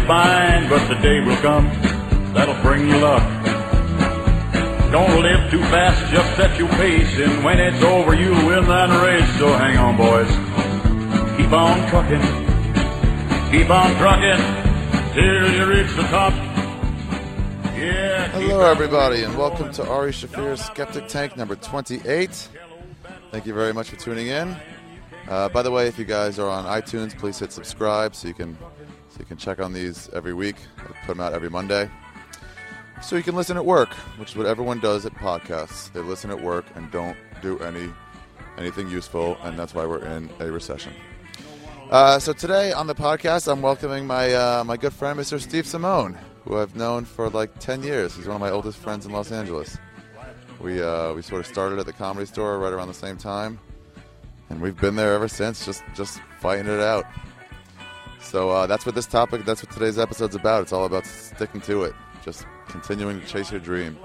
fine, but the day will come that'll bring you luck. Don't live too fast, just set your pace, and when it's over, you'll win that race. So hang on, boys. Keep on trucking. Keep on trucking till you reach the top. Yeah. Hello, everybody, and welcome to Ari Shaffir Skeptic Tank number 28. Thank you very much for tuning in. By the way, if you guys are on iTunes, please hit subscribe so you can check on these every week. I put them out every Monday. So you can listen at work, which is what everyone does at podcasts. They listen at work and don't do anything useful, and that's why we're in a recession. So today on the podcast, I'm welcoming my good friend, Mr. Steve Simeone, who I've known for like 10 years. He's one of my oldest friends in Los Angeles. We sort of started at the Comedy Store right around the same time, and we've been there ever since, just fighting it out. So that's what today's episode's about. It's all about sticking to it, just continuing to chase your dream.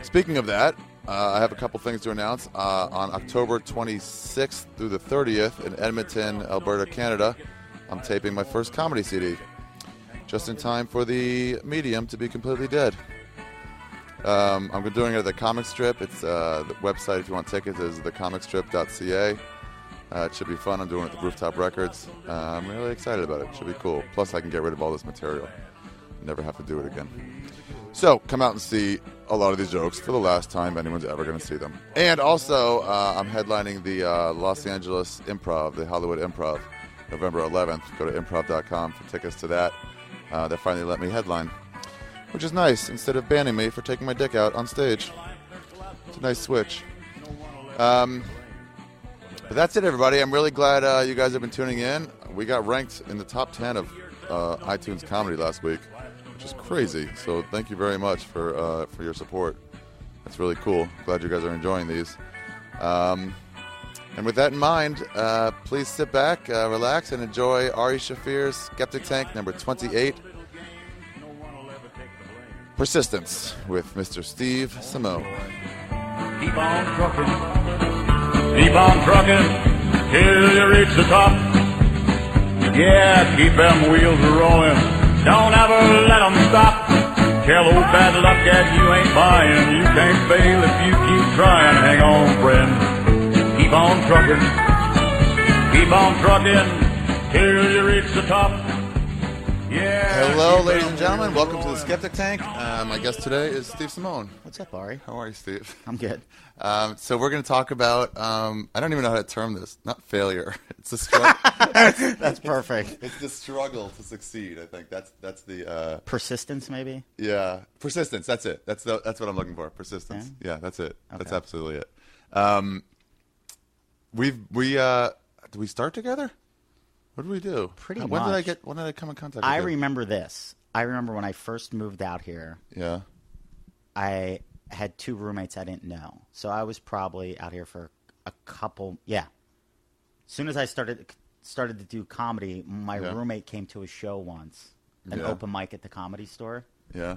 Speaking of that, I have a couple things to announce. On October 26th through the 30th in Edmonton, Alberta, Canada, I'm taping my first comedy CD, just in time for the medium to be completely dead. I'm doing it at the Comic Strip. It's the website, if you want tickets, is thecomicstrip.ca. It should be fun. I'm doing it at the Rooftop Records. I'm really excited about it. It should be cool. Plus, I can get rid of all this material. Never have to do it again. So, come out and see a lot of these jokes for the last time anyone's ever going to see them. And also, I'm headlining the Los Angeles Improv, the Hollywood Improv, November 11th. Go to improv.com for tickets to that. They finally let me headline, which is nice, instead of banning me for taking my dick out on stage. It's a nice switch. But that's it, everybody. I'm really glad you guys have been tuning in. We got ranked in the top 10 of iTunes comedy last week, which is crazy. So thank you very much for your support. That's really cool. Glad you guys are enjoying these. And with that in mind, please sit back, relax, and enjoy Ari Shaffir's Skeptic Tank number 28, Persistence, with Mr. Steve Simeone. Keep on trucking. Keep on trucking till you reach the top. Yeah, keep them wheels rolling. Don't ever let them stop. Tell old bad luck that you ain't buying. You can't fail if you keep trying. Hang on, friend. Keep on trucking. Keep on trucking till you reach the top. Yeah. Hello, ladies and gentlemen. Welcome to the Skeptic Tank. My guest today is Steve Simeone. What's up, Ari? How are you, Steve? I'm good. So we're going to talk about, I don't even know how to term this, not failure. It's the struggle. That's perfect. It's the struggle to succeed, I think. That's the... Persistence, maybe? Yeah. Persistence, that's it. That's what I'm looking for. Persistence. Yeah, that's it. Okay. That's absolutely it. Did we start together? What did we do? Pretty when much. When did I come in contact with I you? remember this. I remember when I first moved out here, Yeah. I had two roommates I didn't know. So I was probably out here for a couple, As soon as I started to do comedy, my roommate came to a show once, an open mic at the Comedy Store. Yeah.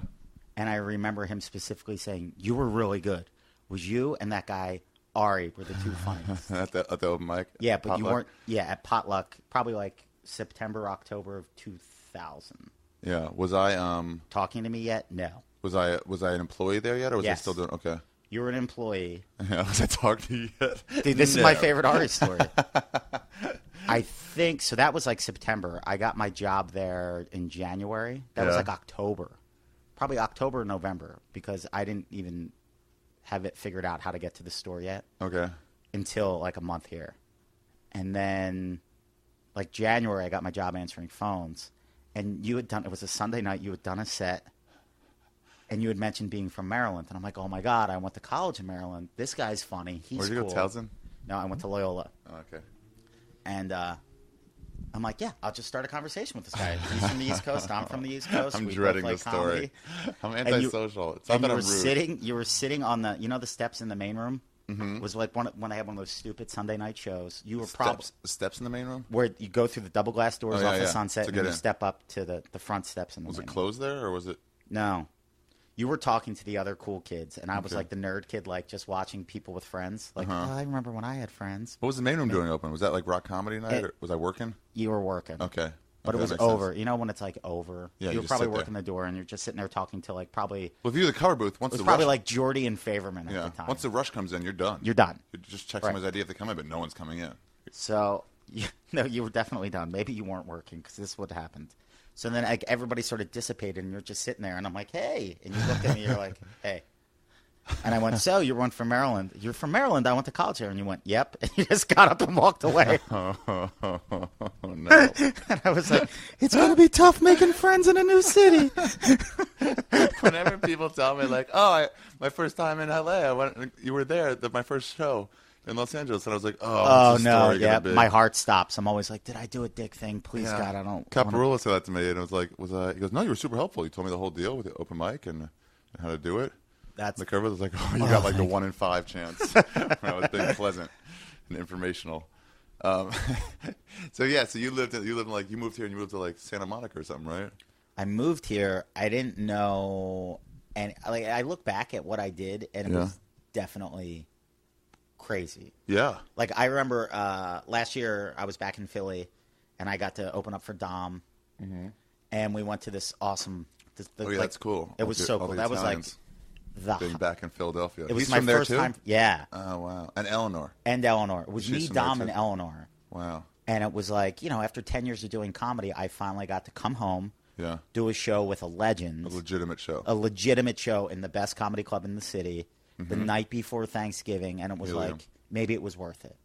And I remember him specifically saying, "You were really good. Was you and that guy Ari were the two funniest." at the open mic? Yeah, but Potluck? you weren't. Yeah, at Potluck, probably like September, October of 2000. Yeah. Was I Talking to me yet? No. Was I an employee there yet, or was I Yes. still doing? Okay. You were an employee. Yeah. Was I talking to you yet? Dude, this is my favorite Ari story. I think so. That was like September. I got my job there in January. That was like October, probably October or November, because I didn't even have it figured out how to get to the store yet. Okay. Until like a month here, and then like January, I got my job answering phones. And you had done, it was a Sunday night, you had done a set, and you had mentioned being from Maryland. And I'm like, oh my God, I went to college in Maryland. This guy's funny. He's Where'd you cool. go, Towson? No, I went to Loyola. Oh, okay. And I'm like, yeah, I'll just start a conversation with this guy. He's from the East Coast. I'm from the East Coast. I'm We dreading both this like story. comedy. I'm antisocial. It's not And that you I'm were rude. you were sitting on the steps in the main room. Mm-hmm. Was like when I had one of those stupid Sunday night shows. You were probably Steps in the main room? where you go through the double glass doors off the Sunset, and get you in. step up to the front steps in the Was main it room. closed there, or was it? No. You were talking to the other cool kids, and I was Okay. like the nerd kid, like just watching people with friends. Like, oh, I remember when I had friends. What was the main room doing open? Was that like rock comedy night, It- or was I working? You were working. Okay. But Okay, it was that makes over. sense. You know when it's like over? Yeah, you you were just probably sit there. working the door and you're just sitting there talking to like probably Well, if you're the cover booth, once it was the probably rush, like Jordy and Favorman at yeah, the time. once the rush comes in, you're done. You're done. You just check Right. somebody's ID if they come in, but no one's coming in. So no, you were definitely done. Maybe you weren't working because this is what happened. So then like everybody sort of dissipated and you're just sitting there and I'm like, hey, and you looked at me, you're like, hey. And I went, so you're one from Maryland. You're from Maryland. I went to college here. And you went, yep. And you just got up and walked away. Oh, no. And I was like, it's going to be tough making friends in a new city. Whenever people tell me, like, oh, my first time in LA, you were there at my first show in Los Angeles. And I was like, Oh, what's the no. story Yeah, gonna be? my heart stops. I'm always like, did I do a dick thing? Please, Yeah. God, I don't. Caparula said that to me, and it was like, he goes, no, you were super helpful. You told me the whole deal with the open mic and how to do it. That's The cover was like, oh, you got like the 1 in 5 chance. That was being pleasant and informational. So you moved here and you moved to like Santa Monica or something, right? I moved here. I didn't know, and like I look back at what I did, and it was definitely crazy. Yeah. Like I remember last year I was back in Philly, and I got to open up for Dom, and we went to this awesome. That's cool. It was so cool. That was like being back in Philadelphia. It was He's my from there first too? time. Yeah, Oh wow. And Eleanor. and Eleanor. It was She's me, from there, Dom, too? and Eleanor. Wow. And it was like, after 10 years of doing comedy, I finally got to come home, Yeah. do a show with a legend. A legitimate show. A legitimate show in the best comedy club in the city the night before Thanksgiving. And it was Helium. like, maybe it was worth it.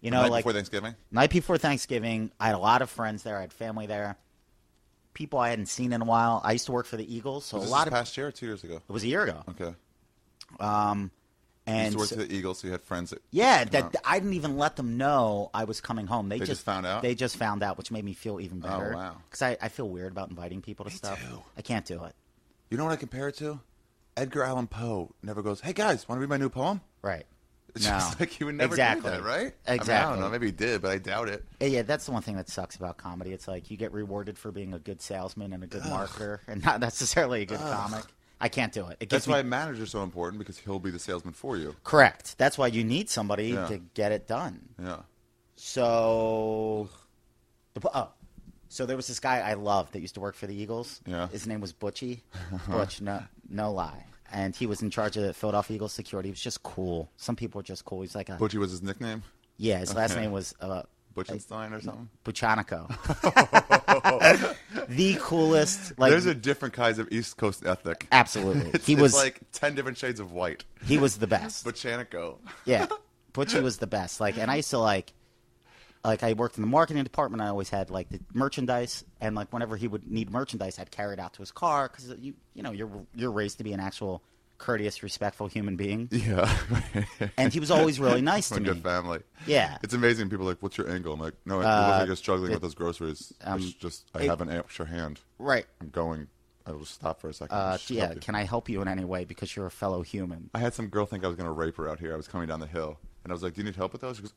Night like before Thanksgiving? night before Thanksgiving, I had a lot of friends there. I had family there. People I hadn't seen in a while. I used to work for the Eagles. So Was a this lot of past year or 2 years ago? it was a year ago. Okay. And You used to work so- for the Eagles, so you had friends that yeah, came out. I didn't even let them know I was coming home. They just found out? They just found out, which made me feel even better. Oh, wow. Because I feel weird about inviting people to stuff. too. I can't do it. You know what I compare it to? Edgar Allan Poe never goes, hey guys, want to read my new poem? Right. It's No. just like he would never Exactly. do that, right? Exactly. I don't know. Maybe he did, but I doubt it. Yeah, that's the one thing that sucks about comedy. It's like you get rewarded for being a good salesman and a good marketer and not necessarily a good comic. I can't do it. It gives That's why me... a manager's so important, because he'll be the salesman for you. Correct. That's why you need somebody Yeah. to get it done. Yeah. So, so there was this guy I loved that used to work for the Eagles. Yeah. His name was Butchie. Butch, no lie. And he was in charge of the Philadelphia Eagles security. He was just cool. Some people were just cool. He's like a Butchie was his nickname? yeah. His last Okay. name was Butchenstein or something? Buchanico. The coolest. Like There's a different kinds of East Coast ethic. absolutely. It's, He it's was like 10 different shades of white. he was the best. Butchanico. Yeah, Butchie was the best. Like, and I used to like I worked in the marketing department. I always had like the merchandise, and like whenever he would need merchandise, I'd carry it out to his car because you're raised to be an actual courteous, respectful human being. Yeah. And he was always really nice From to a me. good family. Yeah. It's amazing. People are like, what's your angle? I'm like, no, it looks like you're struggling with those groceries. It's just, I have an extra hand. Right. I'm going. I will stop for a second. Just Yeah. help you. Can I help you in any way because you're a fellow human? I had some girl think I was going to rape her out here. I was coming down the hill, and I was like, "Do you need help with those?" She goes,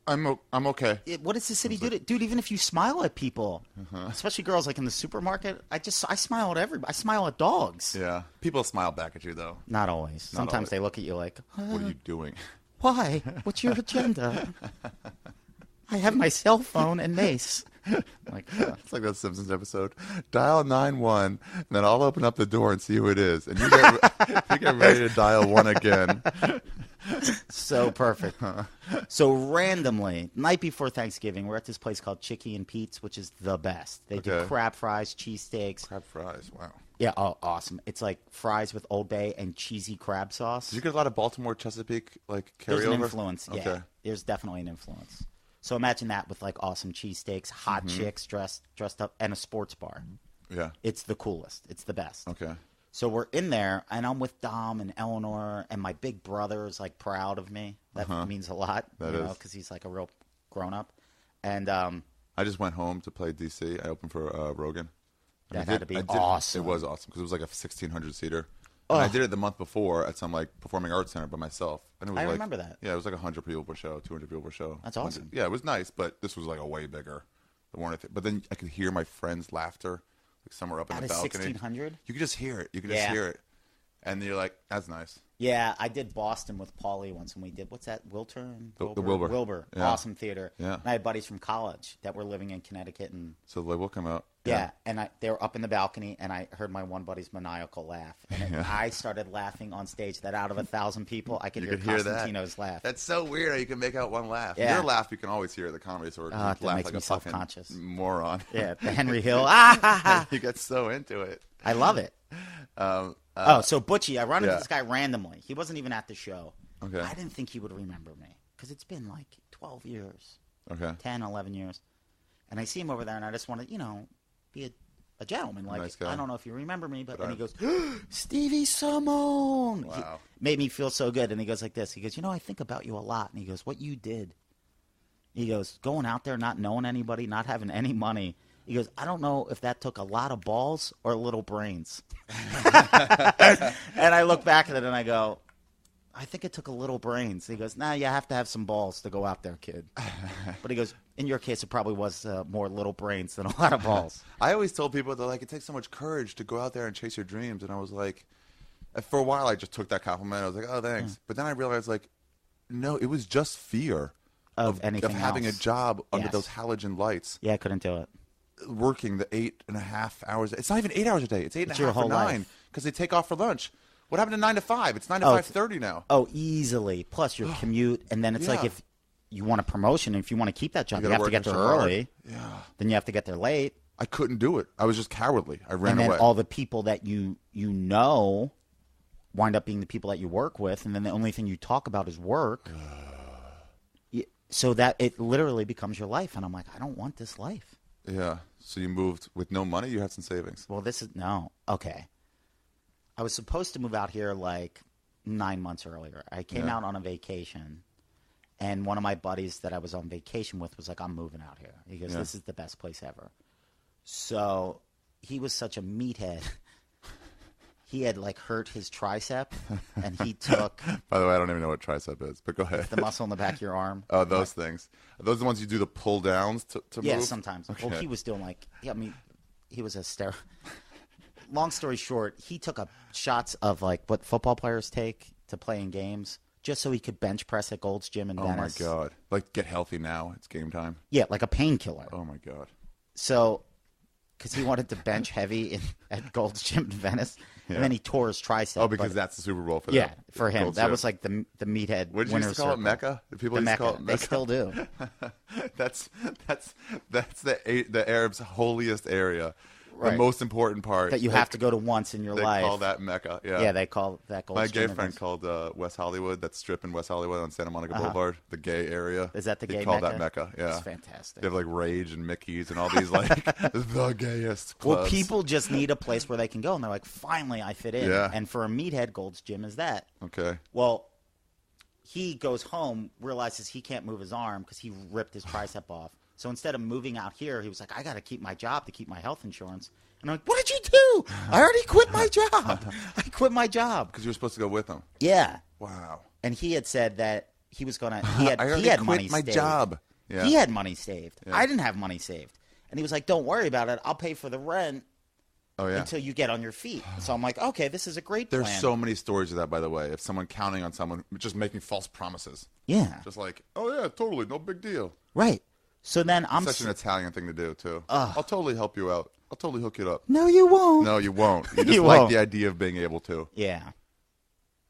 "I'm okay." What does the city do? Dude, even if you smile at people, Uh-huh. especially girls like in the supermarket, I smile at everybody. I smile at dogs. Yeah, people smile back at you though. Not always. Sometimes always. they look at you like, What are you doing? why? What's your agenda? I have my cell phone and mace. Like, It's like that Simpsons episode. Dial 9-1, and then I'll open up the door and see who it is, and you get ready to dial 1 again. so perfect. So randomly, night before Thanksgiving, we're at this place called Chicky and Pete's, which is the best. They do Okay. crab fries, cheesesteaks. Crab fries. Wow. Yeah, awesome. It's like fries with Old Bay and cheesy crab sauce. Did you get a lot of Baltimore Chesapeake like carryover? There's an influence. Yeah, Okay. there's definitely an influence. So imagine that with like awesome cheesesteaks, hot Mm-hmm. chicks dressed up, and a sports bar. Yeah. It's the coolest. It's the best. Okay. So we're in there, and I'm with Dom and Eleanor, and my big brother is like proud of me. That means a lot, That you know, is. because he's like a real grown up. And I just went home to play DC. I opened for Rogan. And That I had to be I did- awesome. It was awesome because it was like a 1,600 seater. And I did it the month before at some like performing arts center by myself. And it was I like, remember that. Yeah, it was like 100 people per show, 200 people per show. That's 100 awesome. Yeah, it was nice, but this was like a way bigger. But then I could hear my friends' laughter, like somewhere up in Out the of balcony. 1,600? You could just hear it. You could Yeah. just hear it. And you're like, that's nice. Yeah, I did Boston with Paulie once, and we did, what's that, Wilter? And The Wilbur. Wilbur. Yeah. Awesome theater. Yeah. And I had buddies from college that were living in Connecticut. And So they will come out. yeah, and they were up in the balcony, and I heard my one buddy's maniacal laugh. And I started laughing on stage that out of 1,000 people, I could hear Constantino's laugh. That's so weird how you can make out one laugh. Yeah. Your laugh you can always hear at the Comedy Store. You That laugh makes like me a fucking self-conscious. moron. Yeah, the Henry Hill. Ah, ha, ha. You get so into it. I love it. So Butchie, I run into yeah. this guy randomly. He wasn't even at the show. Okay. I didn't think he would remember me because it's been like 12 years, Okay. 10, 11 years. And I see him over there, and I just want to, be a gentleman. Like, Nice guy. I don't know if you remember me, but But and he goes, Stevie Simeone. Wow. He made me feel so good. And he goes like this. He goes, I think about you a lot. And he goes, what you did. He goes, going out there, not knowing anybody, not having any money. He goes, I don't know if that took a lot of balls or little brains. And I look back at it and I go, I think it took a little brains. He goes, nah, you have to have some balls to go out there, kid. But he goes, in your case, it probably was more little brains than a lot of balls. I always told people that like it takes so much courage to go out there and chase your dreams, and I was like, for a while I just took that compliment. I was like, oh, thanks. But then I realized like, no, it was just fear Of anything having else. a job under Yes. those halogen lights, Yeah, I couldn't do it. working the 8.5 hours. It's not even 8 hours a day. It's 8.5 It's your or whole 9 life. because they take off for lunch. What happened to 9 to 5? It's 9 to Oh, 5:30 now. Oh, easily. Plus your commute. And then it's like Yeah. if you want a promotion, if you want to keep that job, you gotta have to work get there extra hard. early. Yeah. Then you have to get there late. I couldn't do it. I was just cowardly. I ran And then away. all the people that you know wind up being the people that you work with, and then the only thing you talk about is work. So that it literally becomes your life, and I'm like, I don't want this life. Yeah. So you moved with no money. You had some savings. Well, this is no. Okay. I was supposed to move out here like 9 months earlier. I came out on a vacation, and one of my buddies that I was on vacation with was like, I'm moving out here. He goes, this is the best place ever. So he was such a meathead. He had like hurt his tricep, and he took By the way, I don't even know what tricep is, but go ahead. the muscle in the back of your arm. Oh, those things. Are those the ones you do the pull downs to Yeah, move? sometimes. Okay. Well, he was doing like, he was a Long story short, he took up shots of like what football players take to play in games just so he could bench press at Gold's Gym in Oh Venice. my God! Like get healthy now. It's game time. Yeah, like a painkiller. Oh my God! So, because he wanted to bench heavy at Gold's Gym in Venice, and then he tore his tricep. Oh, because but- that's the Super Bowl for yeah, them. for him, Gold's that Gym. was like the meathead. What did you winner's used to call it, circle. Mecca? The people The used to call Mecca. it They Mecca. still do. that's the Arabs' holiest area. The Right. most important part That you have to go to once in your They life. call that Mecca. Yeah. Yeah, they call that Gold's My Gym gay in friend Venice. called West Hollywood, that strip in West Hollywood on Santa Monica Boulevard, the gay area. Is that the he gay called Mecca? that Mecca. Yeah. That's fantastic. They have like Rage and Mickey's and all these like the gayest clubs. Well, people just need a place where they can go, and they're like, finally, I fit in. Yeah. And for a meathead, Gold's Gym is that. Okay. Well, he goes home, realizes he can't move his arm because he ripped his tricep off. So instead of moving out here, he was like, I got to keep my job to keep my health insurance. And I'm like, what did you do? I already quit my job. I quit my job. Because you were supposed to go with them. Yeah. Wow. And he had said that he was going to, he had I already he had quit money my saved. job. Yeah. He had money saved. Yeah. I didn't have money saved. And he was like, don't worry about it. I'll pay for the rent Oh yeah. until you get on your feet. So I'm like, okay, this is a great There's plan. so many stories of that, by the way. If someone counting on someone just making false promises, Yeah. just like, oh yeah, totally, no big deal. Right. So then I'm Such an Italian thing to do too. I'll totally help you out. I'll totally hook it up. No, you won't. No, you won't. You just You like won't. the idea of being able to. Yeah.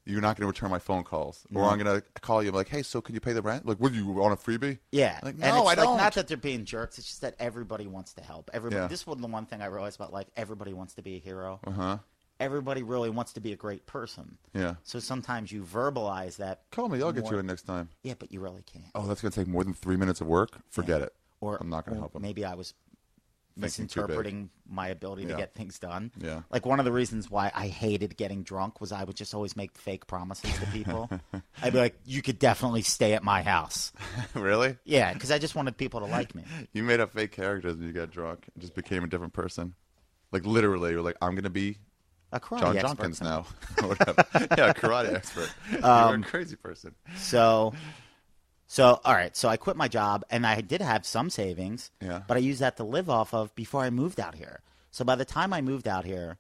You're not going to return my phone calls, or I'm going to call you like, hey, so can you pay the rent? Like, what, you on a freebie? Yeah. Like, And no, it's I like, don't. not that they're being jerks. It's just that everybody wants to help. Everybody. Yeah. This was the one thing I realized about life. Everybody wants to be a hero. Uh-huh. Everybody really wants to be a great person. Yeah. So sometimes you verbalize that. Call me. I'll get more- you in next time. Yeah, but you really can't. Oh, that's going to take more than 3 minutes of work? Forget it. Or I'm not going to help them. Maybe I was Thinking too big. misinterpreting my ability to Yeah. get things done. Yeah. Like one of the reasons why I hated getting drunk was I would just always make fake promises to people. I'd be like, you could definitely stay at my house. Really? Yeah, because I just wanted people to like me. You made up fake characters when you got drunk and just became a different person. Like, literally, you're like, I'm going to be A karate John expert Jenkins now. now. Or whatever. Yeah, karate expert. You're a crazy person. So all right. So I quit my job, and I did have some savings. Yeah. But I used that to live off of before I moved out here. So by the time I moved out here,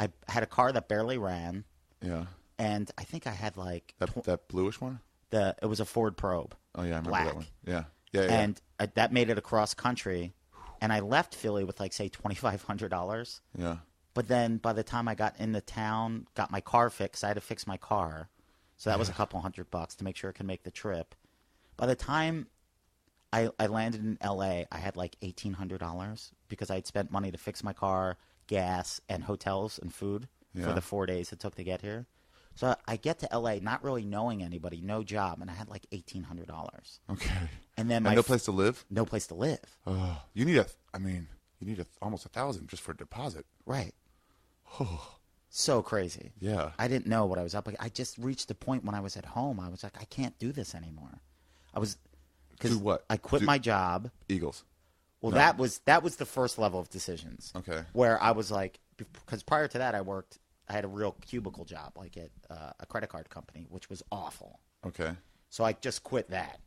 I had a car that barely ran. Yeah. And I think I had like That bluish one? it was a Ford Probe. Oh, yeah, I remember black. that one. Yeah. Yeah, yeah. And that made it across country. And I left Philly with like, say, $2,500. Yeah. But then by the time I got into town, got my car fixed, I had to fix my car. So that was a couple $100 to make sure it could make the trip. By the time I landed in L.A., I had like $1,800 because I had spent money to fix my car, gas, and hotels and food for the 4 days it took to get here. So I get to L.A. not really knowing anybody, no job, and I had like $1,800. Okay. And then no place to live? No place to live. Oh, you need almost $1,000 just for a deposit. Right. So crazy. Yeah. I didn't know what I was up against. I just reached the point when I was at home. I was like, I can't do this anymore. Do what? I quit my job. Eagles. Well, No. that was the first level of decisions. Okay. Where I was like, because prior to that, I had a real cubicle job, like at a credit card company, which was awful. Okay. So I just quit that.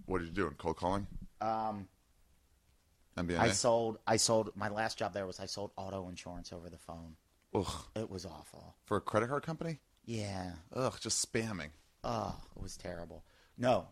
What did you do? Cold calling? MBA? I sold my last job there was I sold auto insurance over the phone. Ugh. It was awful. For a credit card company? Yeah. Ugh, just spamming. Oh, it was terrible. No,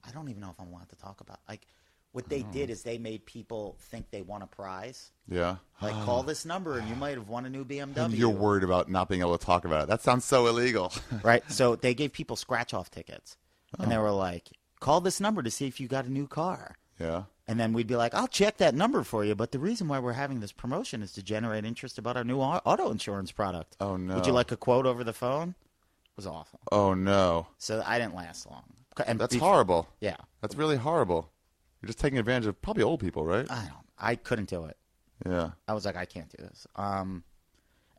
I don't even know if I'm allowed to talk about. Like, what they did is they made people think they won a prize. Yeah. Like, call this number and you might have won a new BMW. And you're worried about not being able to talk about it. That sounds so illegal. Right? So they gave people scratch-off tickets. And they were like, call this number to see if you got a new car. Yeah. And then we'd be like, I'll check that number for you. But the reason why we're having this promotion is to generate interest about our new auto insurance product. Oh, no. Would you like a quote over the phone? It was awful. Oh, no. So I didn't last long. And That's horrible. Yeah. That's really horrible. You're just taking advantage of probably old people, right? I couldn't do it. Yeah. I was like, I can't do this. And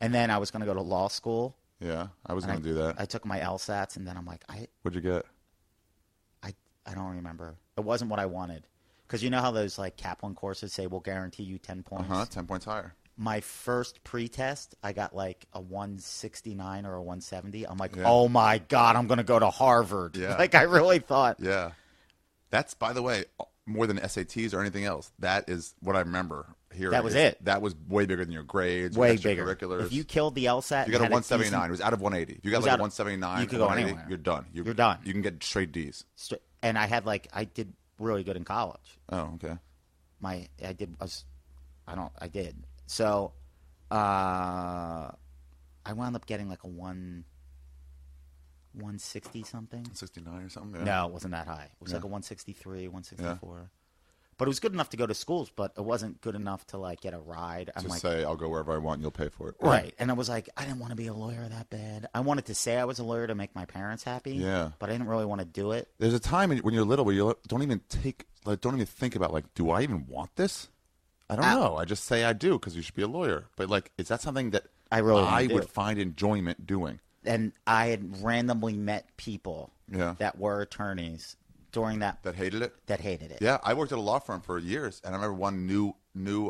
then I was going to go to law school. Yeah, I was going to do that. I took my LSATs, and then I'm like, What'd you get? I don't remember. It wasn't what I wanted. Because you know how those like Kaplan courses say we'll guarantee you 10 points? 10 points higher. My first pre-test, I got like a 169 or a 170. I'm like, oh my God, I'm going to go to Harvard. Yeah. Like I really thought. Yeah. That's, by the way, more than SATs or anything else. That is what I remember hearing. That was it. That was way bigger than your grades, Way your bigger. extracurriculars. If you killed the LSAT, you got a had 179. It was out of 180. If you got like a 179, you could go 180, anywhere. you're done. You're done. You can get straight D's. And I had like, I did really good in college. Oh, okay. I did. So, I wound up getting like a 160 something. 69 or something? Yeah. No, it wasn't that high. It was like a 163, 164. Yeah. But it was good enough to go to schools, but it wasn't good enough to like get a ride. I'm Just like, say, I'll go wherever I want and you'll pay for it. Right. And I was like, I didn't want to be a lawyer that bad. I wanted to say I was a lawyer to make my parents happy. Yeah. But I didn't really want to do it. There's a time when you're little where you don't even think about like, do I even want this? I don't know. I just say I do because you should be a lawyer. But like, is that something that I would find enjoyment doing? And I had randomly met people Yeah. that were attorneys during that hated it. That hated it. Yeah, I worked at a law firm for years, and I remember one new.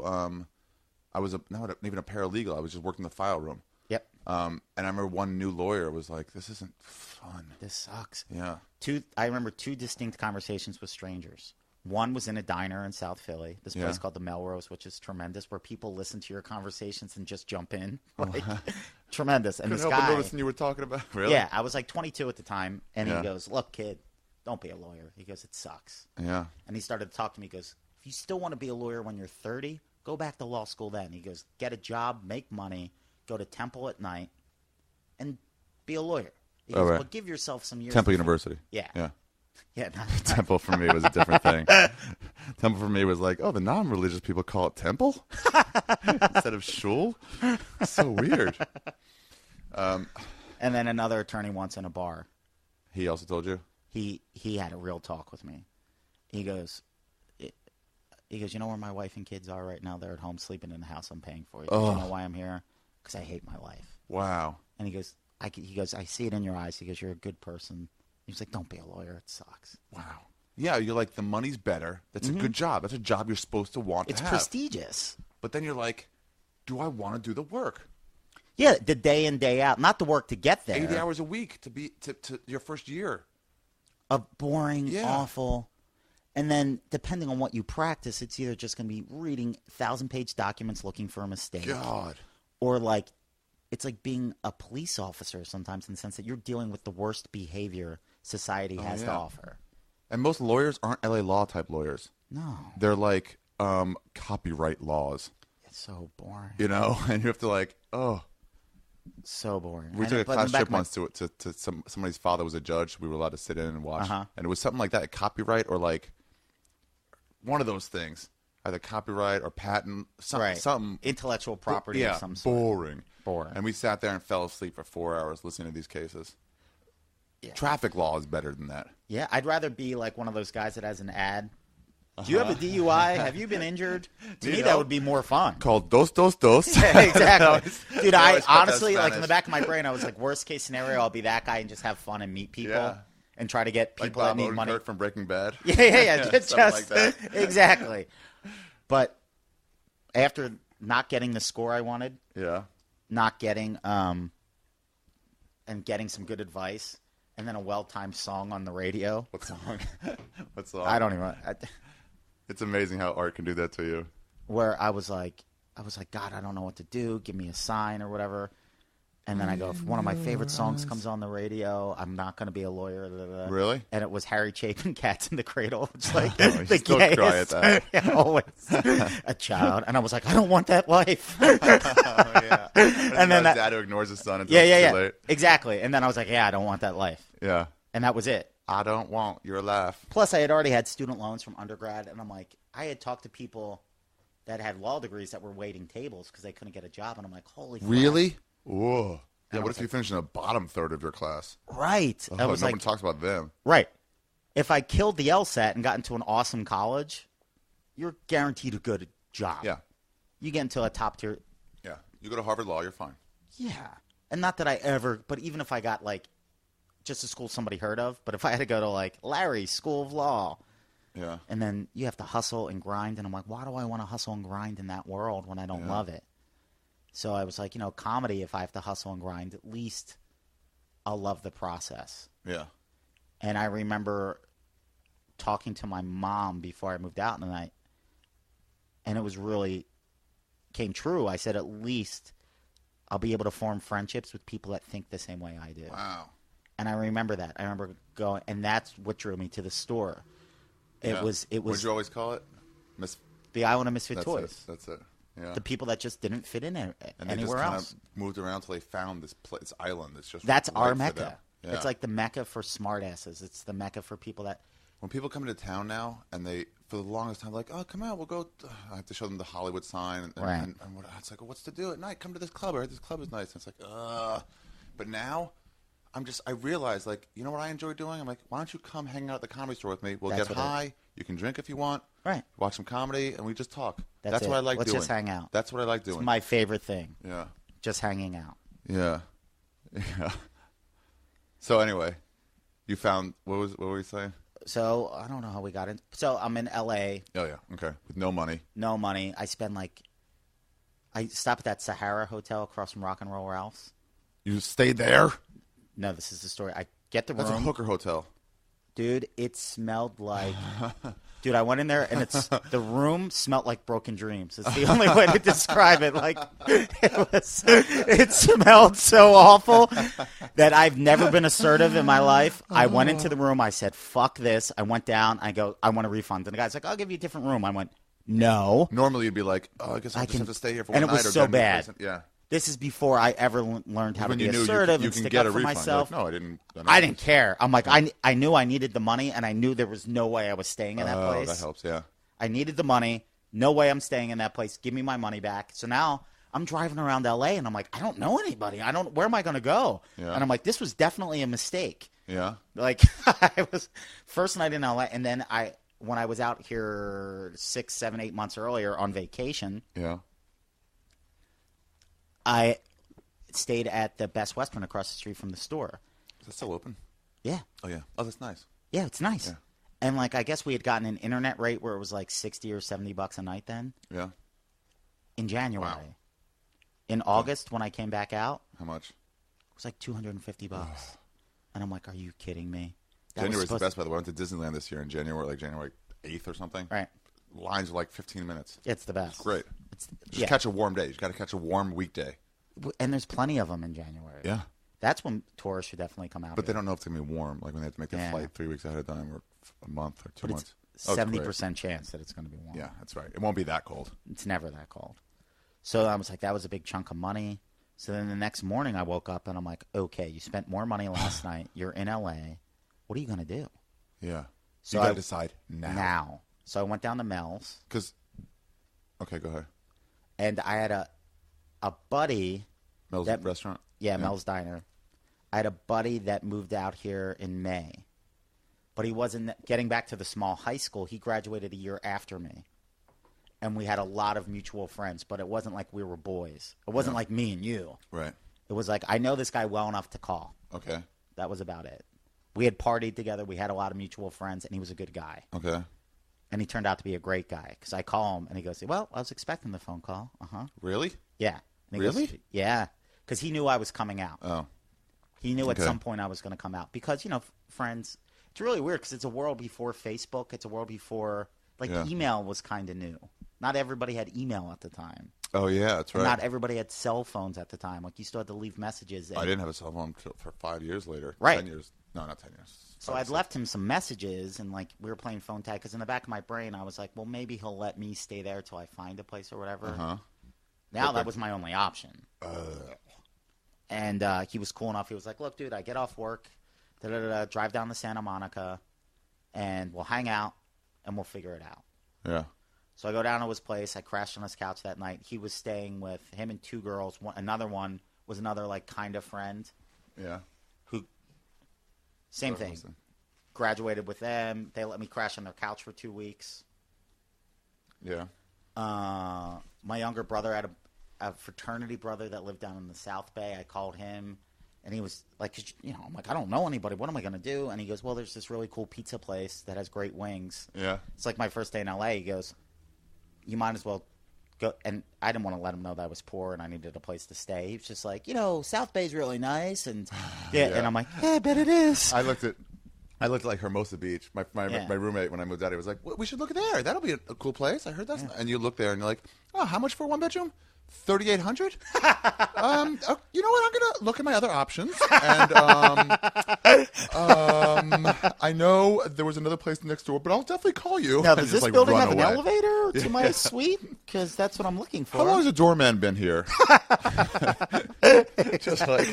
I was not even a paralegal. I was just working the file room. Yep. And I remember one new lawyer was like, "This isn't fun. This sucks." Yeah. I remember two distinct conversations with strangers. One was in a diner in South Philly, this place called the Melrose, which is tremendous, where people listen to your conversations and just jump in. Like, tremendous. And Couldn't this help guy, but noticing you were talking about. Really? Yeah, I was like 22 at the time, and he goes, "Look, kid, don't be a lawyer." He goes, "It sucks." Yeah. And he started to talk to me. He goes, "If you still want to be a lawyer when you're 30, go back to law school then." He goes, "Get a job, make money, go to Temple at night, and be a lawyer." He goes, "But give yourself some years." Temple University. Yeah. Yeah. Yeah. Temple for me was a different thing. Temple for me was like, oh, the non-religious people call it temple instead of shul. So weird. And then another attorney once in a bar. He also told you? He had a real talk with me. He goes, you know where my wife and kids are right now? They're at home sleeping in the house I'm paying for. He goes, you know why I'm here? Because I hate my life. Wow. And he goes, I see it in your eyes. He goes, you're a good person. He's like, don't be a lawyer. It sucks. Wow. Yeah, you're like, the money's better. That's a good job. That's a job you're supposed to want to have. It's prestigious. But then you're like, do I want to do the work? Yeah, the day in, day out. Not the work to get there. 80 hours a week to your first year. Of boring, awful. And then, depending on what you practice, it's either just going to be reading 1,000-page documents looking for a mistake. God. Or, like, it's like being a police officer sometimes, in the sense that you're dealing with the worst behavior society has to offer. And most lawyers aren't LA Law type lawyers. No. They're like copyright laws. It's so boring. You know, and you have to like, So boring. We took a class trip once to somebody's father was a judge. We were allowed to sit in and watch, and it was something like that, copyright or like one of those things, either copyright or patent, something intellectual property of some sort. Boring. And we sat there and fell asleep for 4 hours listening to these cases. Yeah. Traffic law is better than that. Yeah, I'd rather be like one of those guys that has an ad. Do you have a DUI? Have you been injured? To me, that would be more fun. Called Dos Dos Dos. Yeah, exactly. Dude, I honestly, like in the back of my brain, I was like, worst case scenario, I'll be that guy and just have fun and meet people and try to get people like that need money. From Breaking Bad. Yeah. Just like that. Exactly. But after not getting the score I wanted, not getting and getting some good advice, and then a well-timed song on the radio. What song? What song? I don't even. It's amazing how art can do that to you. Where I was like, God, I don't know what to do. Give me a sign or whatever. And then I go, if one of my favorite songs comes on the radio, I'm not going to be a lawyer. Blah, blah, blah. Really? And it was Harry Chapin, Cats in the Cradle. It's like the still gayest. Cry at that. Yeah, always a child. And I was like, I don't want that life. And then that dad who ignores his son until it's too late. Exactly. And then I was like, I don't want that life. Yeah. And that was it. I don't want your laugh. Plus, I had already had student loans from undergrad, and I'm like, I had talked to people that had law degrees that were waiting tables because they couldn't get a job, and I'm like, holy crap. Really? Whoa. Yeah, what if you finish in the bottom third of your class? Right. Oh, nobody talks about them. Right. If I killed the LSAT and got into an awesome college, you're guaranteed a good job. Yeah. You get into a top tier. Yeah. You go to Harvard Law, you're fine. Yeah. And not that I ever, but even if I got like just a school somebody heard of, but if I had to go to like Larry's School of Law. Yeah. And then you have to hustle and grind. And I'm like, why do I want to hustle and grind in that world when I don't love it? So I was like, comedy, if I have to hustle and grind, at least I'll love the process. Yeah. And I remember talking to my mom before I moved out in the night, and it was really came true. I said, at least I'll be able to form friendships with people that think the same way I do. Wow. And I remember that. I remember going, and that's what drew me to the store. It was. What did you always call it? The Island of Misfit Toys. That's it. Yeah. The people that just didn't fit in anywhere else. And they just kind of moved around until they found this island. That's our Mecca. Yeah. It's like the Mecca for smartasses. It's the Mecca for people that. When people come into town now, and they, for the longest time, like, oh, come out, we'll go. I have to show them the Hollywood sign. And it's like, what's to do at night? Come to this club. I heard this club is nice. And it's like, But now, I realize, like, you know what I enjoy doing? I'm like, why don't you come hang out at the Comedy Store with me? We'll get high. You can drink if you want. Right. Watch some comedy, and we just talk. That's what I like doing. Let's just hang out. That's what I like doing. It's my favorite thing. Yeah. Just hanging out. Yeah. Yeah. So anyway, you found, what were you saying? So I don't know how we got in. So I'm in L.A. Oh, yeah. Okay. With no money. No money. I spend I stop at that Sahara Hotel across from Rock and Roll Ralph's. You stayed there? No, this is the story. I get the room. That's a hooker hotel. Dude, it smelled like... Dude, I went in there, and the room smelled like Broken Dreams. It's the only way to describe it. Like, it smelled so awful that I've never been assertive in my life. I went into the room. I said, fuck this. I went down. I go, I want a refund. And the guy's like, I'll give you a different room. I went, no. Normally, you'd be like, oh, I guess I just have to stay here for one night. And it was so bad. Yeah. This is before I ever learned how to be assertive and stick up for myself. Like, no, I didn't. I didn't care. I'm like, I knew I needed the money, and I knew there was no way I was staying in that place. That helps, yeah. I needed the money. No way I'm staying in that place. Give me my money back. So now I'm driving around L.A., and I'm like, I don't know anybody. Where am I going to go? Yeah. And I'm like, this was definitely a mistake. Yeah. Like, I was first night in L.A., and then when I was out here 6, 7, 8 months earlier on vacation. Yeah. I stayed at the Best Western across the street from the store. Is that still open? Yeah. Oh, yeah. Oh, that's nice. Yeah, it's nice. Yeah. And, I guess we had gotten an internet rate where it was, $60 or $70 a night then. Yeah. In January. Wow. In August, when I came back out. How much? It was $250. And I'm like, are you kidding me? January's the best, by the way. I went to Disneyland this year in January, January 8th or something. Right. Lines are 15 minutes. It's the best. It's great. Just catch a warm day. You got to catch a warm weekday. And there's plenty of them in January. Yeah. That's when tourists should definitely come out. But they don't know if it's going to be warm, like when they have to make their flight 3 weeks ahead of time or a month or 2 months. It's 70% chance that it's going to be warm. Yeah, that's right. It won't be that cold. It's never that cold. So I was like, that was a big chunk of money. So then the next morning I woke up and I'm like, okay, you spent more money last night. You're in L.A. What are you going to do? Yeah. So you got to decide now. So I went down to Mel's. Okay, go ahead. And I had a buddy. Mel's restaurant? Yeah, Mel's Diner. I had a buddy that moved out here in May. But he wasn't getting back to the small high school. He graduated a year after me. And we had a lot of mutual friends, but it wasn't like we were boys. It wasn't like me and you. Right. It was like, I know this guy well enough to call. Okay. That was about it. We had partied together. We had a lot of mutual friends, and he was a good guy. Okay. And he turned out to be a great guy because I call him, and he goes, well, I was expecting the phone call. Uh-huh. Really? Yeah. Really? Goes, yeah. Because he knew I was coming out. Oh. He knew at some point I was going to come out. Because, friends, it's really weird because it's a world before Facebook. It's a world before, email was kind of new. Not everybody had email at the time. Oh, yeah, that's right. Not everybody had cell phones at the time. Like, you still had to leave messages. I didn't have a cell phone for 5 years later. Right. 10 years. No, not 10 years. So I'd left him some messages, and, we were playing phone tag. Because in the back of my brain, I was like, well, maybe he'll let me stay there till I find a place or whatever. Uh-huh. Now that was my only option. And he was cool enough. He was like, look, dude, I get off work, drive down to Santa Monica, and we'll hang out, and we'll figure it out. Yeah. So I go down to his place. I crashed on his couch that night. He was staying with him and 2 girls. Another one was another, kind of friend. Yeah. Who, same thing. Graduated with them. They let me crash on their couch for 2 weeks. Yeah. My younger brother had a fraternity brother that lived down in the South Bay. I called him, and he was like, I'm like, I don't know anybody. What am I going to do? And he goes, well, there's this really cool pizza place that has great wings. Yeah. It's like my first day in L.A. He goes, you might as well go. And I didn't want to let him know that I was poor and I needed a place to stay. He was just like, South Bay's really nice. And yeah. And I'm like, yeah, I bet it is. I looked at like Hermosa Beach. My roommate, when I moved out, he was like, well, we should look there. That'll be a cool place. I heard that's and you look there and you're like, oh, how much for 1 bedroom? $3,800. You know what? I'm gonna look at my other options, and I know there was another place next door, but I'll definitely call you. Now, does this building have an elevator to my suite? Because that's what I'm looking for. How long has the doorman been here? Just like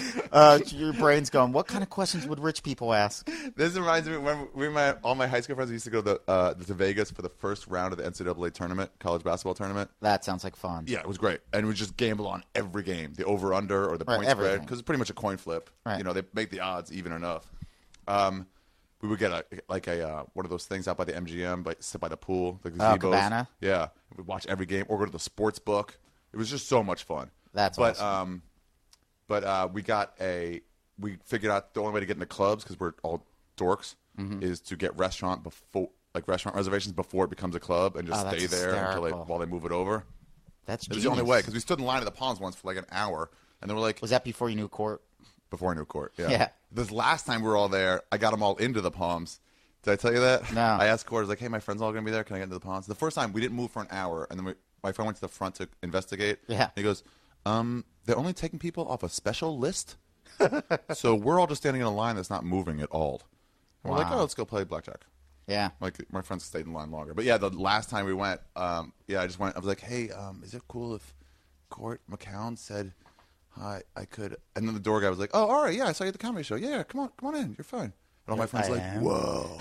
your brain's going, what kind of questions would rich people ask? This reminds me when all my high school friends used to go to Vegas for the first round of the NCAA tournament, college basketball tournament. That sounds like fun. Yeah, it was great, and we just gamble on every game, the over/under or the point spread, because it's pretty much a coin flip. Right. They make the odds even enough. We would get a one of those things out by the MGM, sit by the pool, the gazebos. Cabana. Yeah, we'd watch every game or go to the sports book. It was just so much fun. That's awesome. But we figured out the only way to get into clubs, because we're all dorks, is to get restaurant reservations before it becomes a club and just stay there while they move it over. That's it was the only way, because we stood in line at the Palms once for an hour, and they were like, was that before you knew Court? Before I knew Court, yeah. Yeah. This last time we were all there, I got them all into the Palms. Did I tell you that? No. I asked Court, I was like, hey, my friend's all going to be there. Can I get into the Palms? The first time, we didn't move for an hour, and then my friend went to the front to investigate. Yeah. And he goes, they're only taking people off a special list, so we're all just standing in a line that's not moving at all. And we're like, oh, let's go play blackjack. Yeah. My friends stayed in line longer. But yeah, the last time we went, I just went. I was like, hey, is it cool if Court McCown said hi? I could. And then the door guy was like, oh, all right, yeah, I saw you at the comedy show. Yeah, come on in. You're fine. And all my friends whoa,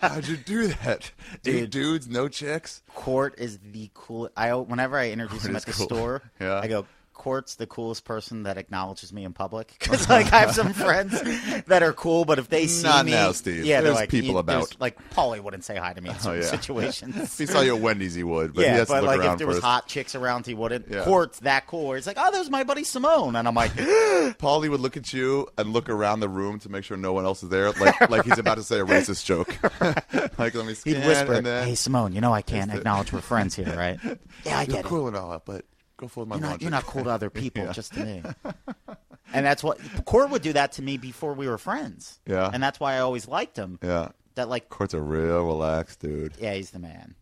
how'd you do that? Dude. 8 dudes, no chicks. Court is the coolest. Whenever I introduce him at the store, I go, Court's the coolest person that acknowledges me in public. Because I have some friends that are cool, but if they see Not me, now, Steve. yeah, there's people about. Paulie wouldn't say hi to me in certain situations. If he saw you at Wendy's, he would. But he has to look around if there was first. hot chicks around, he wouldn't. Yeah. Court's that cool. Where he's like, oh, there's my buddy Simeone, and I'm like, Paulie would look at you and look around the room to make sure no one else is there, like he's about to say a racist joke. Let me scan. He'd whisper, and then, hey, Simeone, I can't acknowledge we're friends here, right? Yeah, I get You're cool and all, but go for my laundry. You're not cool to other people, just to me. And that's what Court would do that to me before we were friends. Yeah. And that's why I always liked him. Yeah. Court's a real relaxed dude. Yeah, he's the man.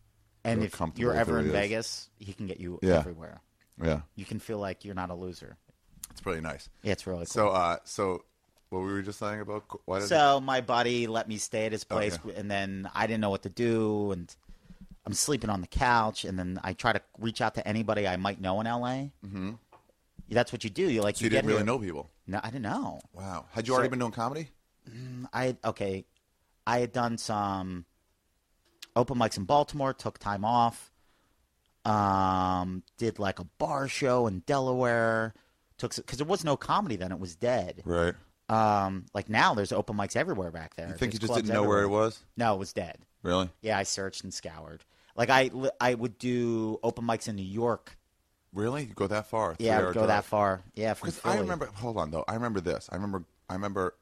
And if you're ever in Vegas, he can get you everywhere. Yeah. You can feel like you're not a loser. It's pretty nice. Yeah, it's really cool. So what were we just saying about? So my buddy let me stay at his place, yeah. and then I didn't know what to do, and I'm sleeping on the couch, and then I try to reach out to anybody I might know in LA. Mm-hmm. That's what you do. You So you didn't really know people? No, I didn't know. Wow. Had you already been doing comedy? I had done some open mics in Baltimore, took time off, did like a bar show in Delaware, because there was no comedy then, it was dead. Right. Like now there's open mics everywhere back there. You think There's you just clubs didn't know where it everywhere. was? No, it was dead. Really? Yeah, I searched and scoured. Like I would do open mics in New York. Really? You go that far? Yeah, I 3-hour would go drive? that far. Yeah, from Because Philly. I remember. Hold on, though. I remember this. I remember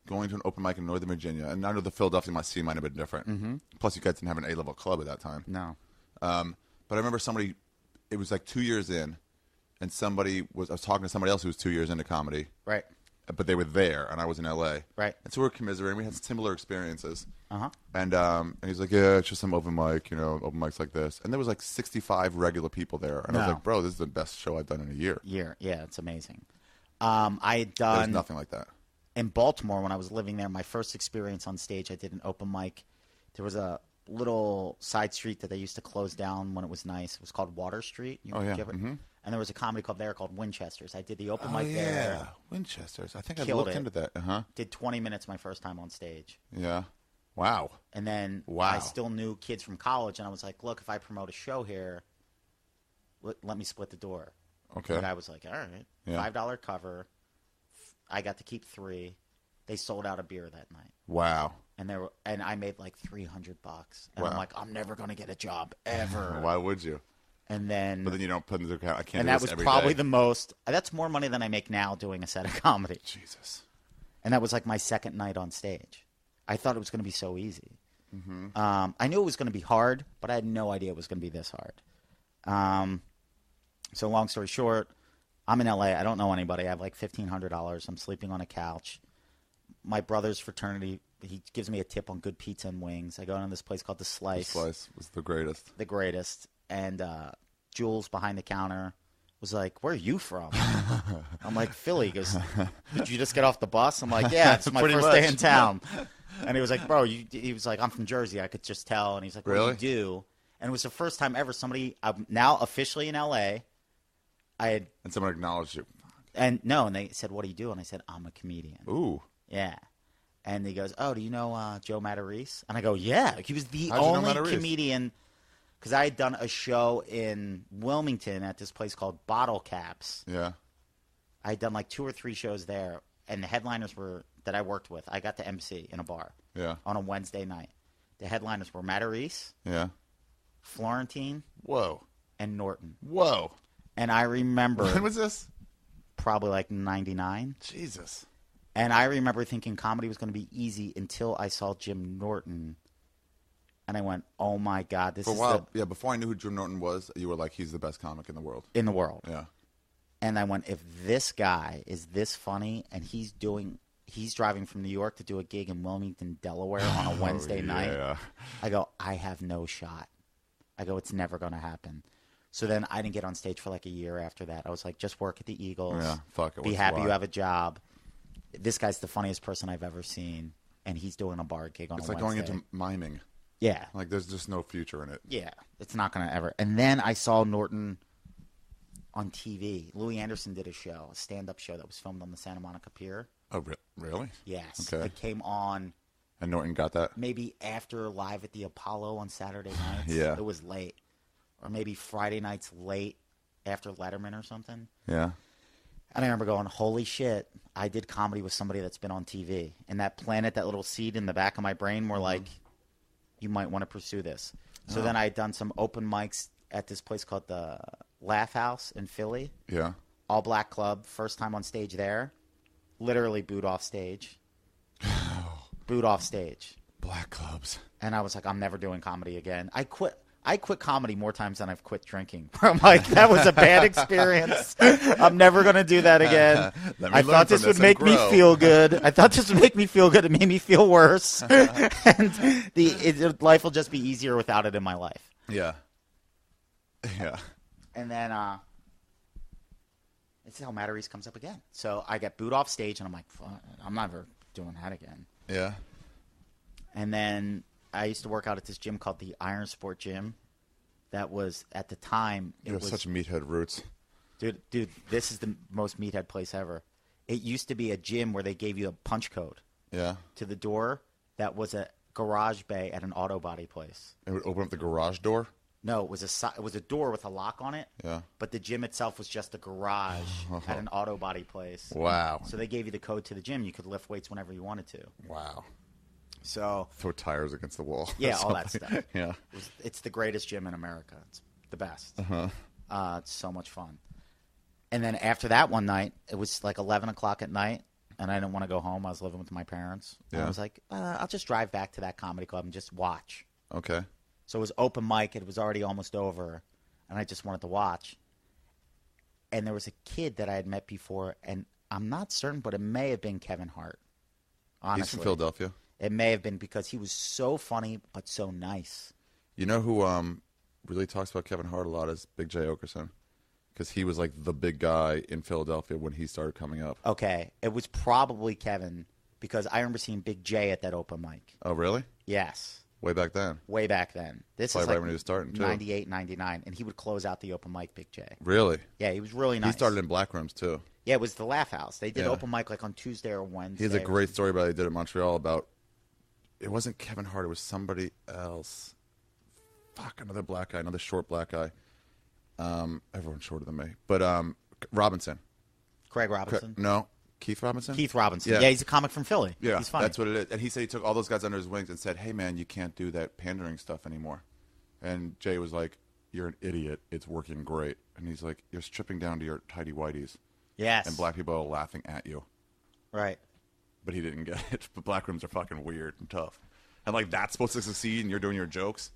going to an open mic in Northern Virginia, and I know the Philadelphia scene might have been different. Mm-hmm. Plus, you guys didn't have an A-level club at that time. No. But I remember somebody. It was like 2 years in, and I was talking to somebody else who was 2 years into comedy. Right. But they were there, and I was in L.A. Right. And so we were commiserating. We had similar experiences. Uh-huh. And he's like, yeah, it's just some open mic, open mics like this. And there was like 65 regular people there. And I was No. like, bro, this is the best show I've done in a year. Yeah, it's amazing. I had There's done nothing like that. in Baltimore when I was living there. My first experience on stage, I did an open mic. There was a little side street that they used to close down when it was nice. It was called Water Street. Oh, yeah. Mm-hmm. And there was a comedy club there called Winchester's. I did the open Oh, mic yeah. there. Winchester's. I think I Killed looked it. into that. Uh-huh. Did 20 minutes my first time on stage. Yeah. Wow. And then Wow. I still knew kids from college, and I was like, look, if I promote a show here, let me split the door. Okay. And I was like, all right, Yeah. $5 cover. I got to keep 3. They sold out a beer that night. Wow. And I made like $300. And Wow. I'm like, I'm never going to get a job ever. Why would you? And then, But then you don't put into account, I can't and do that this was every probably day. the most, that's more money than I make now doing a set of comedy. Jesus. And that was like my second night on stage. I thought it was going to be so easy. Mm-hmm. I knew it was going to be hard, but I had no idea it was going to be this hard. So long story short, I'm in LA. I don't know anybody. I have like $1,500. I'm sleeping on a couch. My brother's fraternity, he gives me a tip on good pizza and wings. I go down to this place called The Slice. The Slice was the greatest. The greatest. And Jules behind the counter was like, where are you from? I'm like, Philly. He goes, did you just get off the bus? I'm like, yeah, it's my Pretty first day much. in town. And he was like, bro, he was like, I'm from Jersey. I could just tell. And he's like, what Really? do you do? And it was the first time ever I'm now officially in L.A. And someone acknowledged you. And they said, what do you do? And I said, I'm a comedian. Ooh. Yeah. And he goes, oh, do you know Joe Matarese? And I go, yeah. He was the How'd you know only Matarese? comedian, because I had done a show in Wilmington at this place called Bottle Caps. Yeah. I had done like 2 or 3 shows there, and the headliners that I worked with, I got to MC in a bar Yeah. on a Wednesday night. The headliners were Matarese, Yeah. Florentine, Whoa. and Norton. Whoa. And I remember When was this? probably like 99. Jesus. And I remember thinking comedy was going to be easy until I saw Jim Norton. And I went, oh, my God, this For a is while, yeah, before I knew who Jim Norton was, you were like, he's the best comic in the world. in the world. Yeah. And I went, if this guy is this funny and he's driving from New York to do a gig in Wilmington, Delaware on a Wednesday night, Yeah. I go, I have no shot. I go, it's never going to happen. So then I didn't get on stage for like a year after that. I was like, just work at the Eagles. Yeah, fuck it. Be what's happy why? you have a job. This guy's the funniest person I've ever seen, and he's doing a bar gig on It's a like Wednesday. going into miming. Yeah. Like, there's just no future in it. Yeah. It's not going to ever. And then I saw Norton on TV. Louis Anderson did a show, a stand-up show that was filmed on the Santa Monica Pier. Oh, really? Yes. Okay. It came on And Norton got that? maybe after Live at the Apollo on Saturday nights. Yeah. It was late. Or maybe Friday nights late after Letterman or something. Yeah. And I remember going, holy shit, I did comedy with somebody that's been on TV. And that planted that little seed in the back of my brain where, like, you might want to pursue this. So then I had done some open mics at this place called the Laugh House in Philly. Yeah. All black club. First time on stage there. Literally booed off stage. Booed off stage. Black clubs. And I was like, I'm never doing comedy again. I quit comedy more times than I've quit drinking. I'm like, that was a bad experience. I'm never going to do that again. Let me I learn thought from this would and make me grow. feel good. I thought this would make me feel good. It made me feel worse. And life will just be easier without it in my life. Yeah. Yeah. And then This is how Matt Reese comes up again. So I get booed off stage, and I'm like, I'm never doing that again. Yeah. And then I used to work out at this gym called the Iron Sport Gym. That was, at the time, You have such meathead roots. Dude, this is the most meathead place ever. It used to be a gym where they gave you a punch code Yeah. to the door that was a garage bay at an auto body place. It would open up the garage door. No, it was a door with a lock on it. Yeah. But the gym itself was just a garage at an auto body place. Wow. So they gave you the code to the gym. You could lift weights whenever you wanted to. Wow. So Throw tires against the wall. yeah, all that stuff. Yeah. It's the greatest gym in America. It's the best. It's so much fun. And then after that one night, it was like 11 o'clock at night, and I didn't want to go home. I was living with my parents. And I Yeah. was like, I'll just drive back to that comedy club and just watch. Okay. So it was open mic. It was already almost over, and I just wanted to watch. And there was a kid that I had met before, and I'm not certain, but it may have been Kevin Hart. Honestly. He's from Philadelphia. It may have been because he was so funny but so nice. You know who really talks about Kevin Hart a lot is Big J Okerson, because he was like the big guy in Philadelphia when he started coming up. Okay, it was probably Kevin because I remember seeing Big J at that open mic. Oh, really? Yes. Way back then. Way back then. This Probably is right like when he was starting, too. 98, 99, and he would close out the open mic, Big J. Really? Yeah, he was really nice. He started in Black Rooms too. Yeah, it was the Laugh House. They did Yeah. open mic like on Tuesday or Wednesday. He has a great story about it he did at Montreal about. It wasn't Kevin Hart. It was somebody else. Fuck, another black guy, another short black guy. Everyone's shorter than me, but Robinson. Craig Robinson. No, Keith Robinson. Keith Robinson. Yeah. Yeah, he's a comic from Philly. Yeah, he's funny. that's what it is. And he said he took all those guys under his wings and said, "Hey, man, you can't do that pandering stuff anymore." And Jay was like, "You're an idiot. It's working great." And he's like, "You're stripping down to your tidy whities, Yes. and black people are laughing at you." Right. But he didn't get it. But black rooms are fucking weird and tough. And like that's supposed to succeed, and you're doing your jokes.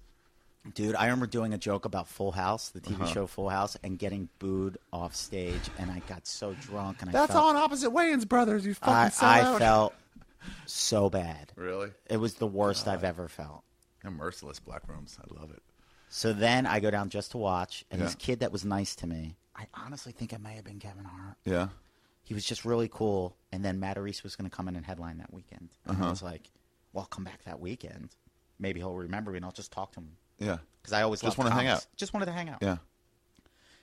Dude, I remember doing a joke about Full House, the Uh-huh. TV show Full House, and getting booed off stage, and I got so drunk, and That's I felt, on opposite Wayans Brothers. You fucking sell I out. felt so bad. Really? It was the worst I've ever felt. They're merciless black rooms. I love it. So then I go down just to watch, and Yeah. this kid that was nice to me, I honestly think it may have been Kevin Hart. Yeah. He was just really cool, and then Matt Reese was going to come in and headline that weekend. And I was like, well, I'll come back that weekend. Maybe he'll remember me, and I'll just talk to him. Yeah. Because I always Just loved wanna hang comics. out. Just wanted to hang out. Yeah. And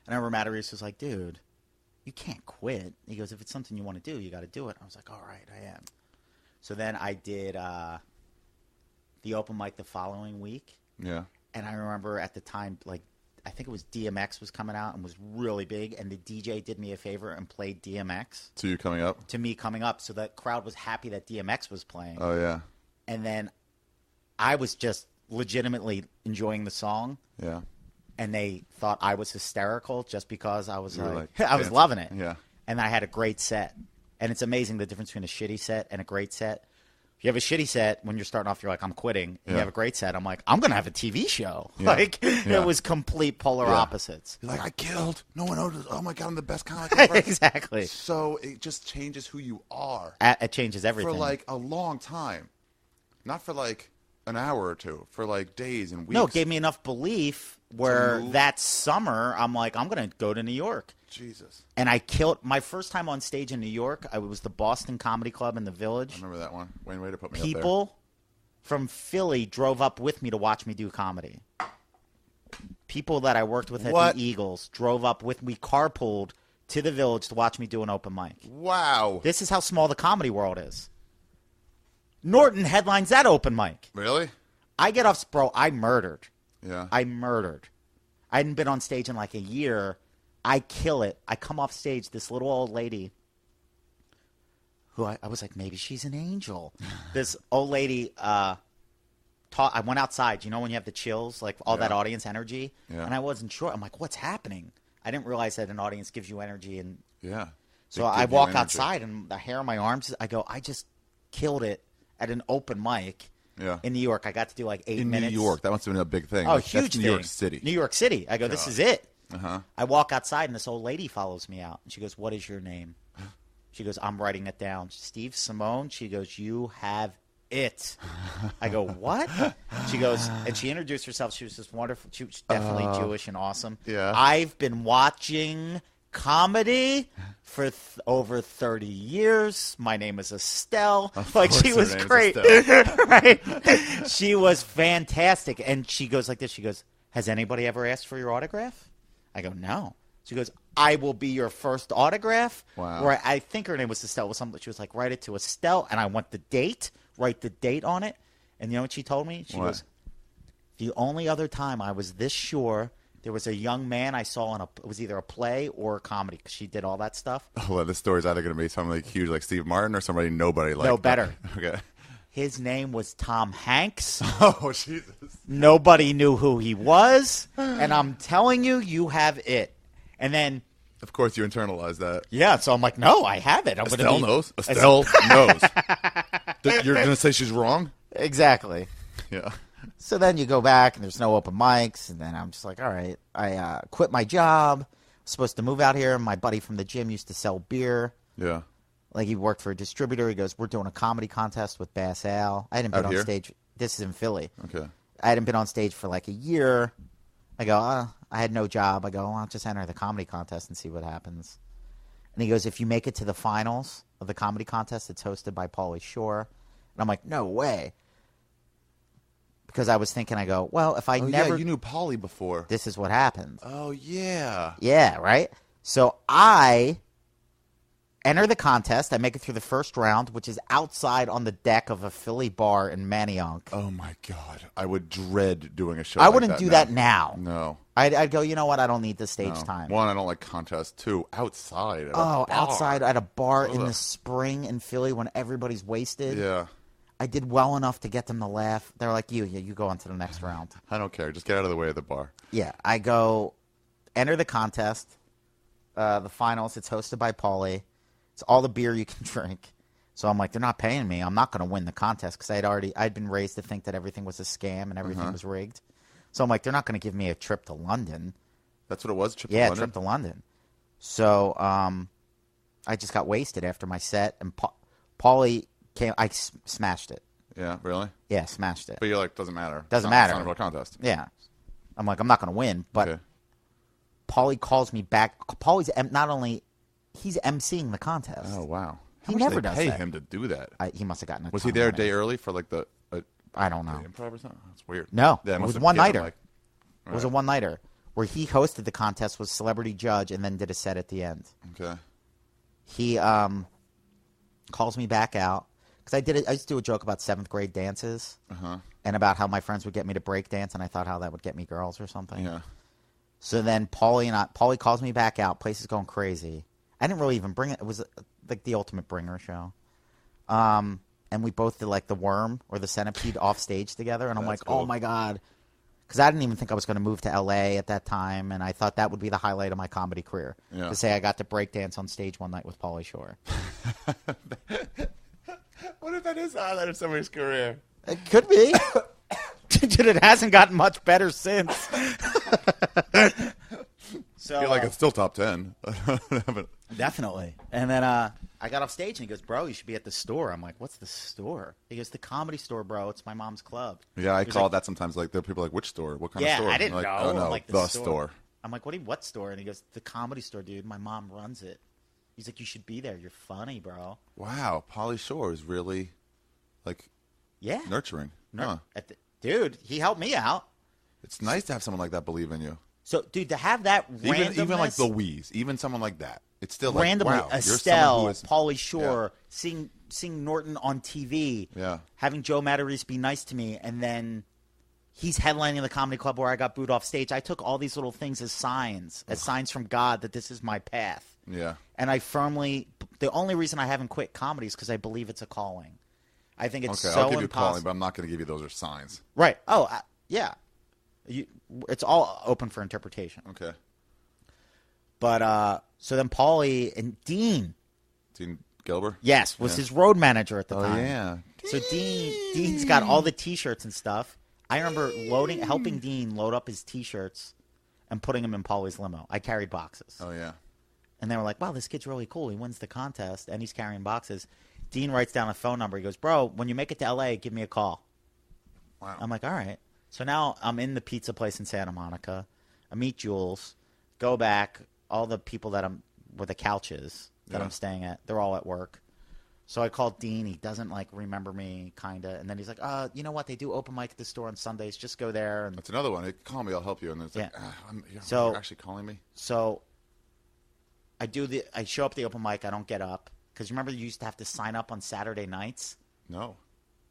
I remember Matt Reese was like, dude, you can't quit. He goes, if it's something you want to do, you got to do it. I was like, all right, I am. So then I did the open mic the following week. Yeah. And I remember at the time, like, I think it was DMX was coming out and was really big. And the DJ did me a favor and played DMX So you coming up? to me coming up. So that crowd was happy that DMX was playing. Oh yeah. And then I was just legitimately enjoying the song. Yeah. And they thought I was hysterical just because I was You were, like like, I was dancing. loving it. Yeah. And I had a great set. And it's amazing the difference between a shitty set and a great set. If you have a shitty set, when you're starting off, you're like, I'm quitting. And Yeah. you have a great set, I'm like, I'm going to have a TV show. Yeah. Like, Yeah. it was complete polar Yeah. opposites. You're like, I killed. No one noticed. Oh my god, I'm the best comic ever. Exactly. So it just changes who you are It changes everything. for like a long time, not for like an hour or two, for like days and weeks. No, it gave me enough belief where move. that summer, I'm like, I'm going to go to New York. Jesus, And I killed my first time on stage in New York. I was the Boston Comedy Club in the Village. I remember that one. Wayne Waiter put me People from Philly drove up with me to watch me do comedy. People that I worked with at What? the Eagles drove up with me, carpooled to the Village to watch me do an open mic. up there. Wow. This is how small the comedy world is. Norton headlines that open mic. Really? I get off, bro, I murdered. Yeah. I murdered. I hadn't been on stage in like a year. I kill it. I come off stage, this little old lady who I was like, maybe she's an angel. This old lady, I went outside. You know when you have the chills, like all that Yeah. audience energy? Yeah. And I wasn't sure. I'm like, what's happening? I didn't realize that an audience gives you energy. And Yeah. so They I give you walk energy. outside and the hair on my arms, I go, I just killed it at an open mic Yeah. in New York. I got to do like 8 In minutes. New York, that must have been a big thing. Oh, Like, huge that's New thing. York City. New York City. I go, this is it. Uh-huh. I walk outside, and this old lady follows me out. And she goes, what is your name? She goes, I'm writing it down. Steve Simeone. She goes, you have it. I go, what? She goes, and she introduced herself. She was just wonderful. She was definitely Jewish and awesome. Yeah. I've been watching comedy for over 30 years. My name is Estelle. Of Like, course she her was name is great. Estelle. Right? She was fantastic. And she goes like this. She goes, has anybody ever asked for your autograph? I go, no. She goes, I will be your first autograph. Wow. Or I think her name was Estelle. Was something. She was like, write it to Estelle. And I want the date. Write the date on it. And you know what she told me? She What? goes, the only other time I was this sure, there was a young man I saw in it was either a play or a comedy, because she did all that stuff. Oh, well, this story's either going to be something like huge like Steve Martin or somebody nobody like. No, better. Okay. His name was Tom Hanks. Oh, Jesus. Nobody knew who he was. And I'm telling you, you have it. And then, Of course, you internalize that. yeah, so I'm like, no, I have it. I'm gonna Estelle be- knows. Estelle knows. You're going to say she's wrong? Exactly. Yeah. So then you go back, and there's no open mics, and then I'm just like, all right. I quit my job. Supposed to move out here. My buddy from the gym used to sell beer. Yeah. Like, he worked for a distributor. He goes, we're doing a comedy contest with Bass Al. I hadn't been Out on here? stage. This is in Philly. Okay. I hadn't been on stage for like a year. I go, I had no job. I go, well, I'll just enter the comedy contest and see what happens. And he goes, if you make it to the finals of the comedy contest, it's hosted by Pauly Shore. And I'm like, no way. Because I was thinking, I go, well, if I never... Yeah, you knew Polly before. This is what happens. Oh, yeah. Yeah, right? So I enter the contest. I make it through the first round, which is outside on the deck of a Philly bar in Manayunk. Oh, my God. I would dread doing a show I like wouldn't that do now. that now. No. I'd go, you know what? I don't need the stage No. time. One, I don't like contests. Two, outside. At a Oh, bar. outside at a bar in Ugh. the spring in Philly when everybody's wasted. Yeah. I did well enough to get them to laugh. They're like, you go on to the next round. I don't care. Just get out of the way of the bar. Yeah, I go enter the contest, the finals. It's hosted by Pauly. It's all the beer you can drink. So I'm like, they're not paying me. I'm not going to win the contest because I'd been raised to think that everything was a scam and everything was rigged. So I'm like, they're not going to give me a trip to London. That's what it was? Trip to Yeah, London? trip to London. So I just got wasted after my set, and Pauly came. I smashed it. Yeah, really? Yeah, smashed it. But you're like, doesn't matter. Doesn't It's matter. not a contest. Yeah. I'm like, I'm not going to win. But Okay. Pauly calls me back. Pauly's not only he's emceeing the contest. Oh, wow. He How much never they does pay that. him to do that? He must have gotten a Was ton he there a of money. day early for like the I don't know. improv or something? That's weird. No, Yeah, it must was have one given nighter. him, like- It was a one-nighter where he hosted the contest, was celebrity judge, and then did a set at the end. Okay. He calls me back out because I used to do a joke about seventh grade dances and about how my friends would get me to break dance, and I thought how that would get me girls or something. Yeah. So then Pauly calls me back out. Place is going crazy. I didn't really even bring it. It was like the ultimate bringer show. And we both did like the worm or the centipede off stage together, and I'm That's like, cool. oh my god. Because I didn't even think I was going to move to L.A. at that time, and I thought that would be the highlight of my comedy career. Yeah. To say I got to break dance on stage one night with Pauly Shore. What if that is the highlight of somebody's career? It could be. Dude, it hasn't gotten much better since. So I feel like it's still top 10. definitely. And then I got off stage, and he goes, bro, you should be at the store. I'm like, what's the store? He goes, the Comedy Store, bro. It's my mom's club. Yeah, I He was call like, it that sometimes. Like, there are people like, which store? What kind Yeah, of store? I didn't I'm like, know. Oh, no, I'm like, the store. I'm like, what store? And he goes, the Comedy Store, dude. My mom runs it. He's like, you should be there. You're funny, bro. Wow, Pauly Shore is really, like, Yeah. nurturing. Huh. Dude, he helped me out. It's nice to have someone like that believe in you. So, dude, to have that Even like randomness- Louise, even someone like that. It's still like, randomly, wow, you're someone Estelle, who is, Pauly Shore, seeing Norton on TV, Yeah. having Joe Matarese be nice to me, and then he's headlining the comedy club where I got booed off stage. I took all these little things as signs from God that this is my path. Yeah. And the only reason I haven't quit comedy is because I believe it's a calling. I think it's Okay, so I'll give you a calling, impossible. but I'm not going to give you those as signs. Right. Oh, yeah. It's all open for interpretation. Okay. But so then Pauly and Dean, Dean Gelber? yes, was Yeah. his road manager at the Oh, time. yeah. So Dean's got all the T-shirts and stuff. I remember helping Dean load up his T-shirts and putting them in Pauly's limo. I carried boxes. Oh, yeah. And they were like, wow, this kid's really cool. He wins the contest, and he's carrying boxes. Dean writes down a phone number. He goes, bro, when you make it to L.A., give me a call. Wow. I'm like, all right. So now I'm in the pizza place in Santa Monica. I meet Jules, go back. all the people that I'm where the couch is that I'm staying at, they're all at work. So I called Dean. He doesn't like remember me, kind of. And then he's like, you know what? They do open mic at the store on Sundays. Just go there. And That's another one. Hey, call me. I'll help you. And it's like, so you're actually calling me? So I show up at the open mic. I don't get up. Because remember you used to have to sign up on Saturday nights? No.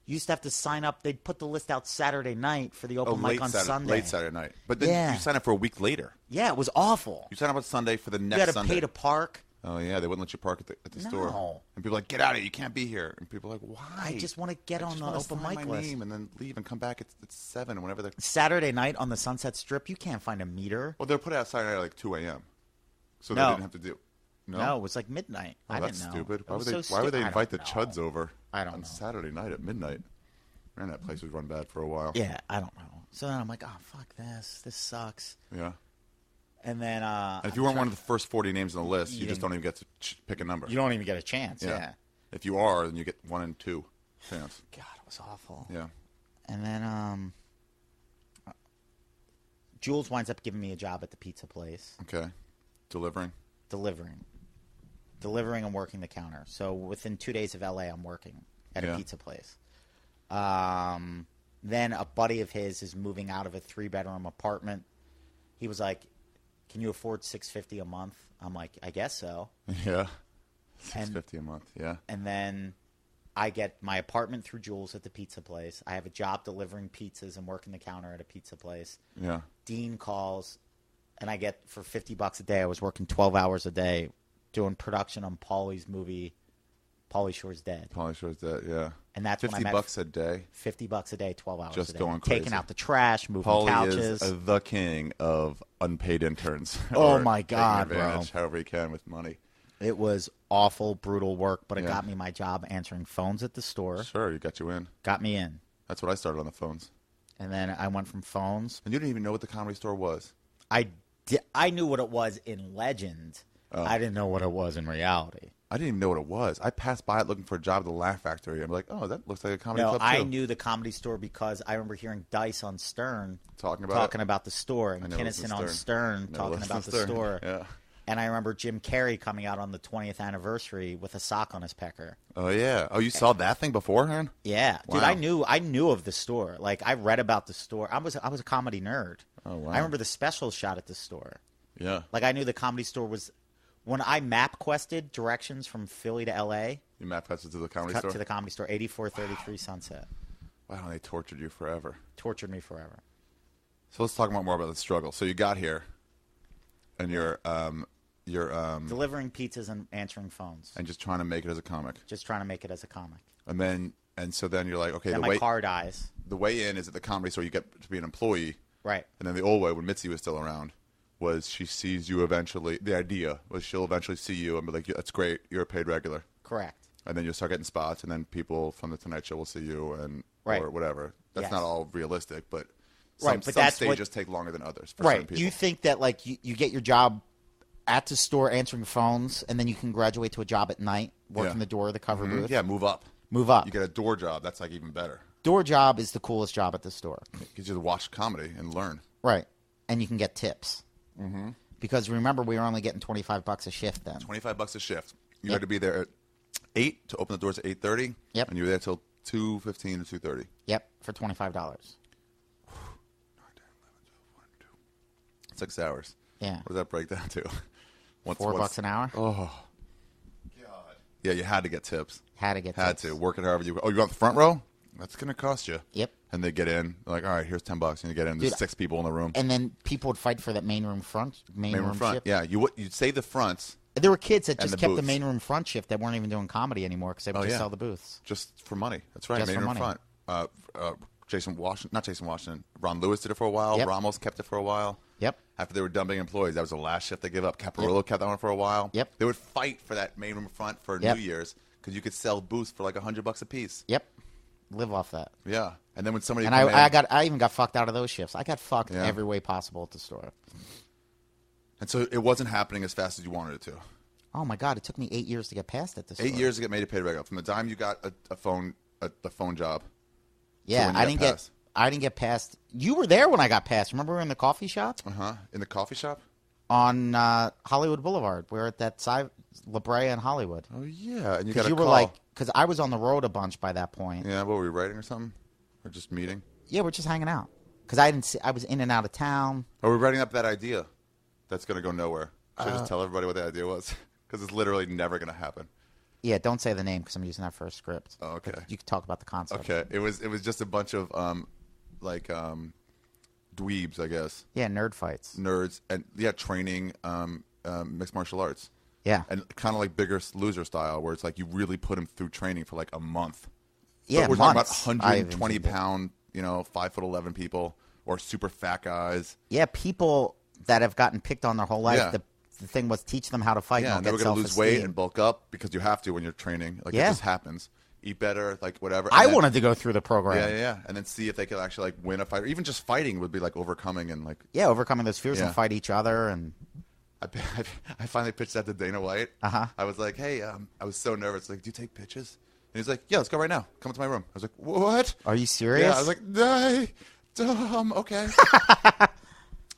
You used to have to sign up. They'd put the list out Saturday night for the open mic on Sunday. Late Saturday night. But then you sign up for a week later. Yeah, it was awful. You sign up on Sunday for the next You had to Sunday. pay to park. Oh, yeah. They wouldn't let you park at the store. No. And people are like, get out of here. You can't be here. And people are like, why? I just want to get on the open mic my list. name and then leave and come back at 7 whenever they're... Saturday night on the Sunset Strip, you can't find a meter. Well, they're put out Saturday night at like 2 a.m. So they No. didn't have to do... No, it was like midnight. Oh, I that's didn't know. stupid. It Why would they I invite the don't know. Chuds over on Saturday night at midnight? Man, that place was run bad for a while. Yeah, I don't know. So then I'm like, oh, fuck this. This sucks. Yeah. And then... and if you weren't one of the first 40 names on the list, you just don't even get to pick a number. You don't even get a chance, yeah. If you are, then you get 1 and 2 chance. God, it was awful. Yeah. And then Jules winds up giving me a job at the pizza place. Okay. Delivering and working the counter. So within 2 days of LA, I'm working at a pizza place. Then a buddy of his is moving out of a 3-bedroom apartment. He was like, "Can you afford $650 a month?" I'm like, "I guess so." Yeah. $650 a month. Yeah. And then I get my apartment through Jules at the pizza place. I have a job delivering pizzas and working the counter at a pizza place. Yeah. Dean calls, and I get for $50 a day. I was working 12 hours a day doing production on Paulie's movie, Pauly Shore's Dead. Pauly Shore's Dead, yeah. And that's when I met $50 a day. $50 a day, 12 hours Just a day. going crazy. Taking out the trash, moving Pauly couches. is the king of unpaid interns. Oh, or my God, taking advantage bro. however he can with money. It was awful, brutal work, but it got me my job answering phones at the store. Sure, you got you in. Got me in. That's what I started on the phones. And then I went from phones. And you didn't even know what the Comedy Store was. I knew what it was in legend. I didn't know what it was in reality. I didn't even know what it was. I passed by it looking for a job at the Laugh Factory. I'm like, oh, that looks like a comedy club too. I knew the Comedy Store because I remember hearing Dice on Stern talking about the store, and Kinnison on Stern talking about the store. Yeah. And I remember Jim Carrey coming out on the 20th anniversary with a sock on his pecker. Oh yeah. Oh, you saw that thing beforehand? Yeah, wow. Dude. I knew of the store. Like I read about the store. I was a comedy nerd. Oh wow. I remember the specials shot at the store. Yeah. Like I knew the Comedy Store was. When I map quested directions from Philly to L.A. You map quested to the Comedy Store? To the Comedy Store, 8433 Sunset. Wow, they tortured you forever. Tortured me forever. So let's talk more about the struggle. So you got here, and you're delivering pizzas and answering phones. And just trying to make it as a comic. And so then you're like, okay, then my car dies. The way in is at the Comedy Store. You get to be an employee. Right. And then the old way, when Mitzi was still around, was she sees you eventually. The idea was she'll eventually see you and be like, that's great, you're a paid regular. Correct. And then you'll start getting spots, and then people from the Tonight Show will see you, and or whatever. That's not all realistic, but some stages take longer than others for certain people. Do you think that like you get your job at the store answering phones, and then you can graduate to a job at night working the door of the cover booth? Yeah, move up. You get a door job. That's like even better. Door job is the coolest job at the store. You can just watch comedy and learn. Right. And you can get tips. Mm-hmm. Because remember, we were only getting $25 a shift then. $25 a shift. You had to be there at 8 to open the doors at 8:30. Yep. And you were there till 2:15 to 2:30. Yep, for $25. 6 hours. Yeah. What does that break down to? $4 an hour. Oh. God. Yeah, you had to get tips. Had to. Work it however you. Oh, you want the front row? That's gonna cost you. Yep. And they get in. They're like, all right, here's $10, and you get in. There's 6 people in the room. And then people would fight for that main room front shift. Yeah, you'd say the fronts. There were kids that just kept booths. the main room front shift that weren't even doing comedy anymore because they would just sell the booths. Just for money. That's right. Just main for room money. front. Not Jason Washington. Ron Lewis did it for a while. Yep. Ramos kept it for a while. Yep. After they were dumping employees, that was the last shift they gave up. Caparulo kept that one for a while. Yep. They would fight for that main room front for New Year's because you could sell booths for like $100 a piece. Yep. Live off that. Yeah. And then when somebody I even got fucked out of those shifts. I got fucked every way possible at the store. And so it wasn't happening as fast as you wanted it to. Oh my God! It took me 8 years to get past it. 8 years to get made a paid regular from the time you got a phone job. Yeah, I didn't get past. You were there when I got past. Remember we were in the coffee shop? In the coffee shop. on Hollywood Boulevard. We were at that La Brea in Hollywood. Oh yeah, and you Because got a you were call. like, because I was on the road a bunch by that point. Yeah, what were we writing or something, or just meeting? Yeah, we're just hanging out. Because I was in and out of town. Or we're writing up that idea that's gonna go nowhere. Should I just tell everybody what the idea was? Because it's literally never gonna happen. Yeah, don't say the name because I'm using that for a script. Oh, okay. But you can talk about the concept. Okay, it was just a bunch of dweebs, I guess. Yeah, nerd fights. Nerds and training mixed martial arts. Yeah. And kind of like Biggest Loser style, where it's like you really put them through training for like a month. Yeah, but we're months. talking about 120 pound, 5'11" people or super fat guys. Yeah, people that have gotten picked on their whole life. Yeah. The thing was teach them how to fight. Yeah, and they were going to lose weight and bulk up because you have to when you're training. Like it just happens. Eat better, like whatever. I wanted to go through the program. Yeah, and then see if they could actually like win a fight, or even just fighting would be like overcoming and like. Yeah, overcoming those fears Yeah. and fight each other and. I finally pitched that to Dana White. Uh-huh. I was like, hey, I was so nervous. Like, do you take pitches? And he's like, yeah, let's go right now. Come to my room. I was like, what? Are you serious? Yeah, I was like, okay.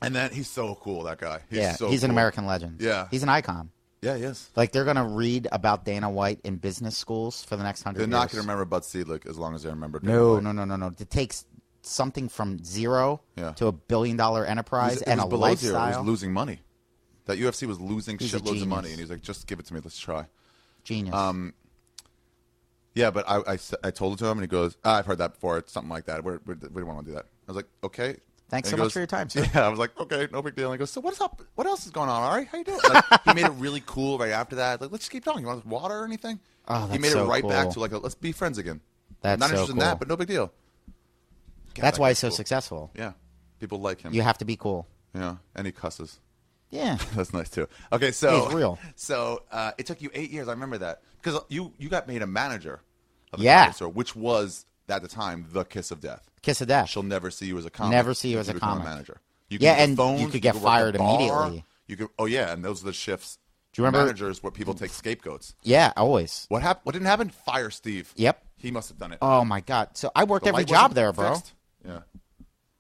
And then he's so cool, that guy. He's so he's an cool. American legend. Yeah. He's an icon. Yeah, he is. Like, they're going to read about Dana White in business schools for the next 100 They're years. not going to remember Bud Selig as long as they remember Dana No. White. It takes something from zero Yeah. to $1 billion enterprise It and was a below lifestyle. zero. It was losing money. That UFC was losing He's a shitloads of money. genius. And he's like, just give it to me. Let's try. Genius. Yeah, but I told it to him, and he goes, I've heard that before. It's something like that. We don't want to do that. I was like, okay. Thanks And so he much for your time, sir. Yeah, I was like, okay, no big deal. And he goes, so what's up? What else is going on, Ari? How you doing? Like, he made it really cool right after that. Like, let's just keep talking. You want water or anything? Oh, he that's made so it right back cool. to like, let's be friends again. That's Not so interested in cool. that, but no big deal. God, That's that why guy's he's so cool. successful. Yeah, people like him. You have to be cool. Yeah, and he cusses. Yeah. That's nice too. Okay, so He's real. So it took you 8 years. I remember that because you got made a manager of the Yeah. comedy store, which was at the time the kiss of death. Kiss of death. She'll never see you as a comic. Never see you if as a become comic. manager. You Yeah, could do and phones, you could get work a fired bar, immediately. You could. Oh yeah, and those are the shifts. Do you remember- managers where people take scapegoats? Yeah, always. What happened? What didn't happen? Fire Steve. Yep. He must have done it. Oh, my God. So I worked The every light job wasn't there, bro. fixed? Yeah.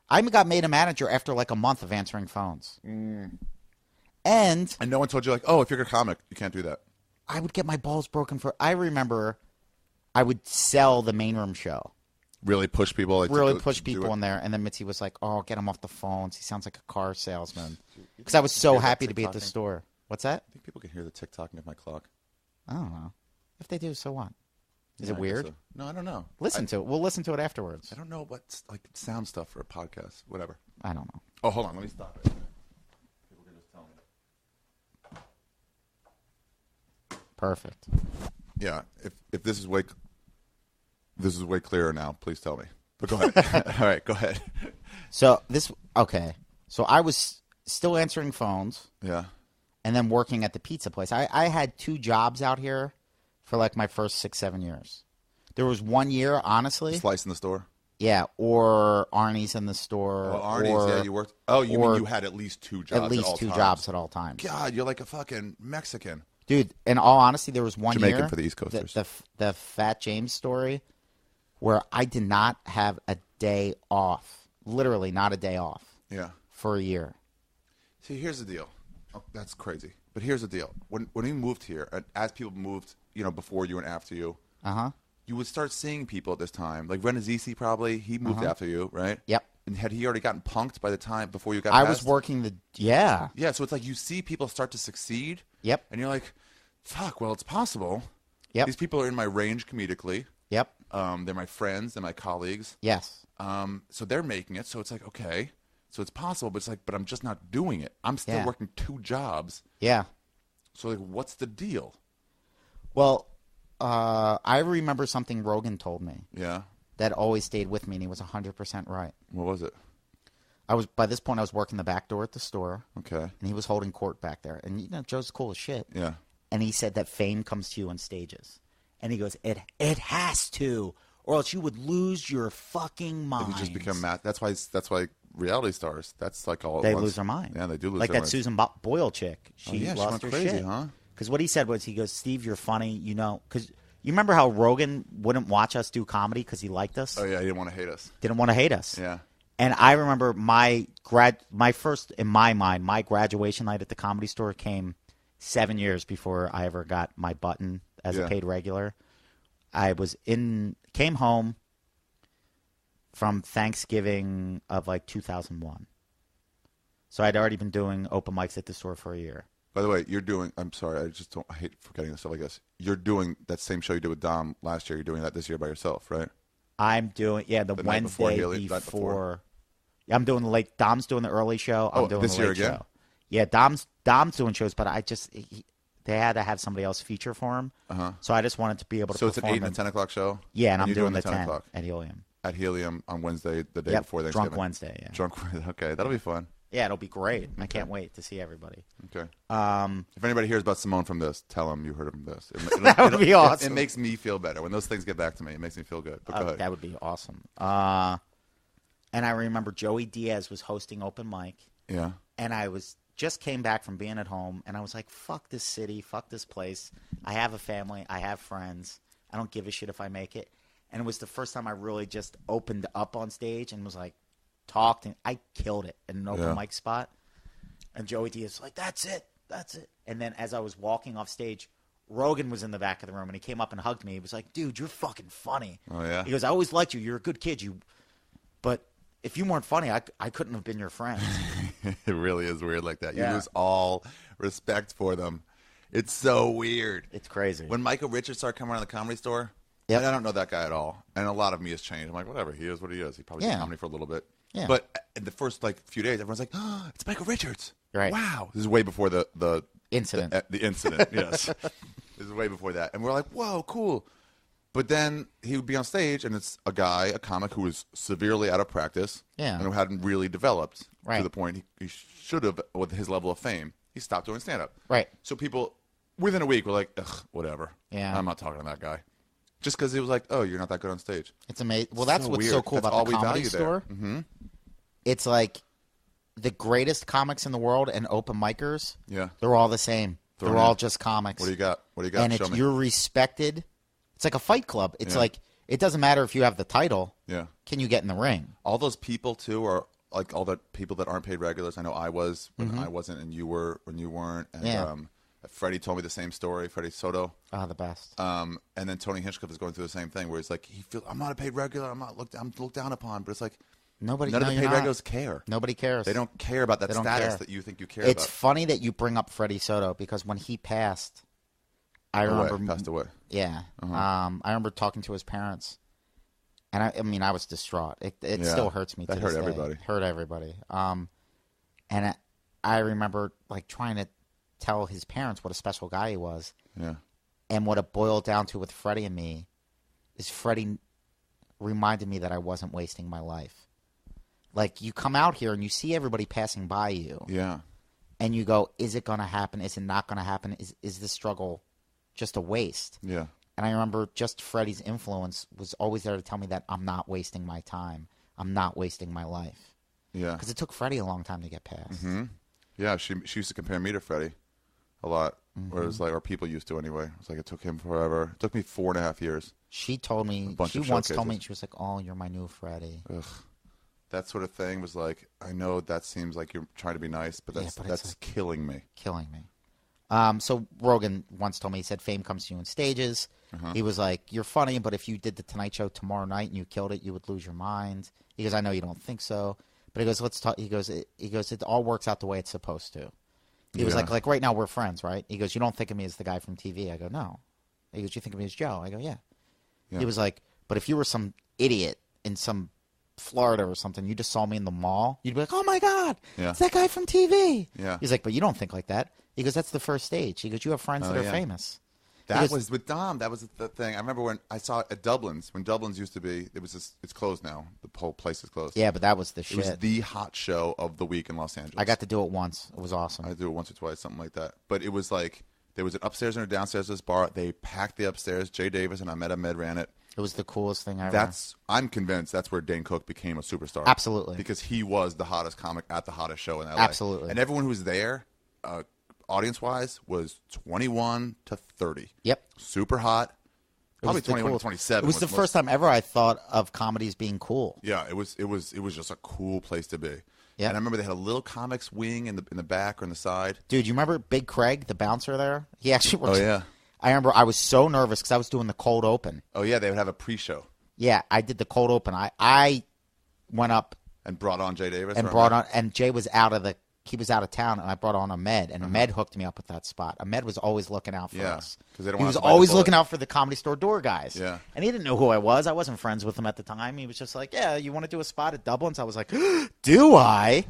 I got made a manager after like a month of answering phones. And And no one told you like, oh, if you're a comic, you can't do that. I would get my balls broken for. I remember I would sell the main room show. Really push people. Like, Really to push do people it. in there. And then Mitzi was like, oh, get him off the phones. He sounds like a car salesman. Because I was so hear that happy to be at the tick-tocking? store. What's that? I think people can hear the tick-tocking of my clock. I don't know. If they do, so what? Is Yeah, it I guess weird? so. No, I don't know. Listen to it. We'll listen to it afterwards. I don't know what's like sound stuff for a podcast. Whatever. I don't know. Oh, hold on. Let me stop it. People can just tell me. Perfect. Yeah. If this is way clearer now, please tell me. But go ahead. All right, go ahead. So okay. So I was still answering phones Yeah. and then working at the pizza place. I had 2 jobs out here for like my first 6-7 years. There was 1 year, honestly. Slice in the store. Yeah, or Arnie's in the store. Oh, Arnie's. or Yeah, you worked. Oh, you or mean you had at least 2 jobs? at least all 2 times. jobs at all times. God, you're like a fucking Mexican. Dude, in all honesty, there was one Jamaican year for the East Coasters. The Fat James story where I did not have a day off. Literally not a day off Yeah. for a year. See, here's the deal. Oh, that's crazy. But here's the deal. When you moved here, and as people moved, before you and after you, Uh-huh. you would start seeing people at this time. Like Renazisi probably, he moved after you, right? Yep. And had he already gotten punked by the time before you got I past? was working yeah. Yeah, so it's like you see people start to succeed. Yep. And you're like, fuck, well, it's possible. Yep. These people are in my range comedically. Yep. They're my friends, they're my colleagues. Yes. So they're making it. So it's like, okay, so it's possible, but it's like, but I'm just not doing it. I'm still Yeah. working 2 jobs. Yeah. So like, what's the deal? Well, I remember something Rogan told me Yeah. that always stayed with me, and he was 100% right. What was it? By this point, I was working the back door at the store, Okay. and he was holding court back there. And, Joe's cool as shit. Yeah. And he said that fame comes to you in stages. And he goes, it has to, or else you would lose your fucking mind. You just become mad. That's why reality stars. That's like all. at They once. lose their mind. Yeah, they do lose like their that minds. Susan Boyle chick. She yeah, she lost went her crazy, shit. huh? Because what he said was, he goes, Steve, you're funny, because you remember how Rogan wouldn't watch us do comedy because he liked us? Oh yeah, he didn't want to hate us. Didn't want to hate us. Yeah. And I remember my first, in my mind, my graduation night at the Comedy Store came 7 years before I ever got my button as a paid regular. I came home from Thanksgiving of like 2001. So I'd already been doing open mics at the store for a year. By the way, I'm sorry, I hate forgetting this stuff, I guess. You're doing that same show you did with Dom last year. You're doing that this year by yourself, right? I'm doing, the Wednesday before. Yeah, I'm doing the late. Dom's doing the early show. I'm doing this the late year again? show. Yeah, Dom's doing shows, but they had to have somebody else feature for him. So I just wanted to be able to. So it's an 8 and and 10 o'clock show. Yeah, and I'm you're doing the 10 o'clock at Helium. At Helium on Wednesday, the day before Thanksgiving. Drunk Wednesday. Yeah. Drunk. Okay, that'll be fun. Yeah, it'll be great. I can't wait to see everybody. Okay. If anybody hears about Simeone from this, tell them you heard from this. That would be awesome. It makes me feel better. When those things get back to me, it makes me feel good. But go ahead. That would be awesome. And I remember Joey Diaz was hosting open mic. Yeah. And I just came back from being at home, and I was like, fuck this city, fuck this place. I have a family. I have friends. I don't give a shit if I make it. And it was the first time I really just opened up on stage and was like, talked, and I killed it in an open mic spot. And Joey Diaz was like, that's it. And then as I was walking off stage, Rogan was in the back of the room, and he came up and hugged me. He was like, dude, you're fucking funny. Oh, yeah? He goes, I always liked you. You're a good kid. But if you weren't funny, I couldn't have been your friend. It really is weird like that. You Yeah. lose all respect for them. It's so weird. It's crazy. When Michael Richards started coming around the Comedy Store, Yep. and I don't know that guy at all, and a lot of me has changed. I'm like, whatever, he is what he is. He probably did comedy for a little bit. Yeah. But in the first few days, everyone's like, oh, it's Michael Richards. Right. Wow. This is way before the Incident. The incident, yes. This is way before that. And we're like, whoa, cool. But then he would be on stage, and it's a comic who was severely out of practice and who hadn't really developed to the point he should have with his level of fame. He stopped doing stand-up. Right. So people, within a week, were like, ugh, whatever. Yeah. I'm not talking to that guy. Just because it was like, oh, you're not that good on stage. It's amazing. Well, that's what's so cool about the Comedy Store. Mm-hmm. It's like the greatest comics in the world and open micers. Yeah. They're all the same. They're all just comics. What do you got? And if you're respected, it's like a fight club. It's like, it doesn't matter if you have the title. Yeah. Can you get in the ring? All those people, too, are like all the people that aren't paid regulars. I know I was when I wasn't, and you were when you weren't. And Freddie told me the same story, Freddie Soto. Oh, the best. And then Tony Hinchcliffe is going through the same thing where he's like, I'm not a paid regular. I'm looked down upon. But it's like, none of the paid regulars care. Nobody cares. They don't care about that status that you think you care about. It's funny that you bring up Freddie Soto because when he passed, I remember passed away. Yeah. I remember talking to his parents, and I was distraught. It still hurts me. That hurt everybody. Hurt everybody. And I remember like trying to tell his parents what a special guy he was. Yeah. And what it boiled down to with Freddie and me is Freddie reminded me that I wasn't wasting my life. Like, you come out here and you see everybody passing by you. Yeah. And you go, is it going to happen? Is it not going to happen? Is this struggle just a waste? Yeah. And I remember just Freddie's influence was always there to tell me that I'm not wasting my time. I'm not wasting my life. Yeah. Because it took Freddie a long time to get past. Mm-hmm. Yeah, she used to compare me to Freddie a lot. Whereas, or people used to anyway. It's like it took him forever. It took me 4.5 years. She told me, she once told me, she was like, oh, you're my new Freddie. Ugh. That sort of thing was like, I know that seems like you're trying to be nice, but that's like killing me. Killing me. So Rogan once told me, he said, fame comes to you in stages. He was like, you're funny, but if you did the Tonight Show tomorrow night and you killed it, you would lose your mind. He goes, I know you don't think so. But he goes, let's talk. He goes, it all works out the way it's supposed to. He was like right now we're friends, right? He goes, you don't think of me as the guy from TV. I go, no. He goes, you think of me as Joe. I go, yeah. He was like, but if you were some idiot in some Florida or something, you just saw me in the mall, you'd be like, oh my God, it's that guy from TV. Yeah. He's like, but you don't think like that. He goes, that's the first stage. He goes, you have friends that are famous. That was with Dom. That was the thing. I remember when I saw it at Dublin's. When Dublin's used to be, it's closed now. The whole place is closed. Yeah, but that was the shit. It was the hot show of the week in Los Angeles. I got to do it once. It was awesome. I did it once or twice, something like that. But it was like there was an upstairs and a downstairs of this bar. They packed the upstairs. Jay Davis and Ahmed Ahmed ran it. It was the coolest thing ever. I'm convinced that's where Dane Cook became a superstar. Absolutely. Because he was the hottest comic at the hottest show in LA. Absolutely. And everyone who was there, audience-wise, was 21 to 30. Yep. Super hot. Probably was the 21 cool- to 27. It was the first time ever I thought of comedies being cool. Yeah, it was just a cool place to be. Yeah. And I remember they had a little comics wing in the back or in the side. Dude, you remember Big Craig, the bouncer there? He actually worked. Oh, yeah. I remember I was so nervous because I was doing the cold open. Oh, yeah, they would have a pre-show. Yeah, I did the cold open. I went up And brought on Jay Davis? and brought on, and Jay was out of town, and I brought on Ahmed, and Ahmed hooked me up with that spot. Ahmed was always looking out for us. Because they don't He want was us to bite the always bullet. looking out for the Comedy Store door guys. Yeah. And he didn't know who I was. I wasn't friends with him at the time. He was just like, yeah, you want to do a spot at Dublin's? I was like, do I?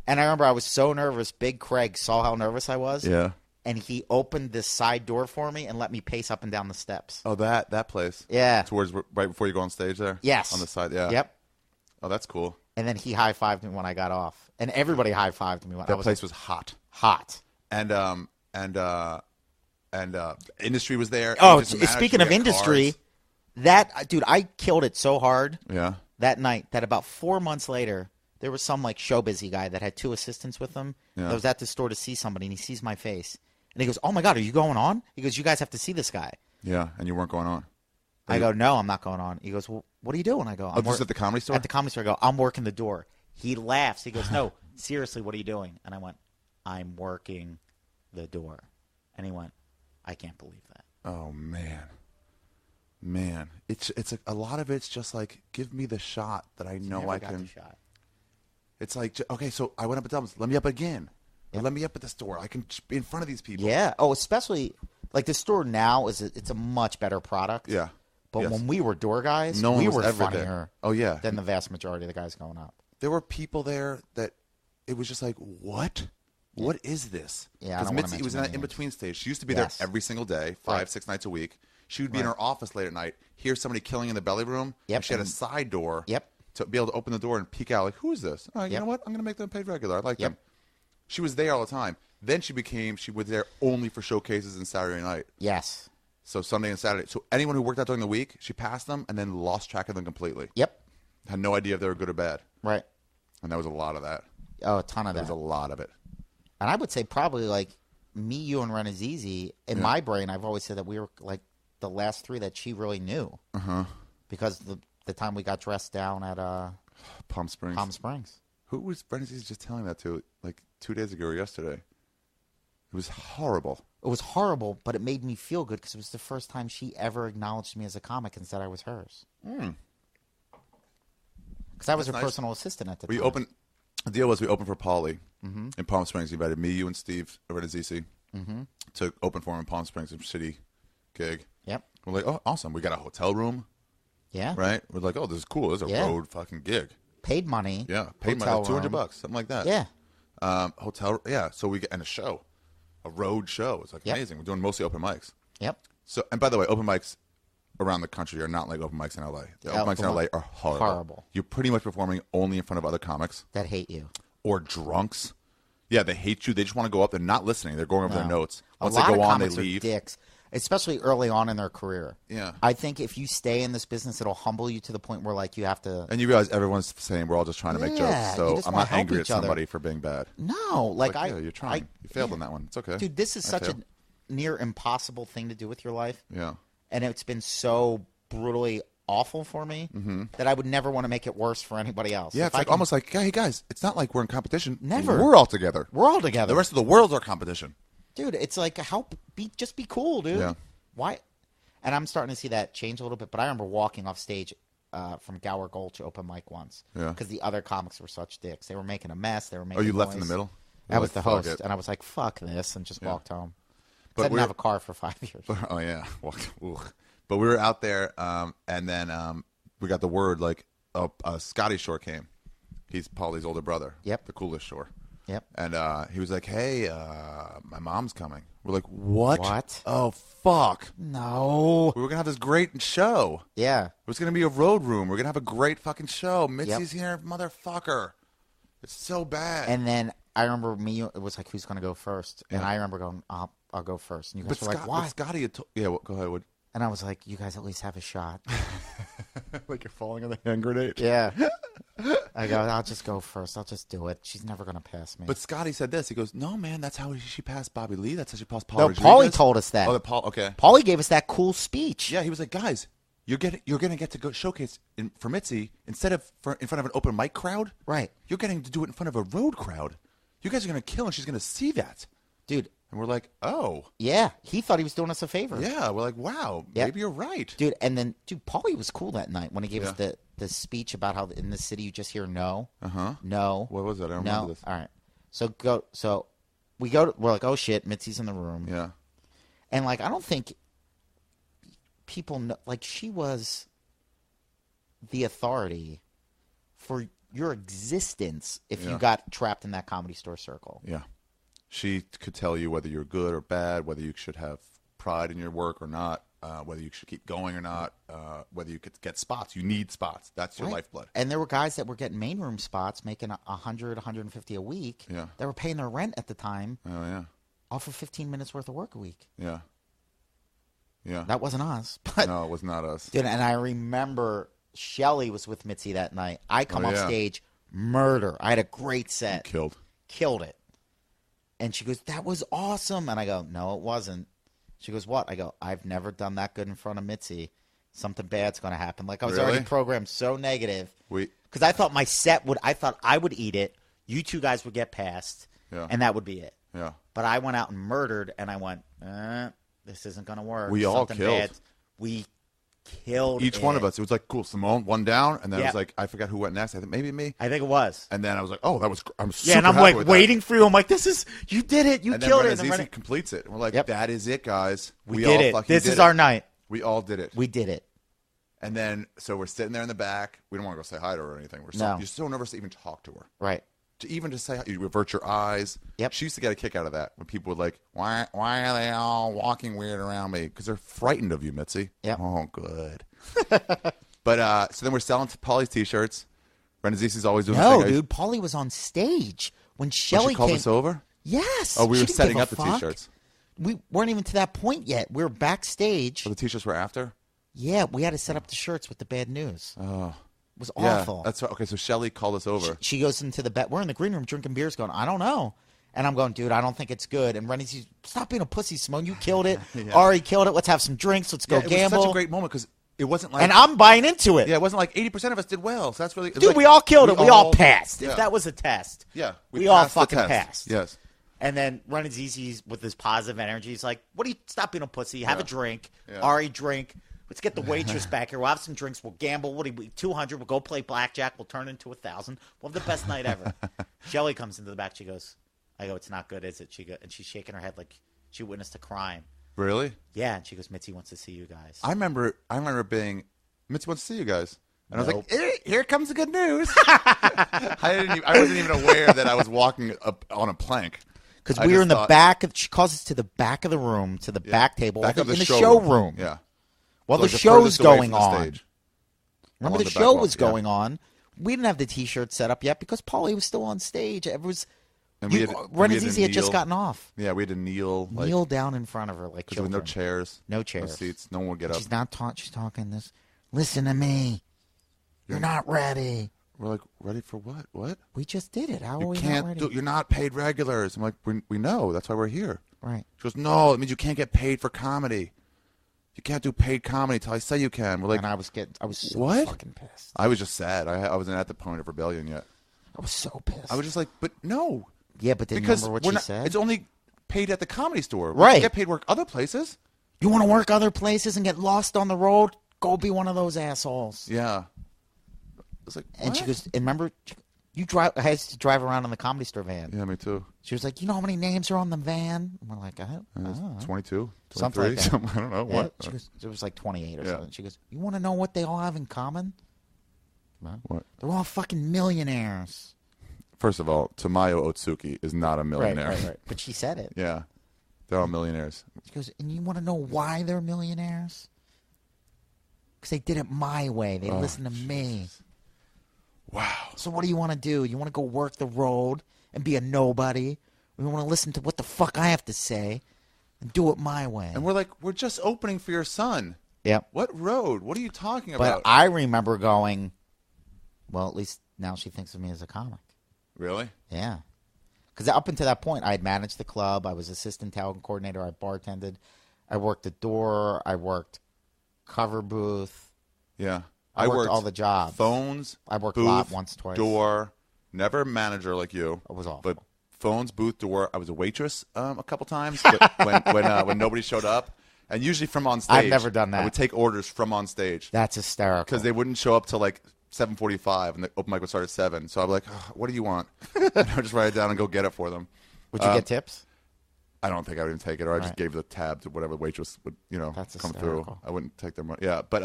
And I remember I was so nervous. Big Craig saw how nervous I was. Yeah. And he opened this side door for me and let me pace up and down the steps. Oh, that place? Yeah. Towards right before you go on stage there? Yes. On the side, yeah. Yep. Oh, that's cool. And then he high-fived me when I got off. And everybody high-fived me when I That was place was hot. hot. And industry was there. Oh, Just managed speaking to of get industry, cars. dude, I killed it so hard Yeah. that night that about 4 months later, there was some like show busy guy that had 2 assistants with him. Yeah. That was at the store to see somebody, and he sees my face, and he goes, "Oh my God, are you going on?" He goes, "You guys have to see this guy." Yeah, and you weren't going on. I go, "No, I'm not going on." He goes, "Well, what are you doing?" I go, Oh, this is at the Comedy Store? At the Comedy Store. I go, "I'm working the door." He laughs. He goes, "No, seriously, what are you doing?" And I went, "I'm working the door." And he went, "I can't believe that." Oh, man. It's a lot of it's just like, give me the shot that I know Never I got can. the shot. It's like, okay, so I went up at Dublin's. Let me up again. Or let me up at the store. I can be in front of these people. Yeah. Oh, especially like the store now it's a much better product. Yeah. But Yes. when we were door guys, No one we was were ever funnier there. Oh, yeah. than the vast majority of the guys going up. There were people there that it was just like, what? What is this? Yeah, I Because don't wanna Mitzi mention was in that names. in-between stage. She used to be Yes. there every single day, 5-6 nights a week. She would be in Right. her office late at night, hear somebody killing in the belly room. Yep, And she had a and- side door. Yep. To be able to open the door and peek out, like, who is this? Oh, you Yep. know what? I'm going to make them paid regular. I like Yep. them. She was there all the time. Then she was there only for showcases and Saturday night. Yes. So Sunday and Saturday. So anyone who worked out during the week, she passed them and then lost track of them completely. Yep. Had no idea if they were good or bad. Right. And there was a lot of that. Oh, a ton of There that. was a lot of it. And I would say probably like me, you, and Renazizi, in my brain, I've always said that we were like the last 3 that she really knew. Uh-huh. Because the time we got dressed down at Palm Springs. Palm Springs. Who was Brendan just telling that to, like 2 days ago or yesterday? It was horrible. It was horrible, but it made me feel good because it was the first time she ever acknowledged me as a comic and said I was hers. Because I was her That's nice. personal assistant at the We time. opened. The deal was we opened for Pauly in Palm Springs. He invited me, you, and Steve Renazizi to open for him in Palm Springs, a shitty gig. Yep. We're like, oh, awesome. We got a hotel room, Yeah. right? We're like, oh, this is cool. This is a Yeah. road fucking gig. Paid money. Yeah, paid my Hotel like $200, room. something like that. Yeah. Hotel. Yeah. So we get and a show, a road show. It's like Yep. amazing. We're doing mostly open mics. Yep. So, and by the way, open mics around the country are not like open mics in LA. The open mics in LA are horrible. Horrible. You're pretty much performing only in front of other comics That hate you. or drunks. Yeah, they hate you. They just want to go up. They're not listening. They're going over their No. notes. A Once lot they go of on, they comics are leave. dicks, especially early on in their career. Yeah. I think if you stay in this business, it'll humble you to the point where like you have to. And you realize everyone's saying we're all just trying to make Yeah, jokes. you So just I'm wanna not help angry at each other. somebody for being bad. No, like yeah, you're trying. You failed on that one. It's okay. Dude, this is I such failed. a near impossible thing to do with your life. Yeah. And it's been so brutally awful for me that I would never want to make it worse for anybody else. Yeah, If it's I like can- almost like, hey guys, it's not like we're in competition. Never. We're all together. we're all together. The rest of the world's our competition. Dude, it's like just be cool, dude. Yeah. Why? And I'm starting to see that change a little bit. But I remember walking off stage from Gower Gulch open mic once. Yeah. Because the other comics were such dicks. They were making a mess. They were Oh, making. you left in noise. the middle? I was Like, the fuck host, it. and I was like, "Fuck this," and just walked home. But I didn't we're- have a car for 5 years. Oh yeah, but we were out there, and then we got the word like Scotty Shore came. He's Paulie's older brother. Yep. The coolest Shore. Yep. And he was like, "Hey, my mom's coming." We're like, "What? What? Oh fuck! No. We were gonna have this great show. Yeah. It was gonna be a road room. We're gonna have a great fucking show. Mitzi's here, motherfucker. It's so bad." And then I remember it was like, who's going to go first? And I remember going, I'll go first. And you guys were like, why? But Scotty had go ahead, Wood. And I was like, you guys at least have a shot. Like you're falling on the hand grenade. Yeah. I go, I'll just go first. I'll just do it. She's never going to pass me. But Scotty said this. He goes, no, man, that's how she passed Bobby Lee. That's how she passed Paul no, Rodriguez. Paulie told us that. Oh, okay. Paulie gave us that cool speech. Yeah, he was like, guys, you're gonna get to go showcase for Mitzi instead of in front of an open mic crowd. Right. You're getting to do it in front of a road crowd. You guys are gonna kill, and she's gonna see that, dude. And we're like, oh, yeah. He thought he was doing us a favor. yeah. We're like, wow, maybe you're right, dude. And then, Paulie was cool that night when he gave us the speech about how in this city you just hear no, no. What was that? I don't remember this. All right. So we go. We're like, oh shit, Mitzi's in the room. Yeah. And like, I don't think people know. Like, she was the authority for your existence if you got trapped in that Comedy Store circle. Yeah. She could tell you whether you're good or bad, whether you should have pride in your work or not, whether you should keep going or not, whether you could get spots. You need spots. That's your lifeblood. And there were guys that were getting main room spots, making 100, 150 a week. Yeah. That were paying their rent at the time. Oh, yeah. Off of 15 minutes worth of work a week. Yeah. Yeah. That wasn't us. But, no, it was not us. Dude, and I remember Shelly was with Mitzi that night. I come off stage, murder. I had a great set. Killed it. And she goes, that was awesome. And I go, no, it wasn't. She goes, what? I go, I've never done that good in front of Mitzi. Something bad's going to happen. Like, I was already programmed so negative. Because I thought my set I thought I would eat it. You two guys would get past. Yeah. And that would be it. Yeah. But I went out and murdered, and I went, this isn't going to work. We all killed. We killed each one of us. It was like, cool, Simeone, one down, and then it was like, I forgot who went next. I think maybe me. I think it was. And then I was like, oh, that was. I'm super and I'm happy like with waiting for you. I'm like, you did it. You killed it. And then completes it. And we're like, that is it, guys. We did it. This is our night. We all did it. We did it. And then, so we're sitting there in the back. We don't want to go say hi to her or anything. You're so nervous to even talk to her. Right. To even just say, you revert your eyes. Yep. She used to get a kick out of that when people would like, why are they all walking weird around me? Because they're frightened of you, Mitzi. Yep. Oh, good. But so then we're selling Paulie's T-shirts. Renazisi's always doing no, dude. Paulie was on stage when Shelly called us over. Yes. Oh, we were setting up the T-shirts. We weren't even to that point yet. We were backstage. Oh, the T-shirts were after. Yeah, we had to set up the shirts with the bad news. Oh. It was awful. That's right. Okay, so Shelly called us over. She goes into the bet. We're in the green room drinking beers going, I don't know. And I'm going, dude, I don't think it's good. And Rennie's, stop being a pussy, Simeone. You killed it. Ari killed it. Let's have some drinks. Let's go gamble. It was such a great moment because it wasn't like... And I'm buying into it. Yeah, it wasn't like 80% of us did well. So that's really... Dude, like, we all killed it. We all passed. If that was a test. Yeah. We all fucking passed. Yes. And then Rennie's easy with his positive energy. He's like, what are you... Stop being a pussy. Have a drink. Ari, drink. Let's get the waitress back here. We'll have some drinks. We'll gamble. What do we? 200. We'll go play blackjack. We'll turn into 1,000. We'll have the best night ever. Shelly comes into the back. She goes, I go, it's not good, is it? And she's shaking her head like she witnessed a crime. Really? Yeah. And she goes, Mitzi wants to see you guys. I remember being, Mitzi wants to see you guys. And I was like, here comes the good news. I wasn't even aware that I was walking up on a plank. Because we were in the back. She calls us to the back of the room, to the back table. Back of in the showroom. Yeah. While the show's going on. Remember the show was going on. We didn't have the T-shirt set up yet because Paulie was still on stage. Renazisi had just gotten off. Yeah, we had to kneel down in front of her like children. There were no chairs. No chairs. No seats. No one would get up. She's not taught. She's talking this. Listen to me. You're not ready. We're like, ready for what? What? We just did it. How are we not ready? You're not paid regulars. I'm like, we know. That's why we're here. Right. She goes, no, it means you can't get paid for comedy. You can't do paid comedy until I say you can. We're like, and I was so what? Fucking pissed. I was just sad. I wasn't at the point of rebellion yet. I was so pissed. I was just like, but no. Yeah, but then remember what she said? It's only paid at the Comedy Store. Right. We get paid work other places. You want to work other places and get lost on the road? Go be one of those assholes. Yeah. I was like, what? And she goes, and remember, I had to drive around in the Comedy Store van. Yeah, me too. She was like, you know how many names are on the van? And we're like, I don't know. 22, 23, something like that. I don't know. Yeah. What? She goes, it was like 28 or something. She goes, you want to know what they all have in common? What? They're all fucking millionaires. First of all, Tamayo Otsuki is not a millionaire. Right. But she said it. Yeah. They're all millionaires. She goes, and you want to know why they're millionaires? Because they did it my way. They listened to me. Wow. So what do you want to do? You want to go work the road and be a nobody? Or you want to listen to what the fuck I have to say and do it my way? And we're like, we're just opening for your son. Yep. What road? What are you talking but about? I remember going, well, at least now she thinks of me as a comic. Really? Yeah. Because up until that point, I had managed the club. I was assistant talent coordinator. I bartended. I worked the door. I worked cover booth. Yeah. I worked worked all the jobs. Phones. I worked booth, lot once, twice. Door. Never manager like you. It was awful. But phones, booth, door. I was a waitress a couple times when nobody showed up. And usually from on stage. I've never done that. I would take orders from on stage. That's hysterical. Because they wouldn't show up till like 7:45, and the open mic would start at 7. So I'd be like, oh, what do you want? And I would just write it down and go get it for them. Would you get tips? I don't think I would even take it, or I just gave the tab to whatever waitress would, That's come hysterical. through. I wouldn't take their money. Yeah, but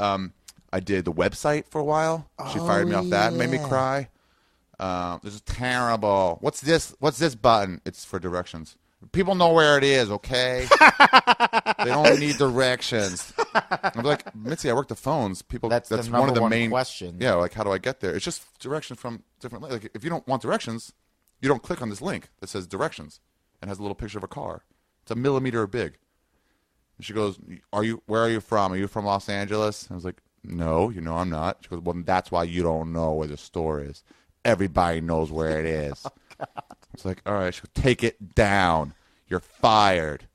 I did the website for a while. She fired me off that and made me cry. This is terrible. What's this? What's this button? It's for directions. People know where it is, okay? They don't need directions. I'm like, Mitzi, I work the phones. People. That's the one of the number main question. Yeah, like how do I get there? It's just directions from different. Like if you don't want directions, you don't click on this link that says directions and has a little picture of a car. It's a millimeter big. And she goes, where are you from? Are you from Los Angeles? And I was like, no, I'm not. She goes, well, that's why you don't know where the store is. Everybody knows where it is. Oh, God. It's like, all right. She goes, take it down. You're fired.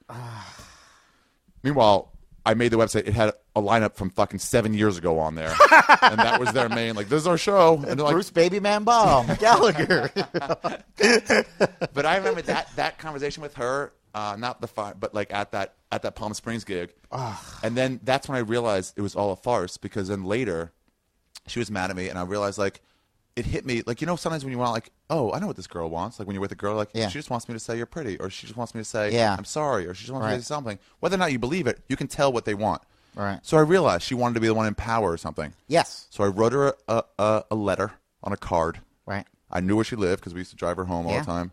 Meanwhile, I made the website. It had a lineup from fucking 7 years ago on there. And that was their main, like, this is our show. And they're like, Bruce Babyman Baum, Gallagher. But I remember that conversation with her, not the fire, but like at that Palm Springs gig. And then that's when I realized it was all a farce, because then later she was mad at me, and I realized, like, it hit me, like, sometimes when you want, like, oh, I know what this girl wants. Like when you're with a girl, like, she just wants me to say you're pretty, or she just wants me to say I'm sorry, or she just wants me to say something. Whether or not you believe it, you can tell what they want. Right. So I realized she wanted to be the one in power or something. Yes. So I wrote her a letter on a card. Right. I knew where she lived because we used to drive her home all the time.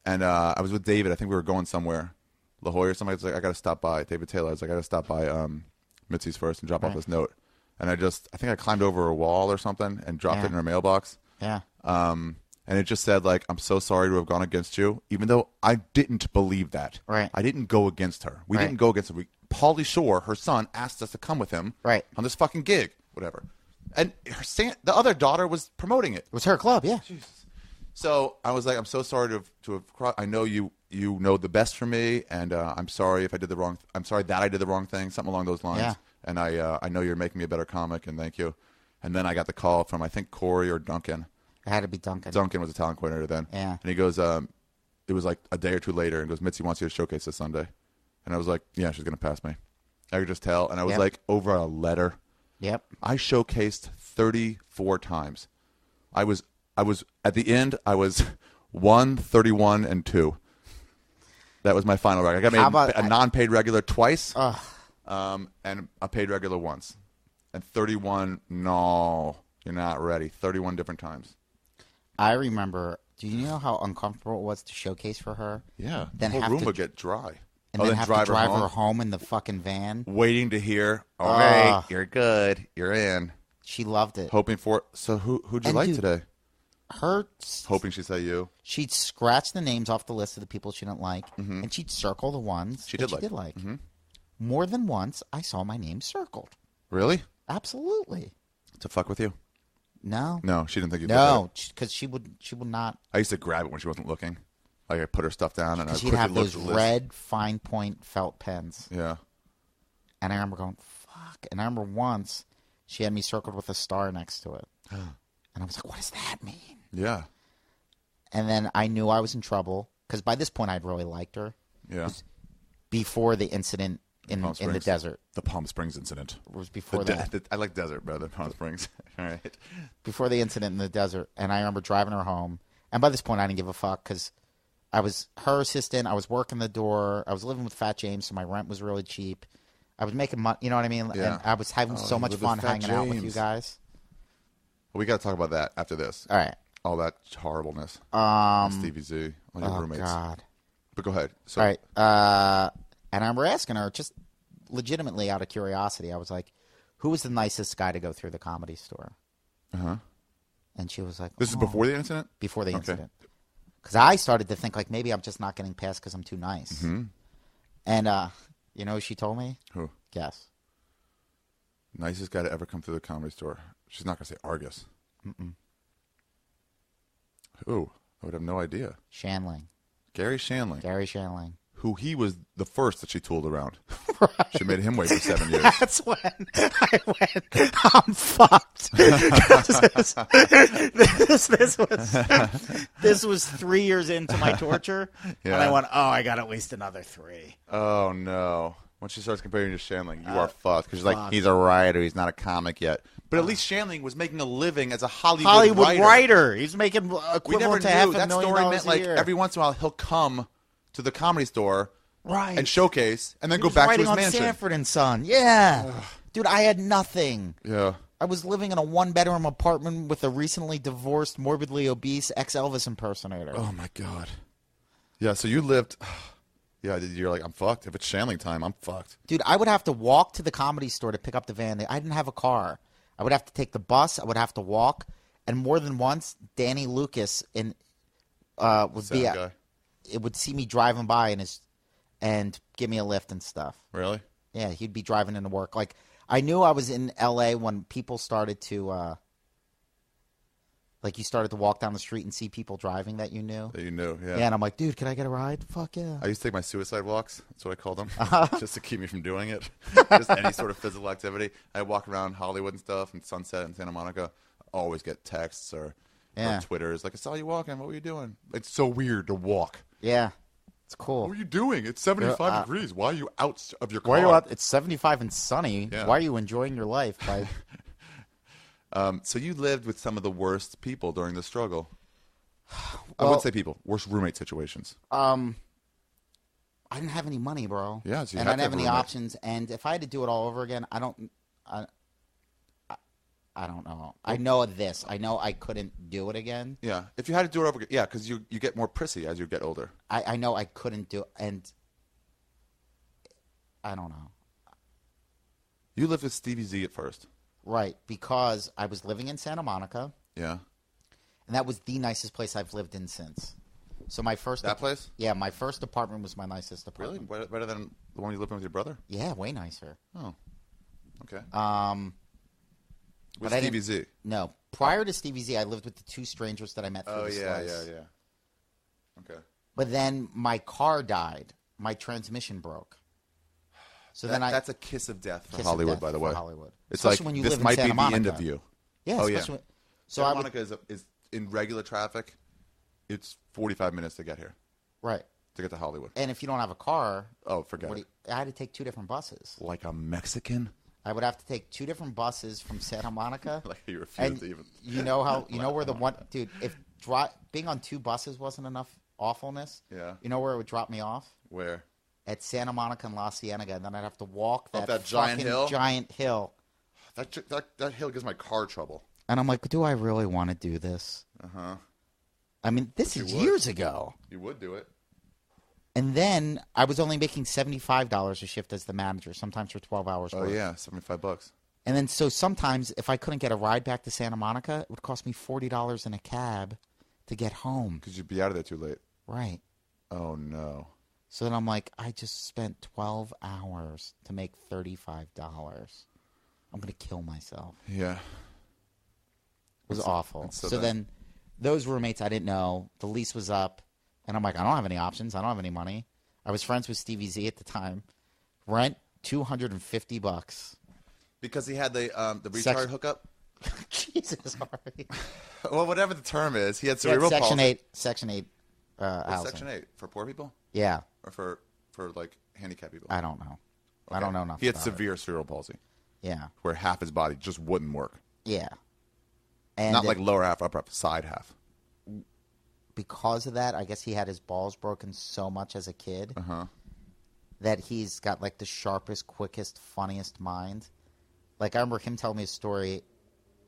And I was with David. I think we were going somewhere, La Jolla or something. I was like, I got to stop by. David Taylor. I was like, I got to stop by Mitzi's first and drop off this note. And I think I climbed over a wall or something and dropped it in her mailbox. Yeah. And it just said, like, I'm so sorry to have gone against you, even though I didn't believe that. Right. I didn't go against her. We didn't go against her. Pauly Shore, her son, asked us to come with him on this fucking gig, whatever. And the other daughter was promoting it. It was her club, yeah. Jesus. So I was like, I'm so sorry to have crossed. I know you know the best for me, and I'm sorry if I did the wrong. I'm sorry that I did the wrong thing, something along those lines. Yeah. And I know you're making me a better comic, and thank you. And then I got the call from, I think, Corey or Duncan. It had to be Duncan. Duncan was a talent coordinator then. Yeah. And he goes, it was like a day or two later, and goes, Mitzi wants you to showcase this Sunday. And I was like, yeah, she's going to pass me. I could just tell. And I was like, over a letter. Yep. I showcased 34 times. I was at the end, I was 1, 31, and 2. That was my final record. I got made a non-paid regular twice, and a paid regular once. And 31, no, you're not ready. 31 different times. I remember, do you know how uncomfortable it was to showcase for her? Yeah. Then the whole room would get dry. And then have to drive her home in the fucking van. Waiting to hear, all right, you're good, you're in. She loved it. Hoping for, so who'd you like today? Hoping she'd say you. She'd scratch the names off the list of the people she didn't like, and she'd circle the ones she did like. Mm-hmm. More than once, I saw my name circled. Really? Absolutely. To fuck with you? No. No, she didn't think you'd No, because she would not. I used to grab it when she wasn't looking. Like, I put her stuff down, and I she'd have those red fine point felt pens. Yeah. And I remember going, fuck. And I remember once she had me circled with a star next to it. And I was like, what does that mean? Yeah. And then I knew I was in trouble, because by this point I'd really liked her. Yeah. Before the incident in the desert. The Palm Springs incident. It was before that. I like desert, brother. Palm Springs. All right. Before the incident in the desert. And I remember driving her home. And by this point I didn't give a fuck, because I was her assistant. I was working the door. I was living with Fat James, so my rent was really cheap. I was making money. You know what I mean? Yeah. And I was having so much fun hanging out with you guys. Well, we got to talk about that after this. All right. All that horribleness. Stevie Z. All your roommates. God. But go ahead. So, all right. And I remember asking her, just legitimately out of curiosity, I was like, who was the nicest guy to go through the Comedy Store? Uh-huh. And she was like, this is before the incident? Before the incident. Because I started to think, like, maybe I'm just not getting past because I'm too nice. Mm-hmm. And you know who she told me? Who? Guess. Nicest guy to ever come through the Comedy Store. She's not going to say Argus. Mm-mm. Ooh, I would have no idea. Shandling. Gary Shandling. Gary Shandling. Who he was the first that she tooled around. She made him wait for 7 years. That's when I went, I'm fucked. this was 3 years into my torture, and I went, oh, I got at least another 3. Oh, no. When she starts comparing you to Shandling, you are fucked. Because like, he's a writer. He's not a comic yet. But at least Shandling was making a living as a Hollywood writer. He's making equivalent we never to knew. $500,000 That story meant like a year. every once in a while he'll come to the Comedy Store Right. and showcase, and then He go was back to writing his on mansion. Sanford and Son. Yeah. Dude, I had nothing. Yeah. I was living in a 1-bedroom apartment with a recently divorced, morbidly obese ex-Elvis impersonator. Oh, my God. Yeah, so you lived... Yeah, you're like, I'm fucked. If it's Shandling time, I'm fucked. Dude, I would have to walk to the Comedy Store to pick up the van. I didn't have a car. I would have to take the bus. I would have to walk. And more than once, Danny Lucas would see me driving by and give me a lift and stuff. Really? Yeah, he'd be driving into work. Like, I knew I was in L.A. when people started to, like, you started to walk down the street and see people driving that you knew. That you knew, yeah. Yeah, and I'm like, dude, can I get a ride? Fuck yeah. I used to take my suicide walks. That's what I called them. Uh-huh. Just to keep me from doing it. Just any sort of physical activity. I walk around Hollywood and stuff and Sunset and Santa Monica. I always get texts or Twitters. Like, I saw you walking. What were you doing? It's so weird to walk. Yeah. It's cool. What are you doing? It's 75 degrees. Why are you out of your car? Why are you out? It's 75 and sunny. Yeah. Why are you enjoying your life? So you lived with some of the worst people during the struggle. I Well- would say people. Worst roommate situations. I didn't have any money, bro. Yeah, so you and had I didn't to have have a any roommate. options. And if I had to do it all over again, I don't know. I know this. I know I couldn't do it again. Yeah. If you had to do it over again. Yeah, because you get more prissy as you get older. I know I couldn't do it. And I don't know. You lived with Stevie Z at first. Right, because I was living in Santa Monica, Yeah. and that was the nicest place I've lived in since. So my first That place? Yeah, my first apartment was my nicest Really? apartment. Better than the one you lived in with your brother? Yeah, way nicer. Oh. Okay. With but I Stevie didn't- Z. No, prior to Stevie Z, I lived with the 2 strangers that I met through Oh, the yeah. slice. Okay. But then my car died. My transmission broke. So then That's a kiss of death for Kiss of Hollywood, death by the for way. Hollywood. It's Especially like when you this live in might Santa be the end Monica. of you. Yeah, Oh, yeah. especially so Santa I would, Monica is in regular traffic. It's 45 minutes to get here, right. to get to Hollywood. And if you don't have a car, Oh, forget it. I had to take 2 different buses. Like a Mexican? I would have to take 2 different buses from Santa Monica. Like you refuse And to even. you know where the one dude, if being on 2 buses wasn't enough awfulness, Yeah. you know where it would drop me off? Where? At Santa Monica and La Cienega, and then I'd have to walk Up that, that giant fucking hill? giant hill. That hill gives my car trouble. And I'm like, do I really want to do this? Uh-huh. I mean, this is you would. years ago. You would do it. And then I was only making $75 a shift as the manager, sometimes for 12 hours. Oh, work. yeah. $75. And then so sometimes if I couldn't get a ride back to Santa Monica, it would cost me $40 in a cab to get home. Because you'd be out of there too late. Right. Oh, no. So then I'm like, I just spent 12 hours to make $35. I'm going to kill myself. Yeah. It was awful. it's So so bad. then those roommates I didn't know. The lease was up. And I'm like, I don't have any options. I don't have any money. I was friends with Stevie Z at the time. Rent, $250. Because he had the retard Sex- hookup? Jesus, Ari. Well, whatever the term is. He had He had cerebral Section palsy. 8. Section 8 What's housing. Section 8? For poor people? Yeah. Or for like, handicapped people? I don't know. I don't know enough He had about severe cerebral palsy, it. Yeah. where half his body just wouldn't work. Yeah. And Not like lower half, upper half, side half. because of that, I guess he had his balls broken so much as a kid Uh-huh. that he's got like the sharpest, quickest, funniest mind. Like I remember him telling me a story.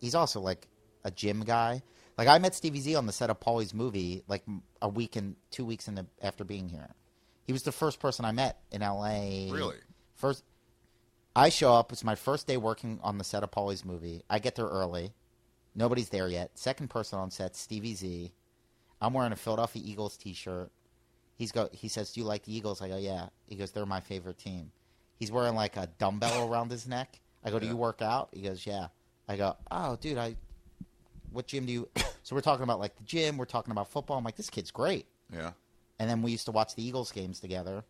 He's also like a gym guy. Like I met Stevie Z on the set of Paulie's movie like a week and 2 weeks after being here. He was the first person I met in L.A. Really? First, I show up. It's my first day working on the set of Paulie's movie. I get there early. Nobody's there yet. Second person on set, Stevie Z. I'm wearing a Philadelphia Eagles T-shirt. He says, "Do you like the Eagles?" I go, "Yeah." He goes, "They're my favorite team." He's wearing like a dumbbell around his neck. I go, "Do you work out?" He goes, "Yeah." I go, "Oh, dude, what gym do you?" So we're talking about like the gym. We're talking about football. I'm like, this kid's great. Yeah. And then we used to watch the Eagles games together.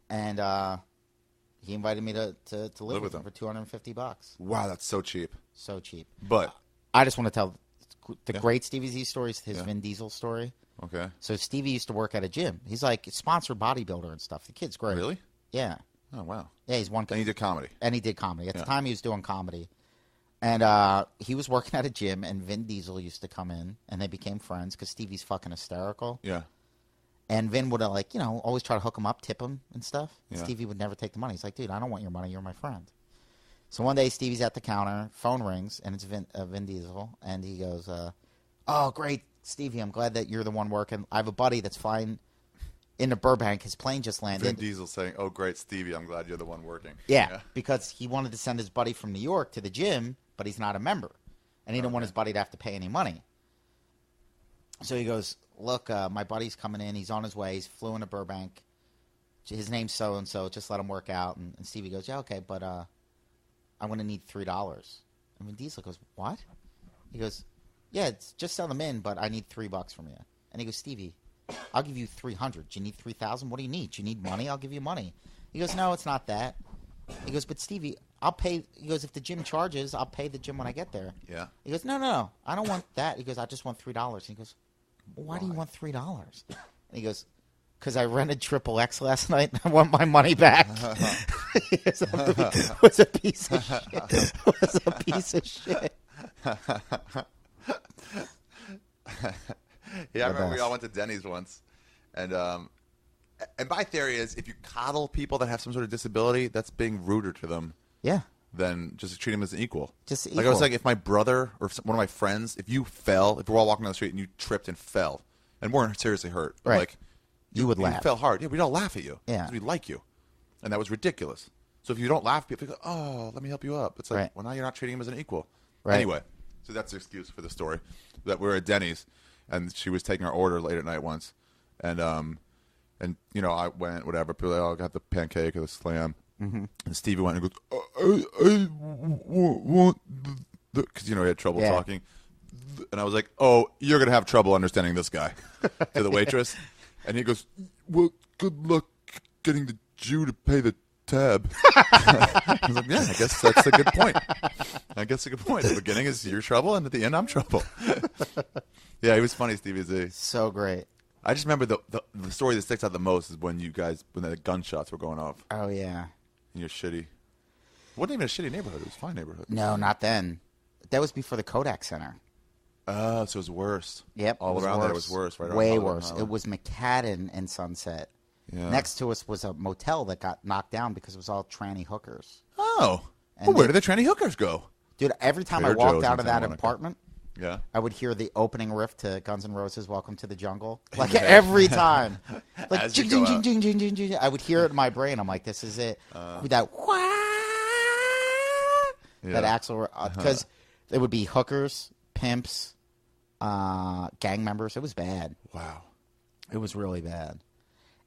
And he invited me to live with him for $250. Wow, that's so cheap. So cheap. But I just want to tell the great Stevie Z story is his Yeah. Vin Diesel story. okay. So Stevie used to work at a gym. He's like a sponsored bodybuilder and stuff. The kid's great. Really? Yeah. Oh wow. Yeah, he's one. And he did comedy. And he did comedy. At Yeah. the time, he was doing comedy. And he was working at a gym, and Vin Diesel used to come in, and they became friends because Stevie's fucking hysterical. Yeah. And Vin would, like, always try to hook him up, tip him and stuff. And Yeah. Stevie would never take the money. He's like, dude, I don't want your money. You're my friend. So one day, Stevie's at the counter, phone rings, and it's Vin Diesel. And he goes, oh, great, Stevie, I'm glad that you're the one working. I have a buddy that's flying into Burbank. His plane just landed. Vin Diesel saying, "Oh, great, Stevie, I'm glad you're the one working." Yeah, because he wanted to send his buddy from New York to the gym, but he's not a member. And he didn't want his buddy to have to pay any money. So he goes, look, my buddy's coming in. He's on his way. He's flew into Burbank. His name's so-and-so. Just let him work out. And Stevie goes, yeah, okay, but I'm going to need $3. And Vin Diesel goes, what? He goes, yeah, just sell them in, but I need $3 from you. And he goes, Stevie, I'll give you 300. Do you need 3,000? What do you need? Do you need money? I'll give you money. He goes, no, it's not that. He goes, but Stevie, I'll pay. He goes, if the gym charges, I'll pay the gym when I get there. Yeah. He goes, no, I don't want that. He goes, I just want $3. And he goes, well, why do you want $3? And he goes, because I rented XXX last night and I want my money back. It was a piece of shit. It was a piece of shit. Yeah, I remember we all went to Denny's once, and my theory is if you coddle people that have some sort of disability, that's being ruder to them. Yeah. Than just treat them as an equal. Just like I was like, if my brother or one of my friends, if you fell, if we're all walking down the street and you tripped and fell, and weren't seriously hurt, but right. like you would laugh. You fell hard. Yeah, we'd all laugh at you. Yeah. Because we like you, and that was ridiculous. So if you don't laugh, people go, "Oh, let me help you up." It's like, right. well, now you're not treating him as an equal. Right. Anyway, so that's the excuse for the story. That we were at Denny's, and she was taking our order late at night once, and I went whatever. People were like, "Oh, I got the pancake or the slam." Mm-hmm. And Stevie went and goes, I want the because he had trouble talking, and I was like, "Oh, you're gonna have trouble understanding this guy," to the waitress, and he goes, "Well, good luck getting the Jew to pay the tab." I was like, "Yeah, I guess that's a good point. I guess a good point. The beginning is your trouble, and at the end, I'm trouble." Yeah, he was funny, Stevie Z. So great. I just remember the story that sticks out the most is when the gunshots were going off. Oh yeah. In your shitty. It wasn't even a shitty neighborhood. It was a fine neighborhood. No, not then. That was before the Kodak Center. Oh, so it was worse. Yep. All around there it was worse, right? Way worse. It was McCadden and Sunset. Yeah. Next to us was a motel that got knocked down because it was all tranny hookers. Oh. Well, where did the tranny hookers go? Dude, every time I walked out of that apartment, I would hear the opening riff to Guns N' Roses' "Welcome to the Jungle." Like every time, like jing, jing, jing, jing, jing, jing, jing. I would hear it in my brain. I'm like, "This is it." With that that Axl, because it would be hookers, pimps, gang members. It was bad. Wow, it was really bad,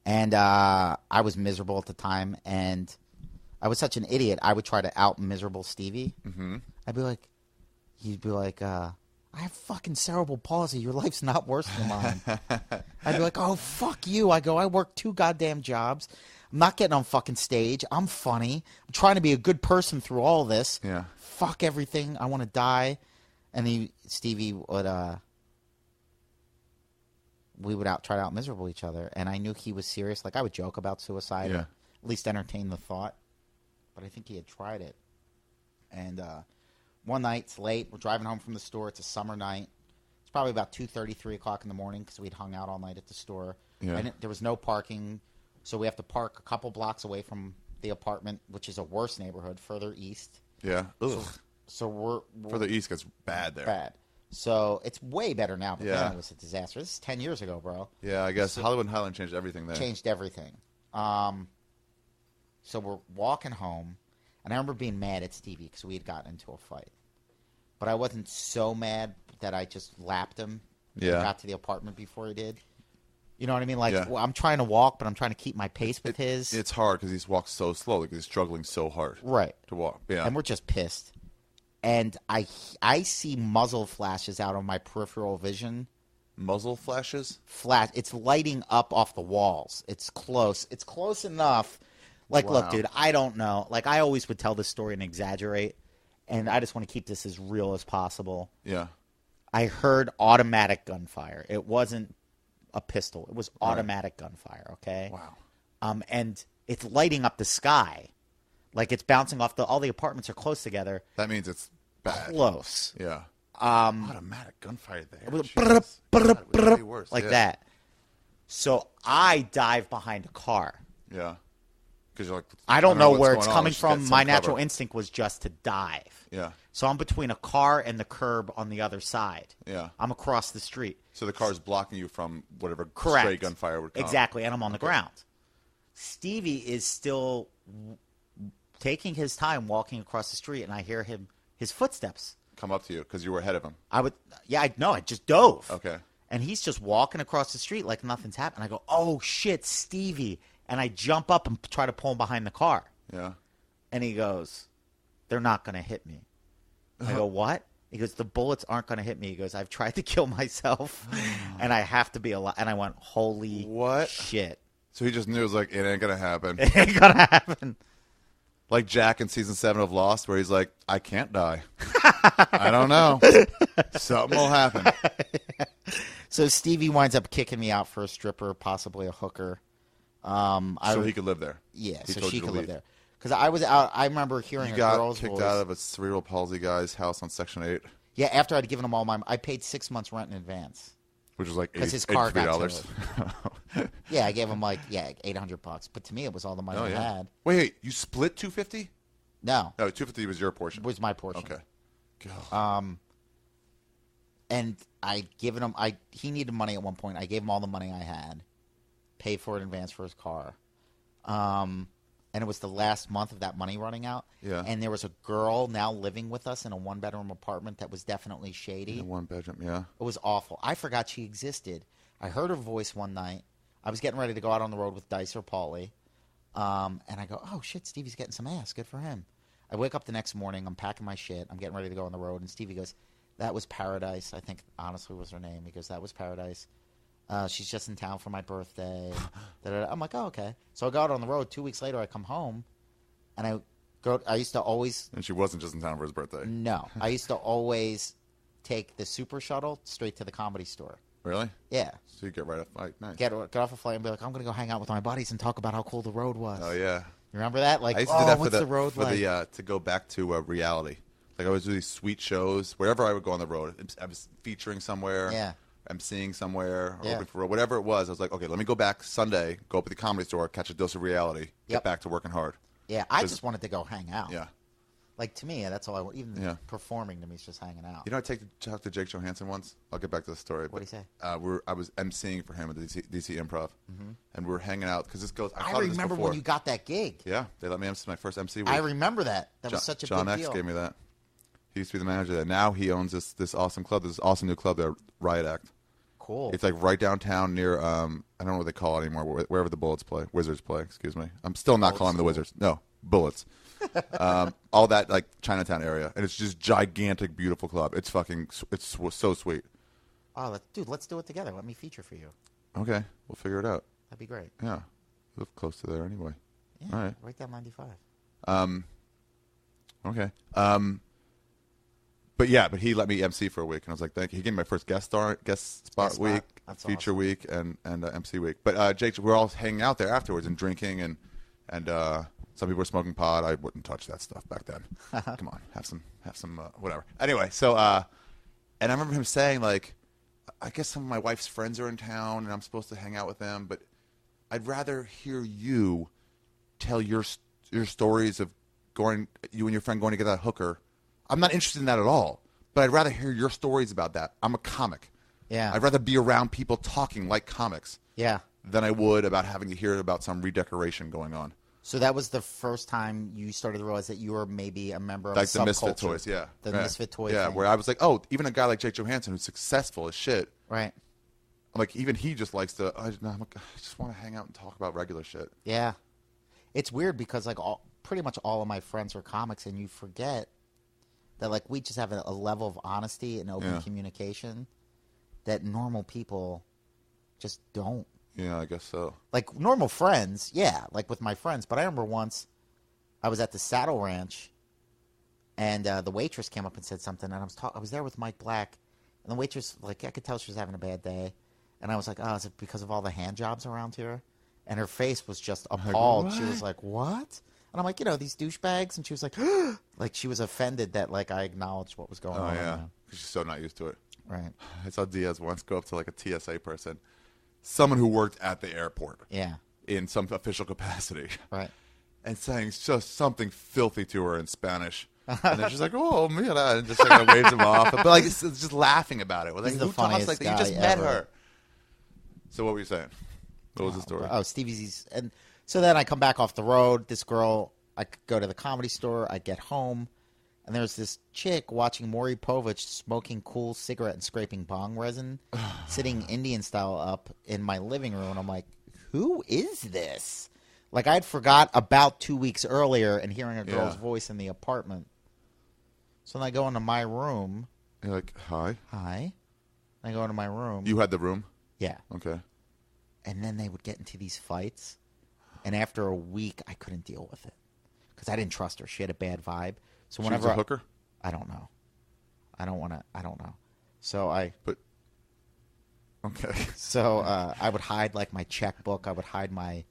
and I was miserable at the time, and I was such an idiot. I would try to out miserable Stevie. Mm-hmm. I'd be like, he'd be like, I have fucking cerebral palsy. Your life's not worse than mine. I'd be like, oh, fuck you. I go, I work 2 goddamn jobs. I'm not getting on fucking stage. I'm funny. I'm trying to be a good person through all this. Yeah. Fuck everything. I want to die. And Stevie would, we would try to out miserable each other. And I knew he was serious. Like, I would joke about suicide. Yeah. Or at least entertain the thought. But I think he had tried it. And, one night, it's late. We're driving home from the store. It's a summer night. It's probably about 2:30, 3 o'clock in the morning because we'd hung out all night at the store. Yeah. And there was no parking, so we have to park a couple blocks away from the apartment, which is a worse neighborhood, further east. Yeah. Ugh. So we're further east gets bad there. Bad. So it's way better now, but Yeah. then it was a disaster. This is 10 years ago, bro. Yeah, I guess Hollywood and Highland changed everything there. Changed everything. So we're walking home, and I remember being mad at Stevie because we had gotten into a fight. But I wasn't so mad that I just lapped him and got to the apartment before he did. You know what I mean? Like, well, I'm trying to walk, but I'm trying to keep my pace with his. It's hard because he's walked so slowly because he's struggling so hard. Right. To walk. Yeah. And we're just pissed. and I see muzzle flashes out of my peripheral vision. Muzzle flashes? Flash. It's lighting up off the walls. It's close. It's close enough. Like, Wow. look, dude, I don't know. Like, I always would tell this story and exaggerate, and I just want to keep this as real as possible. Yeah. I heard automatic gunfire. It wasn't a pistol. It was automatic gunfire, okay? Wow. And it's lighting up the sky. Like, it's bouncing off all the apartments are close together. That means it's bad. Close. Yeah. Automatic gunfire there. It was Jesus. God, it was way worse. like Yeah. that. So I dive behind a car. Yeah. Because you're like, I don't know what's where it's going on. coming Let's get from. some My cover. natural instinct was just to dive. Yeah. So I'm between a car and the curb on the other side. Yeah. I'm across the street. So the car's blocking you from whatever Correct. stray gunfire would come. Exactly, and I'm on the ground. Stevie is still taking his time walking across the street, and I hear his footsteps. Come up to you because you were ahead of him. I just dove. Okay. And he's just walking across the street like nothing's happened. I go, oh, shit, Stevie. And I jump up and try to pull him behind the car. Yeah. And he goes, they're not going to hit me. I go, what? He goes, the bullets aren't going to hit me. He goes, I've tried to kill myself, and I have to be alive. And I went, holy What? shit. So he just knew it was like, it ain't going to happen. It ain't going to happen. Like Jack in season 7 of Lost, where he's like, I can't die. I don't know. Something will happen. So Stevie winds up kicking me out for a stripper, possibly a hooker. So he could live there. Yeah, He so told she you to could live leave. there. Because I was out. I remember hearing You a got girl's kicked voice. out of a cerebral palsy guy's house on Section 8, Yeah, after I'd given him all I paid 6 months rent in advance. which was like Because his car got $83. Yeah, I gave him $800. But to me, it was all the money Oh, I yeah. had. Wait, you split $250? No, No, $250 was your portion. it was my portion. Okay. God. And I given him. He needed money at one point. I gave him all the money I had, paid for it in advance for his car. And it was the last month of that money running out. Yeah. And there was a girl now living with us in a 1-bedroom apartment that was definitely shady. In one bedroom, yeah. It was awful. I forgot she existed. I heard her voice one night. I was getting ready to go out on the road with Dice or Paulie. And I go, oh, shit, Stevie's getting some ass. Good for him. I wake up the next morning. I'm packing my shit. I'm getting ready to go on the road. And Stevie goes, that was Paradise. I think, honestly, was her name. He goes, that was Paradise. She's just in town for my birthday. I'm like, oh, okay. So I go out on the road. 2 weeks later, I come home. And I used to always... And she wasn't just in town for his birthday. No. I used to always take the super shuttle straight to the Comedy Store. Really? Yeah. So you get right off flight. Nice. Get off a flight and be like, I'm going to go hang out with my buddies and talk about how cool the road was. Oh, yeah. You remember that? Like, I used to do that what's the road like? to go back to reality. Like I would do these sweet shows wherever I would go on the road. I was featuring somewhere. Yeah. I'm seeing somewhere. Or Yeah. open for whatever it was. I was like, okay, let me go back Sunday, go up to the Comedy Store, catch a dose of reality, get Yep. back to working hard. Yeah, I just wanted to go hang out. Yeah. Like, to me, that's all I want. Even Yeah. performing to me is just hanging out. You know, I talked to Jake Johansson once. I'll get back to the story. What'd he say? I was emceeing for him at the DC Improv, and we were hanging out because this goes. I thought of this remember before. when you got that gig. Yeah, they let me MC my first MC week. I remember that. That was such a John big X deal. gave me that. He used to be the manager there. Now he owns this awesome club. This awesome new club there, Riot Act. Cool. It's like right downtown near I don't know what they call it anymore. Wherever the Bullets play, Wizards play. Excuse me. I'm still not Old calling them the school. Wizards. No, Bullets. All that like Chinatown area, and it's just gigantic, beautiful club. It's so sweet. Oh, dude, let's do it together. Let me feature for you. Okay, we'll figure it out. That'd be great. Yeah, we live close to there anyway. Yeah, All right. right down 95. Okay. But he let me MC for a week, and I was like, thank you. He gave me my first guest spot Guest spot. week, That's feature awesome. week, and MC week. But Jake, we were all hanging out there afterwards and drinking, and some people were smoking pot. I wouldn't touch that stuff back then. Come on, have some whatever. Anyway, so and I remember him saying like, I guess some of my wife's friends are in town, and I'm supposed to hang out with them, but I'd rather hear you tell your stories of you and your friend going to get that hooker. I'm not interested in that at all, but I'd rather hear your stories about that. I'm a comic. Yeah. I'd rather be around people talking like comics Yeah. than I would about having to hear about some redecoration going on. So that was the first time you started to realize that you were maybe a member of Like a the Misfit subculture. Toys, yeah. The Right. Misfit Toys Yeah, thing. where I was like, oh, even a guy like Jake Johansson who's successful as shit, Right. like even he just likes to, I just want to hang out and talk about regular shit. Yeah. It's weird because like pretty much all of my friends are comics, and you forget that like we just have a level of honesty and open communication that normal people just don't. Yeah, I guess so. Like normal friends, yeah, like with my friends. But I remember once I was at the Saddle Ranch, and the waitress came up and said something, and I was there with Mike Black, and the waitress, like, I could tell she was having a bad day, and I was like, oh, is it because of all the hand jobs around here? And her face was just appalled. She was like, what? And I'm like, these douchebags, and she was like, like she was offended that like I acknowledged what was going on. Oh yeah, because she's so not used to it. Right. I saw Diaz once go up to like a TSA person, someone who worked at the airport. Yeah. In some official capacity. Right. And saying just something filthy to her in Spanish. And then she's like, oh, mira, and just like waves him off. But like, it's just laughing about it. Like, He's the who talks funniest like that? You guy just met ever. her. So what were you saying? What was the story? Oh, Stevie's. And so then I come back off the road. This girl, I go to the Comedy Store. I get home. And there's this chick watching Maury Povich smoking cool cigarette and scraping bong resin, sitting Indian style up in my living room. And I'm like, who is this? Like, I'd forgot about 2 weeks earlier and hearing a girl's voice in the apartment. So then I go into my room. You're like, hi. Hi. I go into my room. You had the room? Yeah. Okay. And then they would get into these fights. And after a week, I couldn't deal with it. Because I didn't trust her. She had a bad vibe. So She whenever was a hooker? I don't know. I don't know. So okay. So I would hide like my checkbook. I would hide my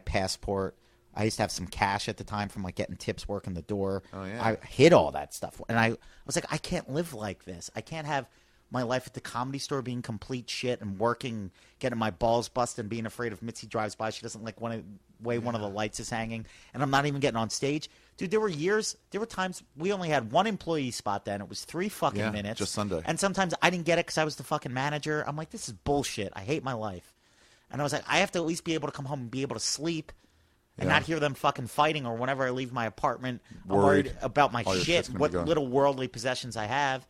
passport. I used to have some cash at the time from like getting tips working the door. Oh yeah. I hid all that stuff, and I was like, I can't live like this. I can't have my life at the Comedy Store being complete shit and working, getting my balls busted, and being afraid if Mitzi drives by, she doesn't like one of the lights is hanging, and I'm not even getting on stage. Dude, there were times we only had one employee spot then. It was 3 fucking minutes. Just Sunday. And sometimes I didn't get it because I was the fucking manager. I'm like, this is bullshit. I hate my life. And I was like, I have to at least be able to come home and be able to sleep and not hear them fucking fighting, or whenever I leave my apartment, I'm worried about my shit, what little worldly possessions I have.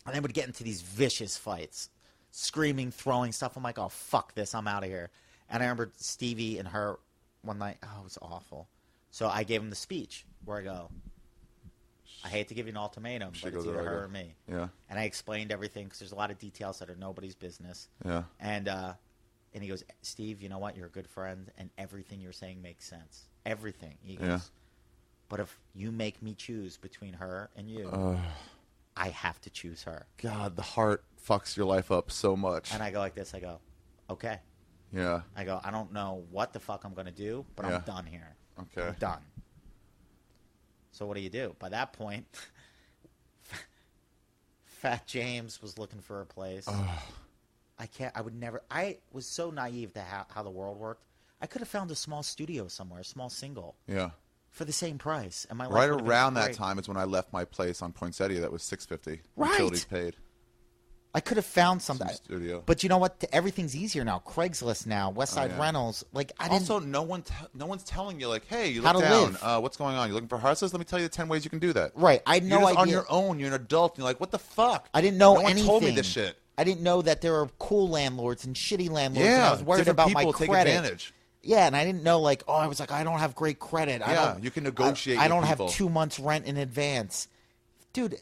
And they would get into these vicious fights, screaming, throwing stuff. I'm like, oh, fuck this. I'm out of here. And I remember Stevie and her one night. Oh, it was awful. So I gave him the speech where I go, I hate to give you an ultimatum, but it's either her or me. Yeah. And I explained everything because there's a lot of details that are nobody's business. Yeah. And he goes, Steve, you know what? You're a good friend, and everything you're saying makes sense. Everything. He goes, but if you make me choose between her and you, I have to choose her. God, the heart fucks your life up so much. And I go like this. I go, okay. Yeah. I go, I don't know what the fuck I'm going to do, but I'm done here. Okay. I'm done. So what do? By that point, Fat James was looking for a place. I was so naive to how the world worked. I could have found a small studio somewhere, a small single. Yeah. For the same price. And my life right would have been around that great. time is when I left my place on Poinsettia that was $650. Right. Utilities paid. I could have found something. Some studio. But you know what? Everything's easier now. Craigslist now, West Side Rentals. Like I didn't. Also, no one's telling you like, hey, you How look to down. What's going on? You looking for houses? Let me tell you the 10 ways you can do that. Right. I had no You're just idea. on your own. You're an adult. And you're like, what the fuck? I didn't know no anything. one told me this shit. I didn't know that there were cool landlords and shitty landlords. And Yeah. I was worried different about people my take credit. advantage. Yeah, and I didn't know I was like, I don't have great credit. Yeah, you can negotiate. I don't with have people. 2 months rent in advance, dude.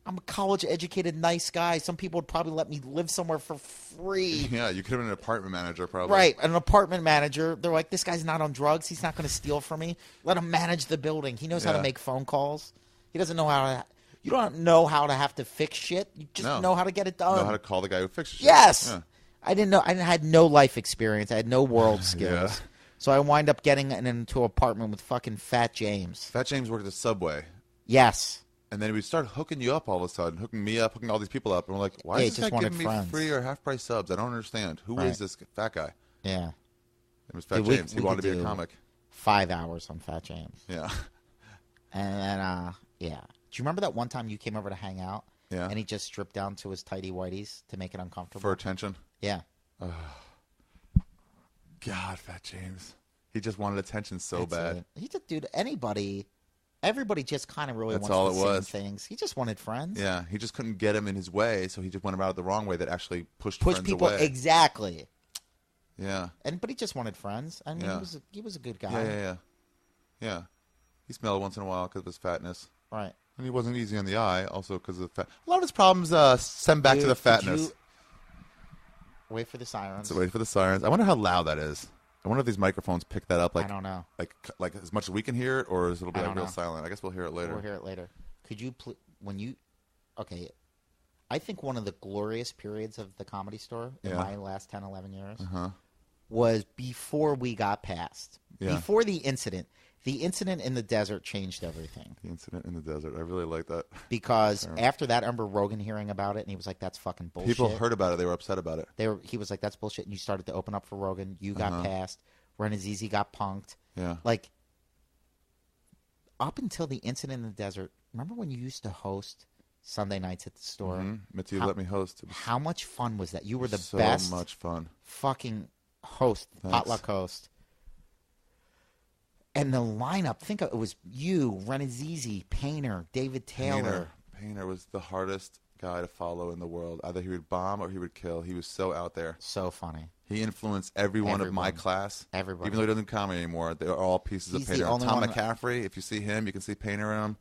I'm a college-educated, nice guy. Some people would probably let me live somewhere for free. Yeah, you could have been an apartment manager, probably. Right, an apartment manager. They're like, this guy's not on drugs. He's not going to steal from me. Let him manage the building. He knows how to make phone calls. He doesn't know how to. You don't know how to have to fix shit. You just know how to get it done. Know how to call the guy who fixes shit. Yes. Yeah. I didn't know. I had no life experience. I had no world skills. So I wind up getting into an apartment with fucking Fat James. Fat James worked at the Subway. Yes. And then we start hooking you up all of a sudden, hooking me up, hooking all these people up. And we're like, why is this guy giving me free or half-price subs? I don't understand. Who is this fat guy? Yeah. It was Fat James. He wanted to be a comic. 5 hours on Fat James. Yeah. And then, Do you remember that one time you came over to hang out? Yeah. And he just stripped down to his tighty whities to make it uncomfortable? For attention? Yeah. God, Fat James. He just wanted attention so bad. He just, dude, everybody just kind of really That's wants all the it same was. things. He just wanted friends. Yeah, he just couldn't get him in his way, so he just went about it the wrong way that actually pushed Push friends people, away. exactly. Yeah. But he just wanted friends. I mean, he was a good guy. Yeah. He smelled once in a while because of his fatness. Right. And he wasn't easy on the eye, also because of the fat. A lot of his problems stem back to the Dude, fatness. Wait for the sirens. So wait for the sirens. I wonder how loud that is. I wonder if these microphones pick that up. Like, I don't know. Like as much as we can hear it, or it'll be I like don't real know. silent. I guess we'll hear it later. We'll hear it later. Could you okay, I think one of the glorious periods of the Comedy Store in my last 10, 11 years was before we got past. Yeah. Before the incident. The incident in the desert changed everything. The incident in the desert. I really like that. Because after that, I remember Rogan hearing about it, and he was like, that's fucking bullshit. People heard about it. They were upset about it. He was like, that's bullshit, and you started to open up for Rogan. You got passed. Ren Azizi got punked. Yeah. Like, up until the incident in the desert, remember when you used to host Sunday nights at the store? Mitzi let me host. How much fun was that? You were the so best much fun. fucking host, potluck host. And the lineup, think of it was you, Ren Azizi, Painter, David Taylor. Painter was the hardest guy to follow in the world. Either he would bomb or he would kill. He was so out there. So funny. He influenced every one of my class. Everybody. Even though he doesn't comedy anymore, they're all pieces He's of Painter. the only Tom one McCaffrey, if you see him, you can see Painter in him.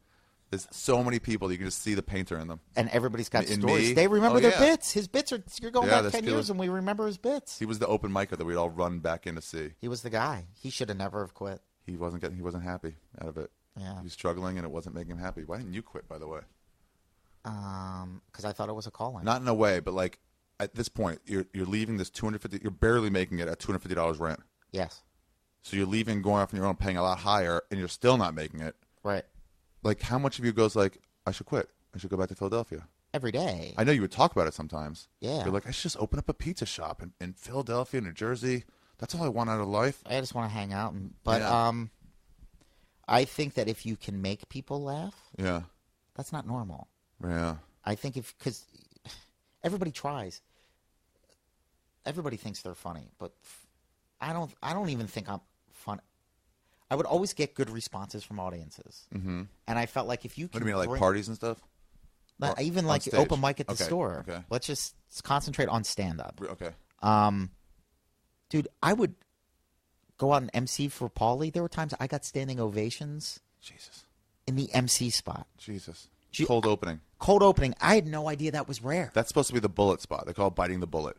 There's so many people you can just see the Painter in them. And everybody's got In stories. me? They remember their bits. His bits are, you're going back 10 years and we remember his bits. He was the open micer that we'd all run back in to see. He was the guy. He should have never have quit. He wasn't happy out of it. Yeah. He was struggling and it wasn't making him happy. Why didn't you quit, by the way? Because I thought it was a calling. Not in a way, but like at this point, you're leaving this $250. You're barely making it at $250 rent. Yes. So you're leaving, going off on your own, paying a lot higher, and you're still not making it. Right. Like, how much of you goes like, I should quit. I should go back to Philadelphia. Every day. I know you would talk about it sometimes. Yeah. You're like, I should just open up a pizza shop in Philadelphia, New Jersey. That's all I want out of life. I just want to hang out. But I think that if you can make people laugh, that's not normal. Yeah. I think because everybody tries. Everybody thinks they're funny, but I don't even think I'm funny. I would always get good responses from audiences. Mm-hmm. And I felt like if you can What do you mean, like parties and stuff? Even like stage? open mic at the store. Okay. Let's just concentrate on stand-up. Okay. Dude, I would go out and MC for Paulie. There were times I got standing ovations. Jesus. In the MC spot. Jesus. Cold opening. Cold opening. I had no idea that was rare. That's supposed to be the bullet spot. They call it biting the bullet.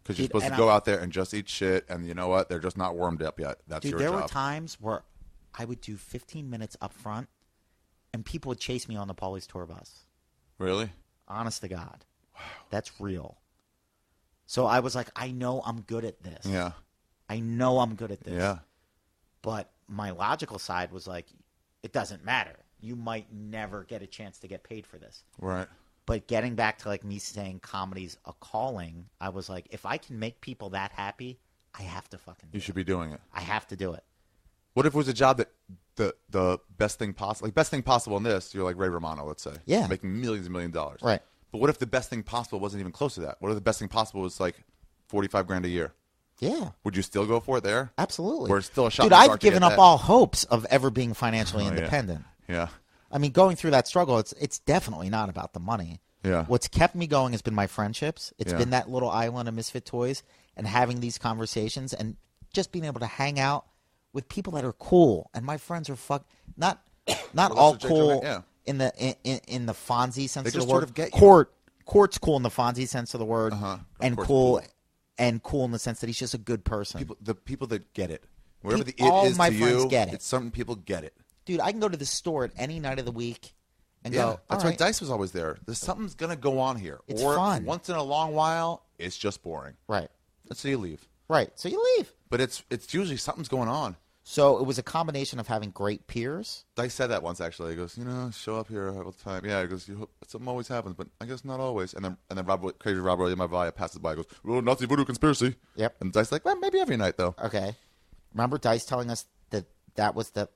Because you're supposed to go out there and just eat shit, and you know what? They're just not warmed up yet. That's your job. Dude, there were times where I would do 15 minutes up front, and people would chase me on the Paulie's tour bus. Really? Honest to God. Wow. That's real. So I was like, I know I'm good at this. Yeah. I know I'm good at this. Yeah. But my logical side was like, it doesn't matter. You might never get a chance to get paid for this. Right. But getting back to like me saying comedy's a calling, I was like, if I can make people that happy, I have to fucking do it. You should be doing it. I have to do it. What if it was a job that the best thing possible, like best thing possible in this, you're like Ray Romano, let's say. Yeah. Making millions and millions of dollars. Right. But what if the best thing possible wasn't even close to that? What if the best thing possible was like $45,000 a year? Yeah. Would you still go for it there? Absolutely. Or it's still a shot. Dude, I've given up all hopes of ever being financially independent. Yeah. I mean, going through that struggle, it's definitely not about the money. Yeah. What's kept me going has been my friendships. It's been that little island of misfit toys and having these conversations and just being able to hang out with people that are cool. And my friends are not all cool in the Fonzie sense of the word. Sort of get you. Court's cool in the Fonzie sense of the word, and cool in the sense that he's just a good person. The people that get it, whatever the all it is my to friends you, get it. It's certain people get it. Dude, I can go to the store at any night of the week and Yeah, go. that's all why right. Dice was always there. There's something's gonna go on here. It's or fun. Once in a long while, it's just boring. Right. So you leave. Right. So you leave. But it's usually something's going on. So it was a combination of having great peers. Dice said that once actually. He goes, show up here all the time. Yeah, he goes, something always happens, but I guess not always. And then Crazy Rob William Mavia passes by. He goes, well, Nazi voodoo conspiracy. Yep. And Dice's like, well, maybe every night though. Okay. Remember Dice telling us that was the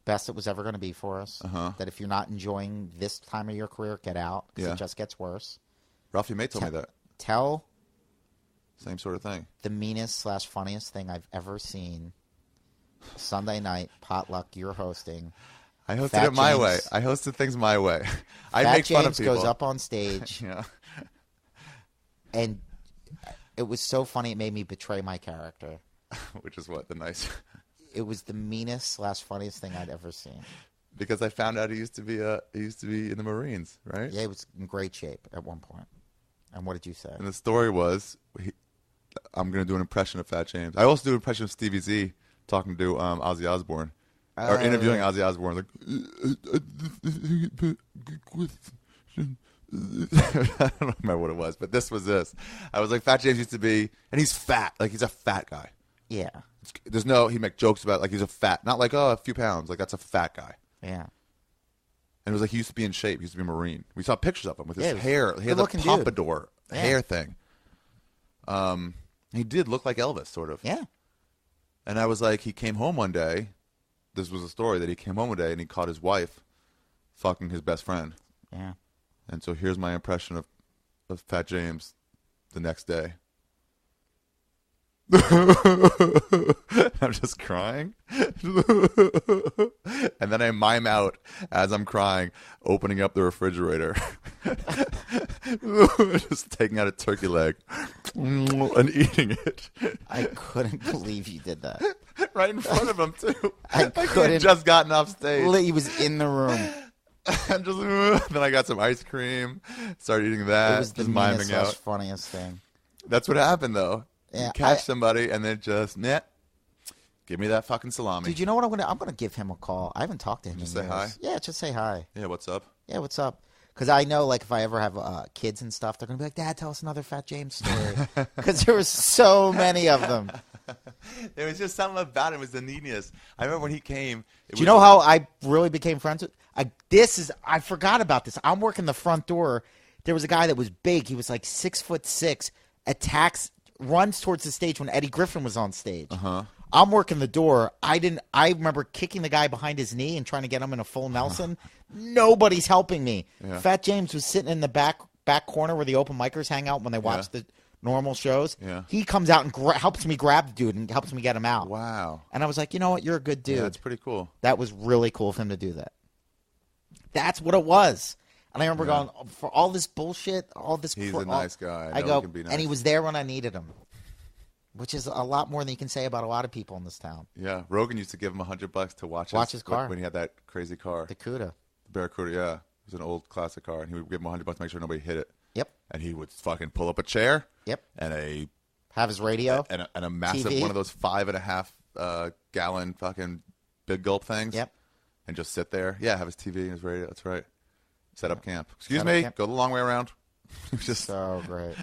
best it was ever going to be for us. That if you're not enjoying this time of your career, get out because it just gets worse. Ralphie May told me that. Tell Same sort of thing. the meanest / funniest thing I've ever seen. Sunday night potluck you're hosting. I hosted Fat it my James- way. I hosted things my way. I Fat make fun of James people. goes up on stage, Yeah. and it was so funny it made me betray my character. Which is what the nice. It was the meanest / funniest thing I'd ever seen. because I found out he used to be in the Marines, right? Yeah, he was in great shape at one point. And what did you say? And the story was, I'm going to do an impression of Fat James. I also do an impression of Stevie Z talking to Ozzy Osbourne. Or interviewing Ozzy Osbourne. Like, I don't remember what it was, but this was this. I was like, Fat James used to be, and he's fat. Like, he's a fat guy. Yeah. He make jokes about, like, he's a fat, not like, oh, a few pounds. Like, that's a fat guy. Yeah. And it was like he used to be in shape. He used to be a Marine. We saw pictures of him with his hair. He had the good-looking pompadour hair thing. He did look like Elvis, sort of. Yeah. And I was like, he came home one day. This was a story that he came home one day and he caught his wife fucking his best friend. Yeah. And so here's my impression of Fat James the next day. I'm just crying. And then I mime out as I'm crying, opening up the refrigerator. Just taking out a turkey leg and eating it. I couldn't believe you did that. Right in front of him, too. I couldn't. He had just gotten off stage. He was in the room. And then I got some ice cream, started eating that. It was the just miming out. funniest thing. That's what happened, though. Yeah, you catch somebody and then just, give me that fucking salami. Dude, you know what I'm gonna give him a call. I haven't talked to him Just in say years. hi? Yeah, just say hi. Yeah, what's up? Yeah, what's up? Because I know, like, if I ever have kids and stuff, they're gonna be like, "Dad, tell us another Fat James story." Because there were so many of them. There was just something about him. It was the neatness. I remember when he came. Do you know how I really became friends with? I forgot about this. I'm working the front door. There was a guy that was big. He was like 6'6", runs towards the stage when Eddie Griffin was on stage. I'm working the door. I remember kicking the guy behind his knee and trying to get him in a full Nelson. Nobody's helping me. Yeah. Fat James was sitting in the back corner where the open micers hang out when they watch the normal shows. Yeah. He comes out and helps me grab the dude and helps me get him out. Wow. And I was like, you know what? You're a good dude. Yeah, that's pretty cool. That was really cool of him to do that. That's what it was. And I remember going, for all this bullshit, all this... He's a nice guy. I know go, he can be nice. and he was there when I needed him. Which is a lot more than you can say about a lot of people in this town. Yeah, Rogan used to give him $100 to watch his car when he had that crazy car. The Cuda. The Barracuda, yeah. It was an old classic car, and he would give him $100 to make sure nobody hit it. Yep. And he would fucking pull up a chair. Yep. And have his radio. And a massive TV. one of those 5.5 gallon fucking big gulp things. Yep. And just sit there. Yeah, have his TV and his radio. That's right. Set up camp. Excuse Set up me. camp. Go the long way around. Just so great.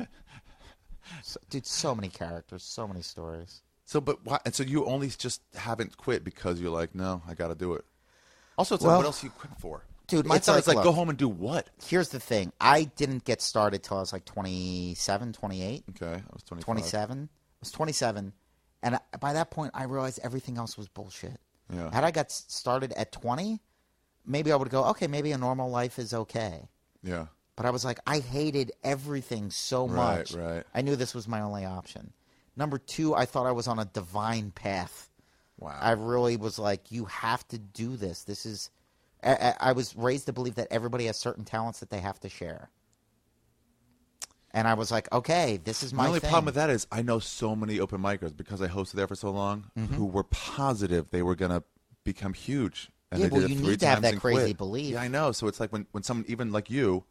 Dude, so many characters, so many stories. So, but why? And so you only just haven't quit because you're like, no, I got to do it. Also, it's like, what else are you quit for? Dude, my thought is like, look, go home and do what? Here's the thing. I didn't get started till I was like 27, 28. Okay, I was 25. 27. I was 27. And by that point, I realized everything else was bullshit. Yeah. Had I got started at 20, maybe I would go, okay, maybe a normal life is okay. Yeah. But I was like, I hated everything so much. Right. I knew this was my only option. Number two, I thought I was on a divine path. Wow. I really was like, you have to do this. This is... I was raised to believe that everybody has certain talents that they have to share. And I was like, okay, this is my The only thing. problem with that is I know so many open micers because I hosted there for so long who were positive they were going to become huge. And Yeah, they well, did it you 3 need to have times that and crazy quit. belief. Yeah, I know. So it's like when someone, even like you,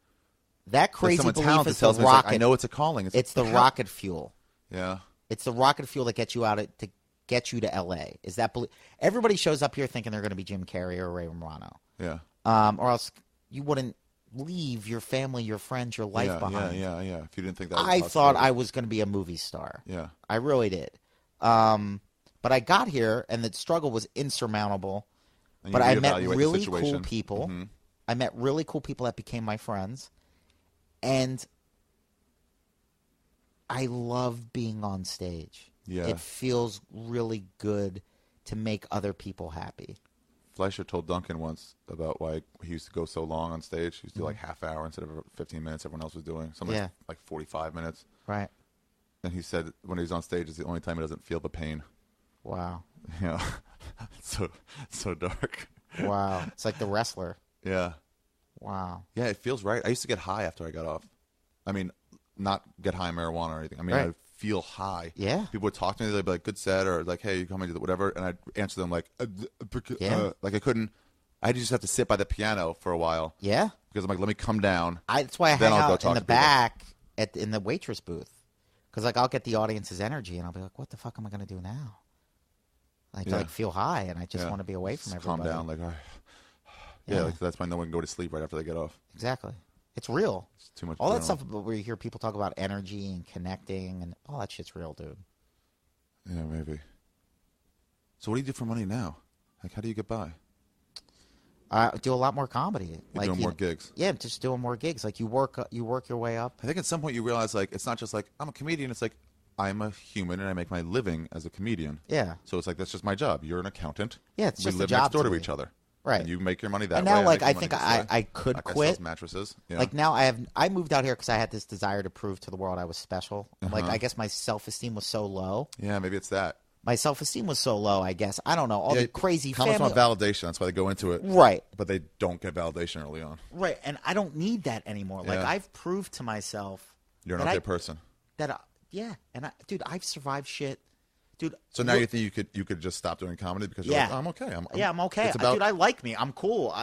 That crazy someone belief talented is the tells me, it's like, rocket. I know it's a calling. It's the rocket fuel. Yeah. It's the rocket fuel that gets you to get you to L.A. Is that everybody shows up here thinking they're going to be Jim Carrey or Ray Romano. Yeah. Or else you wouldn't leave your family, your friends, your life behind. Yeah. If you didn't think that was I possible. thought I was going to be a movie star. Yeah. I really did. But I got here, and the struggle was insurmountable. And But you I met reevaluate the really cool situation. people. Mm-hmm. I met really cool people that became my friends. And I love being on stage. Yeah. It feels really good to make other people happy. Fleischer told Duncan once about why he used to go so long on stage. He used to do like half hour instead of 15 minutes everyone else was doing. Something like 45 minutes. Right. And he said when he's on stage, it's the only time he doesn't feel the pain. Wow. Yeah. so dark. Wow. It's like The Wrestler. Yeah. Wow. Yeah, it feels right. I used to get high after I got off. I mean, not get high on marijuana or anything. I mean, Right. I'd feel high. Yeah. People would talk to me. They'd be like, good set, or like, hey, you come and do whatever. And I'd answer them like, Yeah. like I couldn't I just have to sit by the piano for a while. Yeah. Because I'm like, let me come down. That's why I then hang I'll go out talk in the to people. back in the waitress booth. Because, like, I'll get the audience's energy, and I'll be like, what the fuck am I going to do now? Like, Yeah. like feel high, and I just want to be away from Just everybody. calm down. Like, all right. Yeah, like, that's why no one can go to sleep right after they get off. Exactly. It's real. It's too much. All that adrenaline. stuff where you hear people talk about energy and connecting, and all that shit's real, dude. Yeah, maybe. So what do you do for money now? Like, how do you get by? I do a lot more comedy. You're doing more gigs. Yeah, just doing more gigs. Like you work your way up. I think at some point you realize, like, it's not just like I'm a comedian. It's like I'm a human and I make my living as a comedian. Yeah. So it's like that's just my job. You're an accountant. Yeah, it's we just a live job next door to to me. each other. Right. And you make your money that And way. now, like, make I money think this way. I could Like, I quit. sell mattresses. Yeah. Like now I moved out here because I had this desire to prove to the world I was special. Like I guess my self-esteem was so low. Yeah, maybe it's that. My self-esteem was so low, I guess. I don't know. All the crazy Comics family. want validation. That's why they go into it. Right. But they don't get validation early on. Right. And I don't need that anymore. Like Yeah. I've proved to myself. You're an that okay person. Yeah. And dude, I've survived shit. Dude. So now you think you could just stop doing comedy because you're like, oh, I'm okay. I'm okay. It's about, Dude, I like me. I'm cool.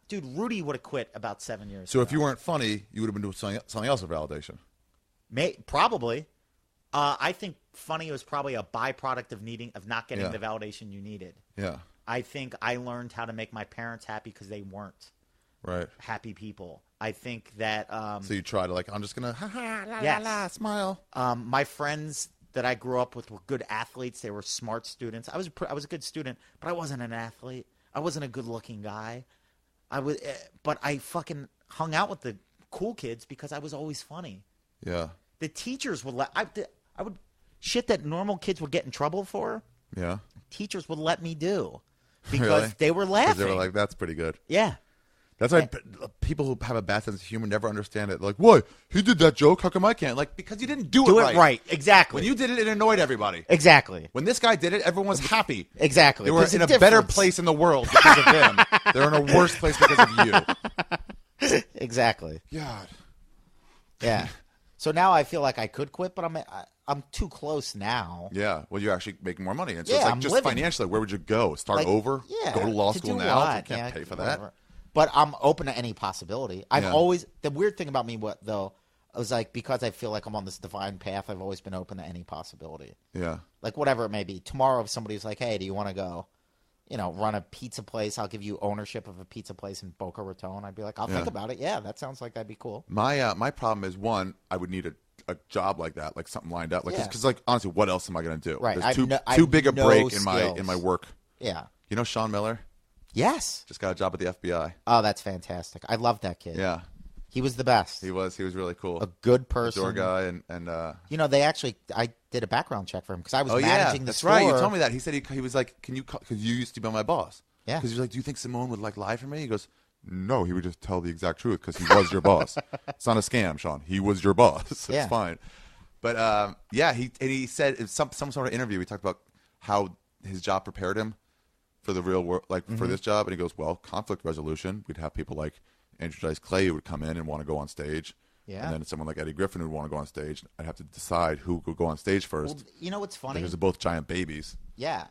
Dude, Rudy would have quit about 7 years so ago. if you weren't funny, you would have been doing something else for validation. Probably. I think funny was probably a byproduct of not getting the validation you needed. Yeah. I think I learned how to make my parents happy because they weren't Right. happy people. I think that So you try to like, I'm just gonna smile. my friends that I grew up with were good athletes. They were smart students. I was a good student, but I wasn't an athlete. I wasn't a good-looking guy. But I fucking hung out with the cool kids because I was always funny. Yeah. The teachers would I would shit that normal kids would get in trouble for. Yeah. Teachers would let me do because they were laughing. They were like, that's pretty good. Yeah. That's why people who have a bad sense of humor never understand it. Like, what? He did that joke. How come I can't? Like, because you didn't do Do it it right. Exactly. When you did it, it annoyed everybody. Exactly. When this guy did it, everyone was happy. Exactly. They were There's in a difference. better place in the world because of him. They're in a worse place because of you. Exactly. God. Yeah. So now I feel like I could quit, but I'm too close now. Yeah. Well, you're actually making more money. And so Yeah, it's like I'm just living. financially, where would you go? Start Like, over? Yeah. Go to law to school do now? what? You can't pay for that. Whatever. But I'm open to any possibility. I've Yeah. always the weird thing about me, though, I was like because I feel like I'm on this divine path. I've always been open to any possibility. Yeah. Like whatever it may be. Tomorrow, if somebody's like, "Hey, do you want to go, run a pizza place? I'll give you ownership of a pizza place in Boca Raton." I'd be like, "I'll think about it. Yeah, that sounds like that'd be cool." My problem is, one, I would need a job like that, like something lined up, like Yeah. because like honestly, what else am I going to do? Right. There's too I've big a no break skills. in my work. Yeah. You know Sean Miller Yes. just got a job at the FBI. Oh, that's fantastic. I love that kid. Yeah, He was the best. he was really cool. A good person. Door guy and They actually, I did a background check for him because I was oh yeah, managing the that's store. right. You told me that. He said he was like, can you because you used to be my boss. Yeah. Because he was like, do you think Simeone would like lie for me? He goes, no, he would just tell the exact truth because he was your boss. It's not a scam, Sean. He was your boss. It's Yeah. fine. But yeah, he said in some sort of interview, he talked about how his job prepared him for the real world, like for this job. And he goes, well, conflict resolution. We'd have people like Andrew Dice Clay who would come in and want to go on stage. Yeah. And then someone like Eddie Griffin would want to go on stage. I'd have to decide who would go on stage first. Well, you know what's funny? Because they're both giant babies. Yeah.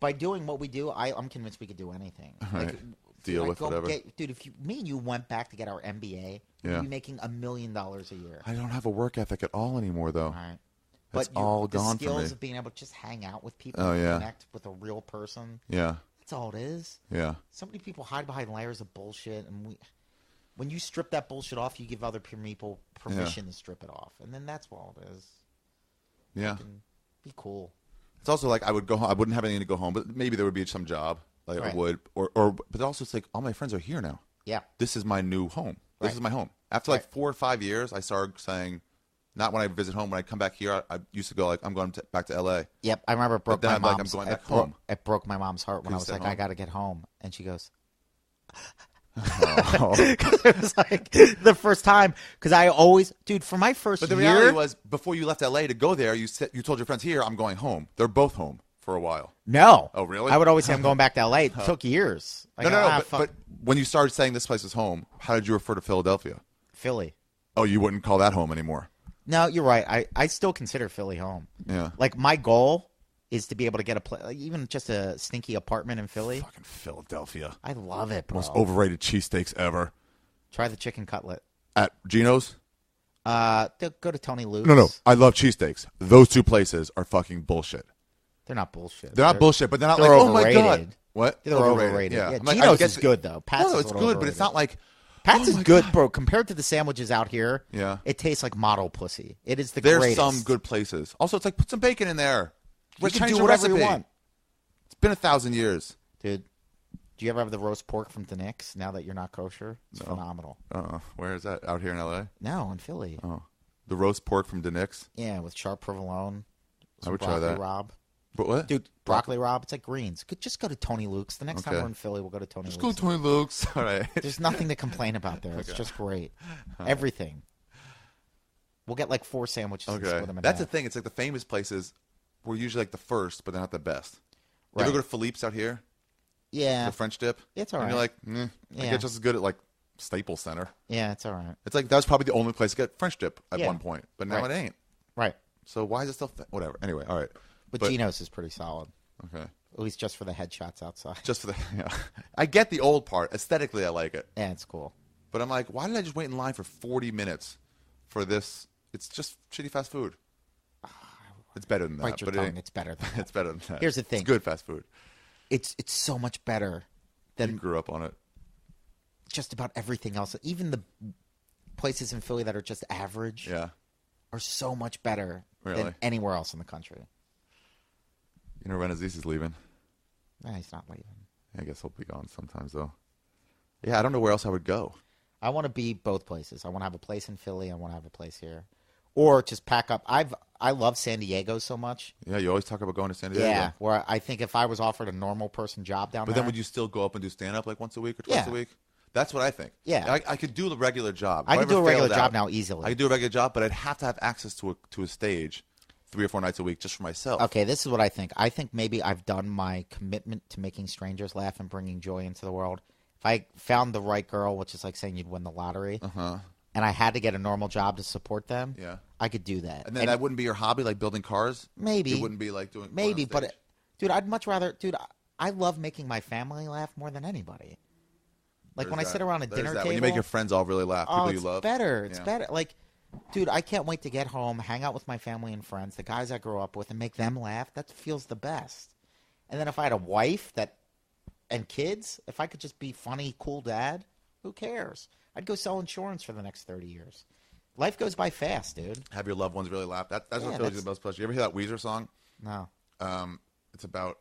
By doing what we do, I'm convinced we could do anything. Right. Like, Deal dude, with whatever. Dude, if me and you went back to get our MBA, Yeah. we'd be making $1 million a year. I don't have a work ethic at all anymore, though. All right. That's But all the gone from skills me. of being able to just hang out with people Oh, and yeah. connect with a real person, Yeah. that's all it is. Yeah. So many people hide behind layers of bullshit, and when you strip that bullshit off, you give other people permission to strip it off, and then that's all it is. Yeah. Fucking be cool. It's also like I would go home. I wouldn't have anything to go home, but maybe there would be some job. Like I Right. would. But also it's like all my friends are here now. Yeah. This is my new home. This Right. is my home. After like Right. 4 or 5 years, I started saying, not when I visit home. When I come back here, I used to go like, I'm going back to L.A. Yep, I remember it broke then my I'm like, mom's. I'm going back it broke- home. It broke my mom's heart when I you was stay like, home? I got to get home, and she goes. Oh. It was like the first time because I always, dude, for my first But the year, reality was, before you left L.A. to go there, you told your friends here, I'm going home. They're both home for a while. no. Oh, really? I would always say I'm going back to LA. It took years. Like, No. fuck But when you started saying this place is home, how did you refer to Philadelphia? Philly. Oh, you wouldn't call that home anymore. No, you're right. I still consider Philly home. Yeah. Like my goal is to be able to get even just a stinky apartment in Philly. Fucking Philadelphia. I love it, bro. Most overrated cheesesteaks ever. Try the chicken cutlet. At Geno's? Go to Tony Luke's. No. I love cheesesteaks. Those two places are fucking bullshit. They're not bullshit. They're not bullshit, but they're not they're like, overrated. oh my God. What? They're overrated. Yeah. Like, Geno's is good, though. Pat's no, is it's a good, little but it's not like... Pat's is good, bro. Compared to the sandwiches out here, yeah, it tastes like model pussy. It is the There's greatest. some good places. Also, it's like, put some bacon in there. You can do whatever you want. It's been 1,000 years. Dude, do you ever have the roast pork from Denick's now that you're not kosher? It's phenomenal. Where is that? Out here in L.A.? No, in Philly. Oh. The roast pork from Denick's? Yeah, with sharp provolone. I would try that. Rob. But what? Dude, broccoli Rob, it's like greens. Just go to Tony Luke's. The next time we're in Philly, we'll go to Tony Luke's. Just go to Tony Luke's. All right. There's nothing to complain about there. It's just great. Everything. We'll get like 4 sandwiches and split them in That's half. the thing. It's like the famous places were usually like the first, but they're not the best. You Right. ever go to Philippe's out here? Yeah. The French dip? It's all and right. you're like, I Yeah. get just as good at like Staples Center. Yeah, it's all right. It's like that was probably the only place to get French dip at Yeah. one point, but now Right. it ain't. Right. So why is it still whatever? Anyway, all right. But Geno's is pretty solid. Okay. At least just for the headshots outside. Just for the I get the old part. Aesthetically, I like it. Yeah, it's cool. But I'm like, why did I just wait in line for 40 minutes for this? It's just shitty fast food. It's better than that. Bite your but tongue. It's better than that. It's better than that. Here's the thing. It's good fast food. It's so much better You than grew up on it. just about everything else. Even the places in Philly that are just average Yeah. are so much better Really? than anywhere else in the country. You know, Renaziz is leaving. Nah, he's not leaving. I guess he'll be gone sometimes, though. Yeah, I don't know where else I would go. I want to be both places. I want to have a place in Philly. I want to have a place here. Or just pack up. I love San Diego so much. Yeah, you always talk about going to San Diego. Yeah, where I think if I was offered a normal person job down But there. then would you still go up and do stand-up like once a week or twice Yeah. a week? That's what I think. Yeah. I could do the regular job. I If could do a ever regular failed job out, now easily. I could do a regular job, but I'd have to have access to a stage 3 or 4 nights a week just for myself. Okay, this is what I think. I think maybe I've done my commitment to making strangers laugh and bringing joy into the world. If I found the right girl, which is like saying you'd win the lottery, and I had to get a normal job to support them, Yeah. I could do that. And then that wouldn't be your hobby, like building cars? Maybe. It wouldn't be like doing Maybe, on but, stage? dude, I'd much rather... Dude, I love making my family laugh more than anybody. Like, when I sit around a dinner table... When you make your friends all really laugh, people you love. It's better. It's Yeah. better. Like, dude, I can't wait to get home, hang out with my family and friends, the guys I grew up with, and make them laugh. That feels the best. And then if I had a wife and kids, if I could just be funny, cool dad, who cares? I'd go sell insurance for the next 30 years. Life goes by fast, dude. Have your loved ones really laugh. That's what fills you the most pleasure. You ever hear that Weezer song? No. It's about...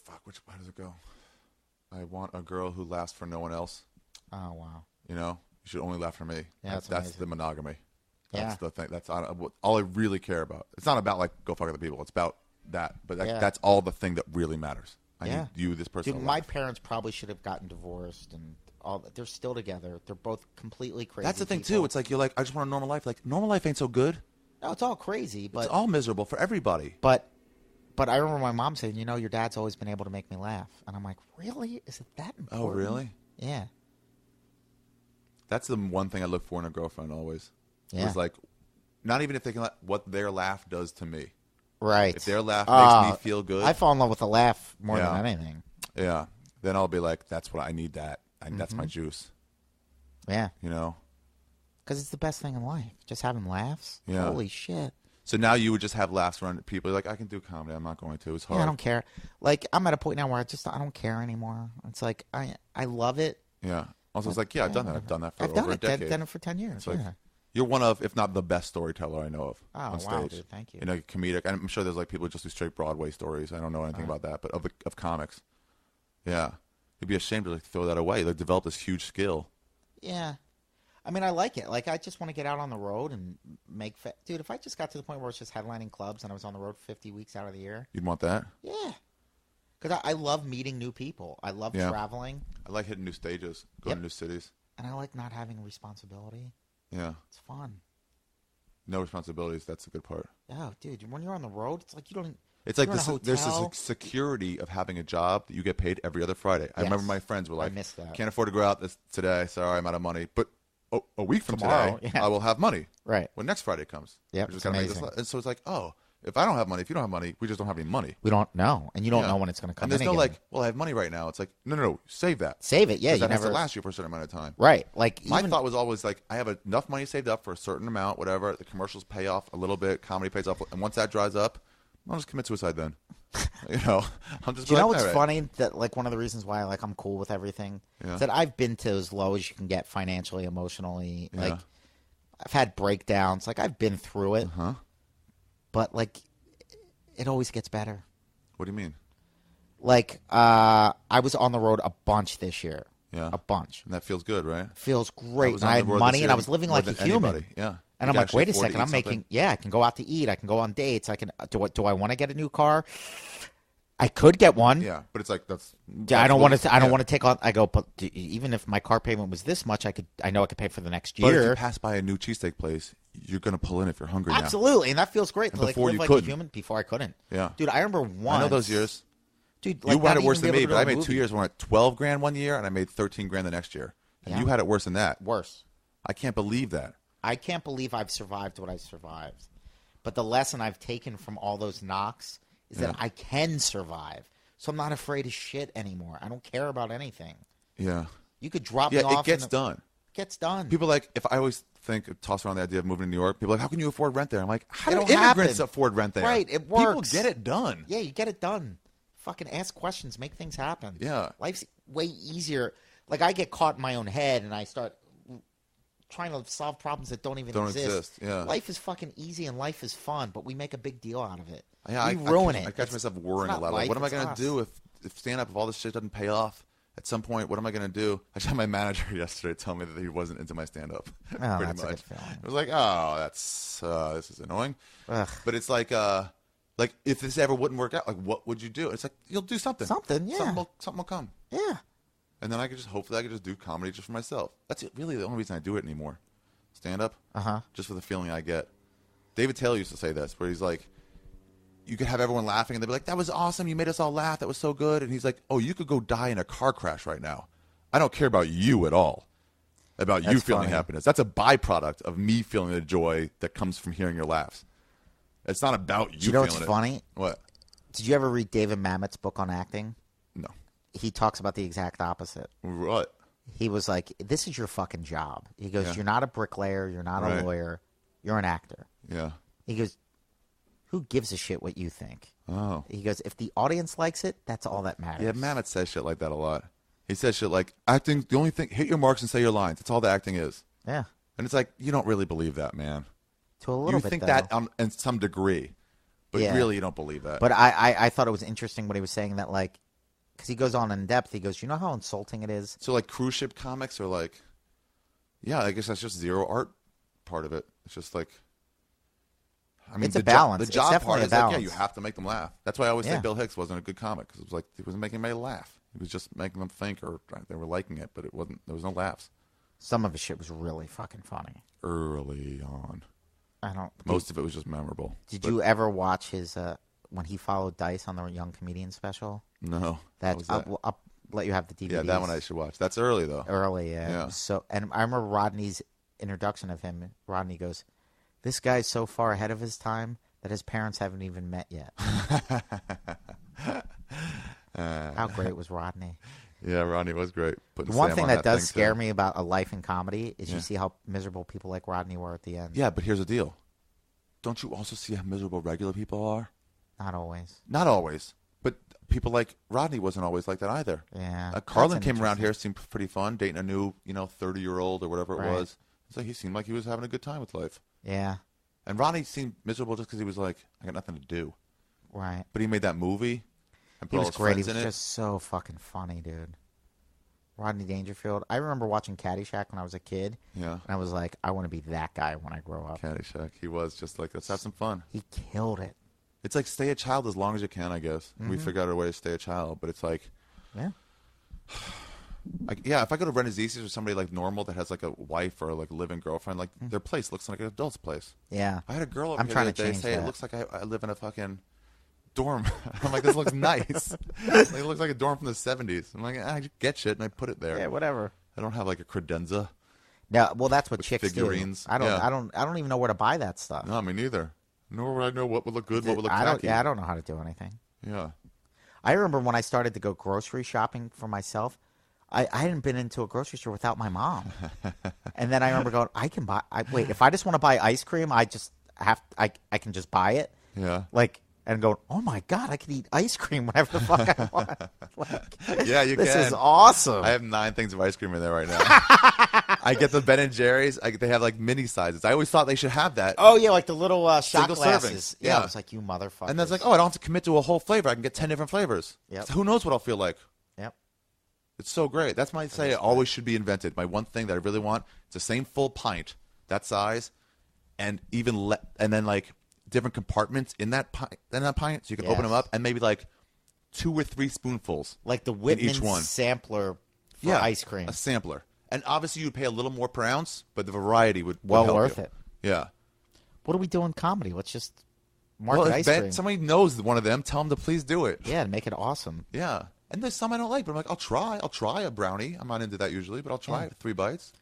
How does it go? I want a girl who laughs for no one else. Oh, wow. You know? You should only laugh for me. Yeah, that's amazing. the monogamy. That's Yeah. the thing. That's all I really care about. It's not about, like, go fuck other people. It's about that. But Yeah. that's all the thing that really matters. I Yeah. need you, this person. Dude, to my laugh. parents probably should have gotten divorced and all that. They're still together. They're both completely crazy. That's the thing, people. too. It's like, you're like, I just want a normal life. Like, normal life ain't so good. No, it's all crazy, but It's all miserable for everybody. But I remember my mom saying, you know, your dad's always been able to make me laugh. And I'm like, really? Is it that important? Oh, really? Yeah. That's the one thing I look for in a girlfriend always. Yeah. It's like, not even if they can, what their laugh does to me. Right. If their laugh makes me feel good. I fall in love with a laugh more Yeah. than anything. Yeah. Then I'll be like, that's what I need that. That's Mm-hmm. my juice. Yeah. You know? Because it's the best thing in life. Just having laughs. Yeah. Holy shit. So now you would just have laughs around people. You're like, I can do comedy. I'm not going to. It's hard. Yeah, I don't care. Like, I'm at a point now where I don't care anymore. It's like, I love it. Yeah. Also, it's like, yeah, I've done that. I've done that for I've over done a it. decade. I've done it for 10 years. It's like, yeah. you're one of, if not the best storyteller I know of Oh, on stage. wow, dude. Thank you. You know, comedic. I'm sure there's like people who just do straight Broadway stories. I don't know anything about that, but of comics. Yeah. You'd be ashamed to like throw that away. Like, develop this huge skill. Yeah. I mean, I like it. Like, I just want to get out on the road and make... Dude, if I just got to the point where it's just headlining clubs and I was on the road 50 weeks out of the year... You'd want that? Yeah. Because I love meeting new people. I love traveling. I like hitting new stages, going to new cities. And I like not having responsibility. Yeah. It's fun. No responsibilities. That's the good part. Oh, dude, when you're on the road, it's like you don't... It's like you're in a there's hotel. this security of having a job that you get paid every other Friday. I remember my friends were like, missed that. can't afford to go out today. Sorry, I'm out of money. But a week from Tomorrow, today, yeah. I will have money. Right. When next Friday comes. Yep, We just it's gotta make amazing. and so it's like, oh, If I don't have money, if you don't have money, we just don't have any money. We don't know, and you don't know when it's going to come. And there's in no again. like, well, I have money right now. It's like, no, save that. Save it. Yeah, you that never has to last you for a certain amount of time. Right. Like My thought was always like, I have enough money saved up for a certain amount, whatever. The commercials pay off a little bit, comedy pays off, and once that dries up, I'll just commit suicide then. I'm just. Do you know what's all right. funny? That like one of the reasons why like I'm cool with everything is that I've been to as low as you can get financially, emotionally. Like I've had breakdowns. Like I've been through it. But like, it always gets better. What do you mean? Like I was on the road a bunch this year. Yeah, a bunch. And that feels good, right? Feels great. And I had money, and I was living like a human. Anybody. Yeah. And I'm like, wait a second, I'm making. Yeah, I can go out to eat. I can go on dates. I can. Do I want to get a new car? I could get one. Yeah, but it's like that's I don't want to. I don't want to take on. I go, but even if my car payment was this much, I could. I know I could pay for the next year. But if you pass by a new cheesesteak place, you're gonna pull in if you're hungry. Absolutely, and that feels great. And to like before live you like couldn't. a human. Before I couldn't. Yeah, dude, I remember once. I know those years. Dude, like you had it worse than me, but I made movie. 2 years when I had 12 grand one year, and I made 13 grand the next year. And you had it worse than that. Worse. I can't believe that. I can't believe I've survived what I've survived. But the lesson I've taken from all those knocks is that I can survive. So I'm not afraid of shit anymore. I don't care about anything. Yeah. You could drop me off. Yeah, it gets done. It gets done. People like, if I always toss around the idea of moving to New York, people are like, how can you afford rent there? I'm like, how do immigrants afford rent there? Right, it works. People get it done. Yeah, you get it done. Fucking ask questions, make things happen. Yeah. Life's way easier. Like, I get caught in my own head, and I start trying to solve problems that don't even exist. Yeah. Life is fucking easy, and life is fun, but we make a big deal out of it. Yeah, we ruin it. I catch myself worrying a lot. Like, what am I going to do if stand-up, if all this shit doesn't pay off? At some point, what am I going to do? I had my manager yesterday tell me that he wasn't into my stand-up. Oh, pretty that's much. a good feeling. I was like, oh, this is annoying. Ugh. But it's like if this ever wouldn't work out, like, what would you do? It's like, you'll do something. Something, yeah. Something will come. Yeah. And then hopefully I could just do comedy just for myself. That's really the only reason I do it anymore. Stand-up. Just for the feeling I get. David Taylor used to say this, where he's like, you could have everyone laughing, and they'd be like, that was awesome. You made us all laugh. That was so good. And he's like, oh, you could go die in a car crash right now. I don't care about you at all. About you feeling happiness. That's a byproduct of me feeling the joy that comes from hearing your laughs. It's not about you feeling it. You know what's funny? What? Did you ever read David Mamet's book on acting? No. He talks about the exact opposite. What? He was like, this is your fucking job. He goes, you're not a bricklayer. You're not a lawyer. You're an actor. Yeah. He goes, who gives a shit what you think? Oh. He goes, if the audience likes it, that's all that matters. Yeah, Mamet says shit like that a lot. He says shit like, acting, the only thing, hit your marks and say your lines. That's all the acting is. Yeah. And it's like, you don't really believe that, man. To a little bit, You think though. that in some degree, but really you don't believe that. But I thought it was interesting when he was saying that, like, because he goes on in depth. He goes, you know how insulting it is? So, like, cruise ship comics are like, yeah, I guess that's just zero art part of it. It's just like, I mean, it's a balance. The job it's part definitely is a balance. like, yeah, you have to make them laugh. That's why I always say Bill Hicks wasn't a good comic, because it was like, he wasn't making anybody laugh. He was just making them think, or they were liking it, but it wasn't. There was no laughs. Some of his shit was really fucking funny. Early on. Most of it was just memorable. Did you ever watch his when he followed Dice on the Young Comedian special? No. I'll let you have the DVD. Yeah, that one I should watch. That's early though. Early, yeah. So, and I remember Rodney's introduction of him. Rodney goes, "This guy's so far ahead of his time that his parents haven't even met yet." How great was Rodney? Yeah, Rodney was great. The one thing that does scare me about a life in comedy is you see how miserable people like Rodney were at the end. Yeah, but here's the deal. Don't you also see how miserable regular people are? Not always. Not always. But people like Rodney wasn't always like that either. Yeah. Carlin came around here, seemed pretty fun, dating a new, 30-year-old or whatever it was. So he seemed like he was having a good time with life. Yeah. And Rodney seemed miserable just because he was like, I got nothing to do. Right. But he made that movie. And He put all was his great. He friends was in just so fucking funny, dude. Rodney Dangerfield. I remember watching Caddyshack when I was a kid. Yeah. And I was like, I want to be that guy when I grow up. Caddyshack. He was just like, let's have some fun. He killed it. It's like stay a child as long as you can, I guess. We figured out a way to stay a child, but it's like, yeah, if I go to Renazizi's or somebody like normal that has like a wife or like a living girlfriend, like their place looks like an adult's place. Yeah. I had a girl over I'm here trying the to other day change say that. it looks like I live in a fucking dorm. I'm like, this looks nice. Like, it looks like a dorm from the 70s. I'm like, I get shit and I put it there. Yeah, whatever. I don't have like a credenza. No, well, that's what With chicks figurines. do. I don't even know where to buy that stuff. No, me neither. Nor would I know what would look good, what would look tacky. I don't know how to do anything. Yeah. I remember when I started to go grocery shopping for myself, I hadn't been into a grocery store without my mom. And then I remember going, wait, if I just want to buy ice cream, I can just buy it. Yeah. And going, oh my God, I can eat ice cream whenever the fuck I want. Yeah, you can. This is awesome. I have 9 things of ice cream in there right now. I get the Ben and Jerry's. They have like mini sizes. I always thought they should have that. Oh yeah, like the little shot Single glasses. servings. Yeah, Yeah. I was like, you motherfucker. And then it's like, oh, I don't have to commit to a whole flavor. I can get 10 different flavors. Yep. So who knows what I'll feel like? Yep. It's so great. That's my say. It always should be invented. My one thing that I really want. It's the same full pint, that size, and and then like different compartments in that pint, so you can open them up, and maybe like 2 or 3 spoonfuls, like the in Whitman each one. sampler for ice cream. A sampler, and obviously you'd pay a little more per ounce, but the variety would Well help worth you. it. Yeah. What do we do in comedy? Let's just market Well, ice if cream. somebody knows one of them, tell them to please do it. Yeah, to make it awesome. Yeah. And there's some I don't like, but I'm like, I'll try a brownie. I'm not into that usually, but I'll try it. 3 bites.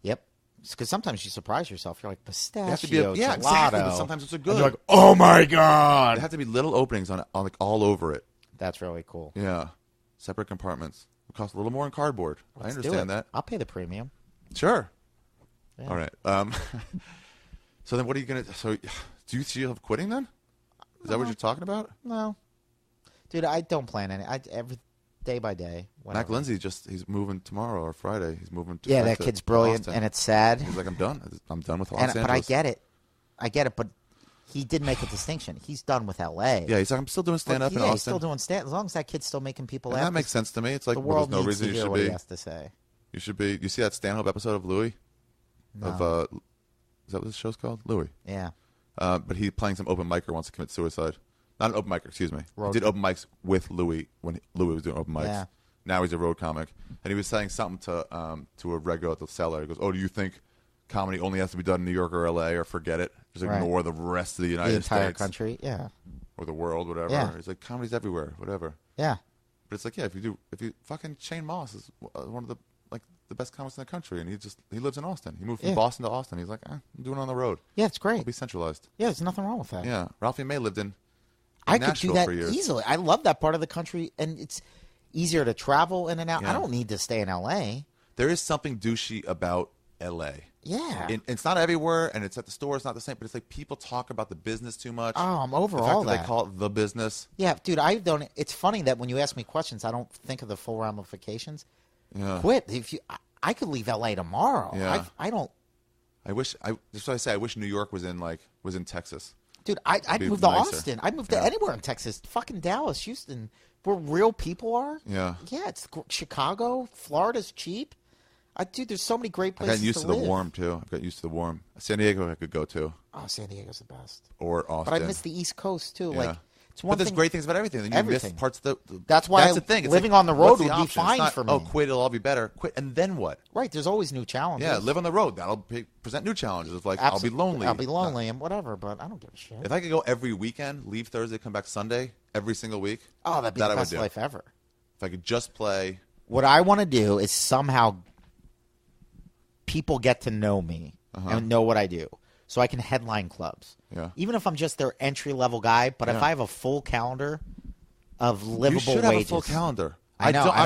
Yep. Because sometimes you surprise yourself. You're like, They have to be pistachio, yeah, gelato. exactly. But sometimes it's a good. And you're like, oh my God. They have to be little openings on like all over it. That's really cool. Yeah. Separate compartments. It costs a little more in cardboard. Let's I do understand it. that. I'll pay the premium. Sure. Yeah. All right. So then what are you going to... So do you see yourself quitting then? Is that what you're talking about? No. Dude, I don't plan any. Every day by day. Whatever. Mac Lindsay he's moving tomorrow or Friday. He's moving to that kid's brilliant, Austin. and it's sad. He's like, I'm done. I'm done with Los But Angeles. I get it, but he did make a distinction. He's done with L.A. Yeah, he's like, I'm still doing stand-up in Austin. He's still doing stand. As long as that kid's still making people And laugh. that makes sense to me. It's like, the well, world there's no needs reason to you hear should what be. he has to say. You should be. You see that stand-up episode of Louis? No. Is that what this show's called? Louis. Yeah. But he's playing some open micer wants to commit suicide. Not an open micer, excuse me. Road He did open mics with Louis when Louis was doing open mics. Yeah. Now he's a road comic, and he was saying something to a regular at the cellar. He goes, "Oh, do you think comedy only has to be done in New York or L.A. or forget it? Just ignore the rest of the United The entire States, country, yeah, or the world, whatever." Yeah. He's like, "Comedy's everywhere, whatever." yeah. But it's like, yeah, if you fucking Shane Moss is one of the best comics in the country, and he lives in Austin. He moved from Boston to Austin. He's like, I'm doing it on the road. Yeah, it's great. I'll be centralized. Yeah, there's nothing wrong with that. Yeah, Ralphie May lived in I could Nashville do that for years. easily. I love that part of the country, and it's easier to travel in and out. Yeah. I don't need to stay in L.A. There is something douchey about L.A. Yeah. It's not everywhere, and it's at the store. It's not the same, but it's like people talk about the business too much. Oh, I'm over the fact all that. that. They call it the business. Yeah, dude, I don't. It's funny that when you ask me questions, I don't think of the full ramifications. Yeah. Quit. I could leave L.A. tomorrow. Yeah. I don't. That's what I say. I wish New York was in Texas. Dude, I'd be move to nicer. Austin. I'd move to anywhere in Texas. Fucking Dallas, Houston, where real people are. Yeah. Yeah, it's Chicago. Florida's cheap. Dude, there's so many great I places got used to the live. warm too. I've got used to the warm. San Diego I could go to, Oh, San Diego's the best. or Austin. But I miss the East Coast too. Yeah. Like, it's one But there's thing. great things about everything. Then you Everything. miss parts of the. That's why the thing. It's living like, on the road what's would be option? It's fine not, for me. Oh, quit! It'll all be better. Quit, and then what? Right, there's always new challenges. Yeah, live on the road. That'll present new challenges. Of like, I'll be lonely. I'll be lonely and whatever, but I don't give a shit. If I could go every weekend, leave Thursday, come back Sunday, every single week. Oh, that'd be that the I would best do. life ever. If I could just play. What I want to do is somehow people get to know me and know what I do, so I can headline clubs. Yeah. Even if I'm just their entry level guy, but if I have a full calendar of livable You should wages, have a full calendar. I know, I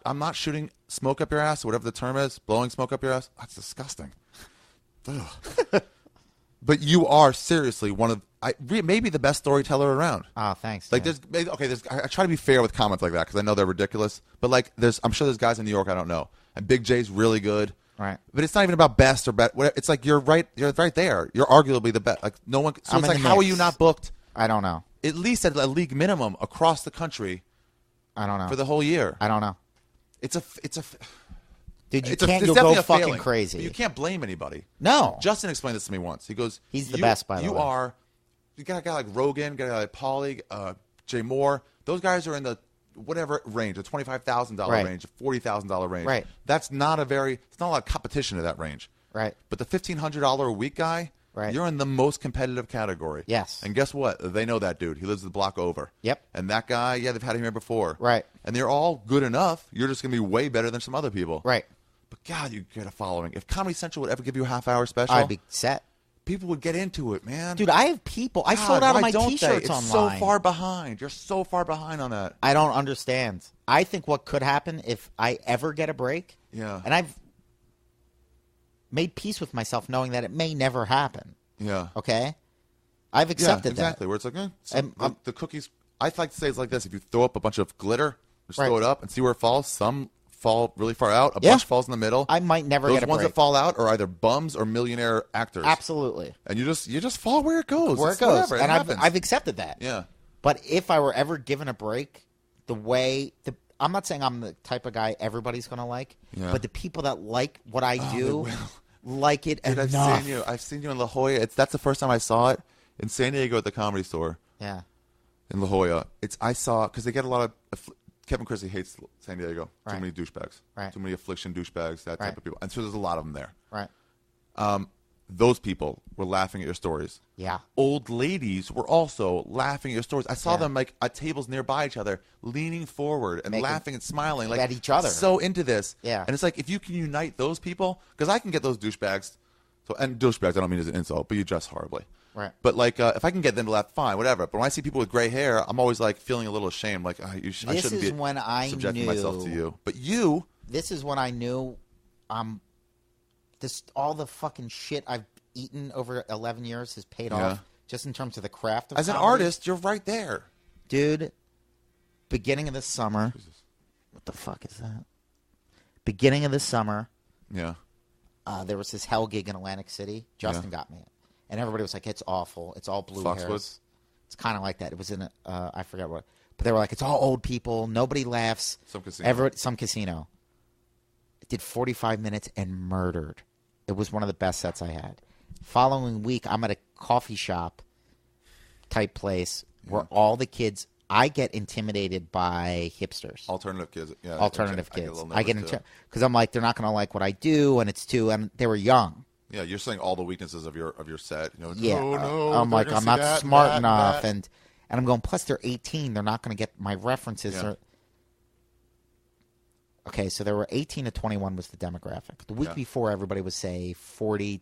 I'm not shooting smoke up your ass, or whatever the term is, blowing smoke up your ass. That's disgusting. Ugh. But you are seriously one of maybe the best storyteller around. Oh, thanks. Like yeah. I try to be fair with comments like that because I know they're ridiculous. But like I'm sure there's guys in New York I don't know, and Big J's really good. Right. But it's not even about best or best. It's like you're right there. You're arguably the best. Like no one. So I'm it's in like the how are mix. you not booked? I don't know. At least at a league minimum across the country I don't know. for the whole year. I don't know. It's a. Dude, you It's can't. it's You'll definitely go a fucking failing. crazy. But you can't blame anybody. No. Justin explained this to me once. He goes, He's the best, by the way. You got a guy like Rogan, got a guy like Pauly, Jay Moore. Those guys are in the whatever range, the $25,000 Right. range, $40,000 range. Right. It's not a lot of competition in that range. Right. But the $1,500 a week guy, Right. you're in the most competitive category. Yes. And guess what? They know that dude. He lives the block over. Yep. And that guy, yeah, they've had him here before. Right. And they're all good enough. You're just going to be way better than some other people. Right. But God, you get a following. If Comedy Central would ever give you a half-hour special, I'd be set. people would get into it, man. Dude, I have people. I sold out of my T-shirts it's online. so far behind. You're so far behind on that. I don't understand. I think what could happen if I ever get a break, and I've made peace with myself knowing that it may never happen. Yeah. Okay? I've accepted exactly. that. Where it's like, the cookies, I like to say it's like this. If you throw up a bunch of glitter, just throw it up and see where it falls. Some fall really far out. A bunch falls in the middle. I might never get a break. Those ones that fall out are either bums or millionaire actors. Absolutely. And you just fall where it goes. Where it goes. Whatever, and happens. I've accepted that. Yeah. But if I were ever given a break, I'm not saying I'm the type of guy everybody's going to like, but the people that like what I do like it Dude, enough. I've seen you in La Jolla. That's the first time I saw it in San Diego at the Comedy Store. Yeah. In La Jolla. I saw, because they get a lot of, Kevin Christie hates San Diego. Right. Too many douchebags. Right. Too many affliction douchebags, that type of people. And so there's a lot of them there. Right. Those people were laughing at your stories. Yeah. Old ladies were also laughing at your stories. I saw them like at tables nearby each other, leaning forward and laughing and smiling, like at each other. So into this. Yeah. And it's like, if you can unite those people, because I can get those douchebags. So, and douchebags, I don't mean as an insult, but you dress horribly. Right. But like, if I can get them to laugh, fine, whatever. But when I see people with gray hair, I'm always like feeling a little ashamed, like I shouldn't be when I subjecting knew, myself to you. But you. This is when I knew, all the fucking shit I've eaten over 11 years has paid off, just in terms of the craft of As comedy. an artist, you're right there. Dude, beginning of the summer. What the fuck is that? Beginning of the summer. Yeah. There was this hell gig in Atlantic City. Justin got me it. And everybody was like, it's awful. It's all blue hairs. It's kind of like that. It was in, I forget what. But they were like, it's all old people. Nobody laughs. Some casino. Some casino. It did 45 minutes and murdered. It was one of the best sets I had. Following week, I'm at a coffee shop type place where all the kids, I get intimidated by hipsters. Alternative kids. Yeah. Alternative kids. I get intimidated because I'm like, they're not going to like what I do, and they were young. Yeah, you're saying all the weaknesses of your set. You know, Yeah, no, I'm like, I'm not smart enough, and I'm going. Plus, they're 18. They're not going to get my references. Yeah. Okay, so there were 18 to 21 was the demographic. The week before, everybody was say 40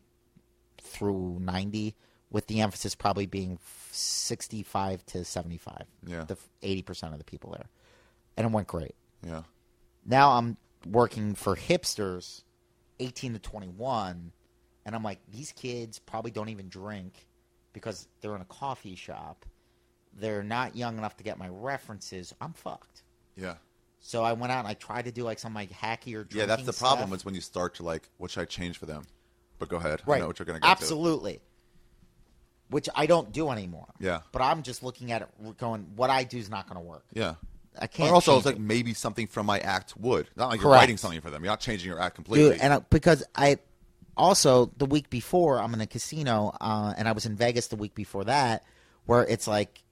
through 90, with the emphasis probably being 65 to 75. Yeah, the 80% of the people there, and it went great. Yeah. Now I'm working for hipsters, 18 to 21. And I'm like, these kids probably don't even drink because they're in a coffee shop. They're not young enough to get my references. I'm fucked. Yeah. So I went out and I tried to do like some like hackier drinking Yeah, that's the problem. stuff. Is when you start to like, what should I change for them? But go ahead. Right. I know what you're going to get Absolutely. Which I don't do anymore. Yeah. But I'm just looking at it going, what I do is not going to work. Yeah. I can't. Or also, change it's like it. maybe something from my act would. Not like you're Correct. writing something for them. You're not changing your act completely. Dude, and because I also the week before I'm in a casino, and I was in Vegas the week before that, where it's like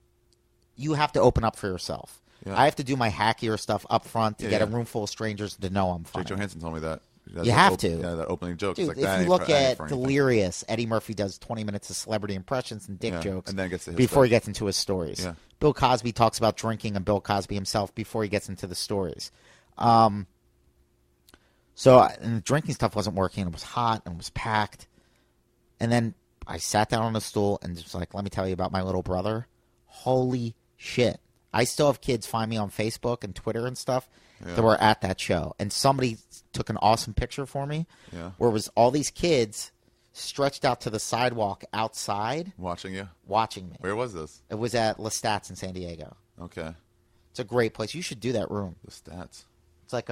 you have to open up for yourself. Yeah. I have to do my hackier stuff up front to get a room full of strangers to know I'm funny. Jake Johansson told me that. You have to. Yeah, that opening joke. Dude, Like, if you look at Delirious, Eddie Murphy does 20 minutes of celebrity impressions and dick jokes and then gets to his before stuff. he gets into his stories. Yeah. Bill Cosby talks about drinking and Bill Cosby himself before he gets into the stories. So and the drinking stuff wasn't working. It was hot and it was packed. And then I sat down on a stool and just like, let me tell you about my little brother. Holy shit. I still have kids find me on Facebook and Twitter and stuff that were at that show. And somebody took an awesome picture for me where it was all these kids stretched out to the sidewalk outside. Watching you? Watching me. Where was this? It was at Lestat's in San Diego. Okay. It's a great place. You should do that room. Lestat's. It's like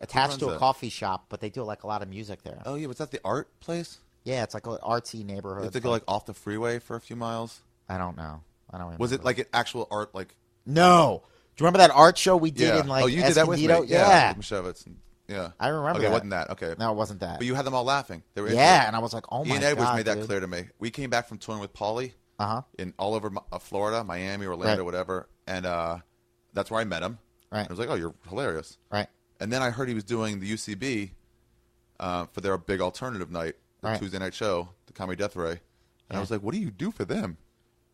attached to a that? coffee shop, but they do like a lot of music there. Oh, yeah. Was that the art place? Yeah, it's like an artsy neighborhood. You have to go like off the freeway for a few miles? I don't know. I don't remember. Was it like an actual art like... No. Do you remember that art show we did in like oh, you did that with me. Escondido? Yeah. With Mishevitz and, yeah. I remember okay, that. it wasn't that. Okay. No, it wasn't that. But you had them all laughing. They were into yeah, it. and I was like, oh my Ian God, Edwards made that dude. clear to me. We came back from touring with Pauly in all over Florida, Miami, Orlando, whatever. And that's where I met him. Right. I was like, oh, you're hilarious. Right. And then I heard he was doing the UCB for their big alternative night, the Tuesday night show, the Comedy Death Ray. And I was like, what do you do for them?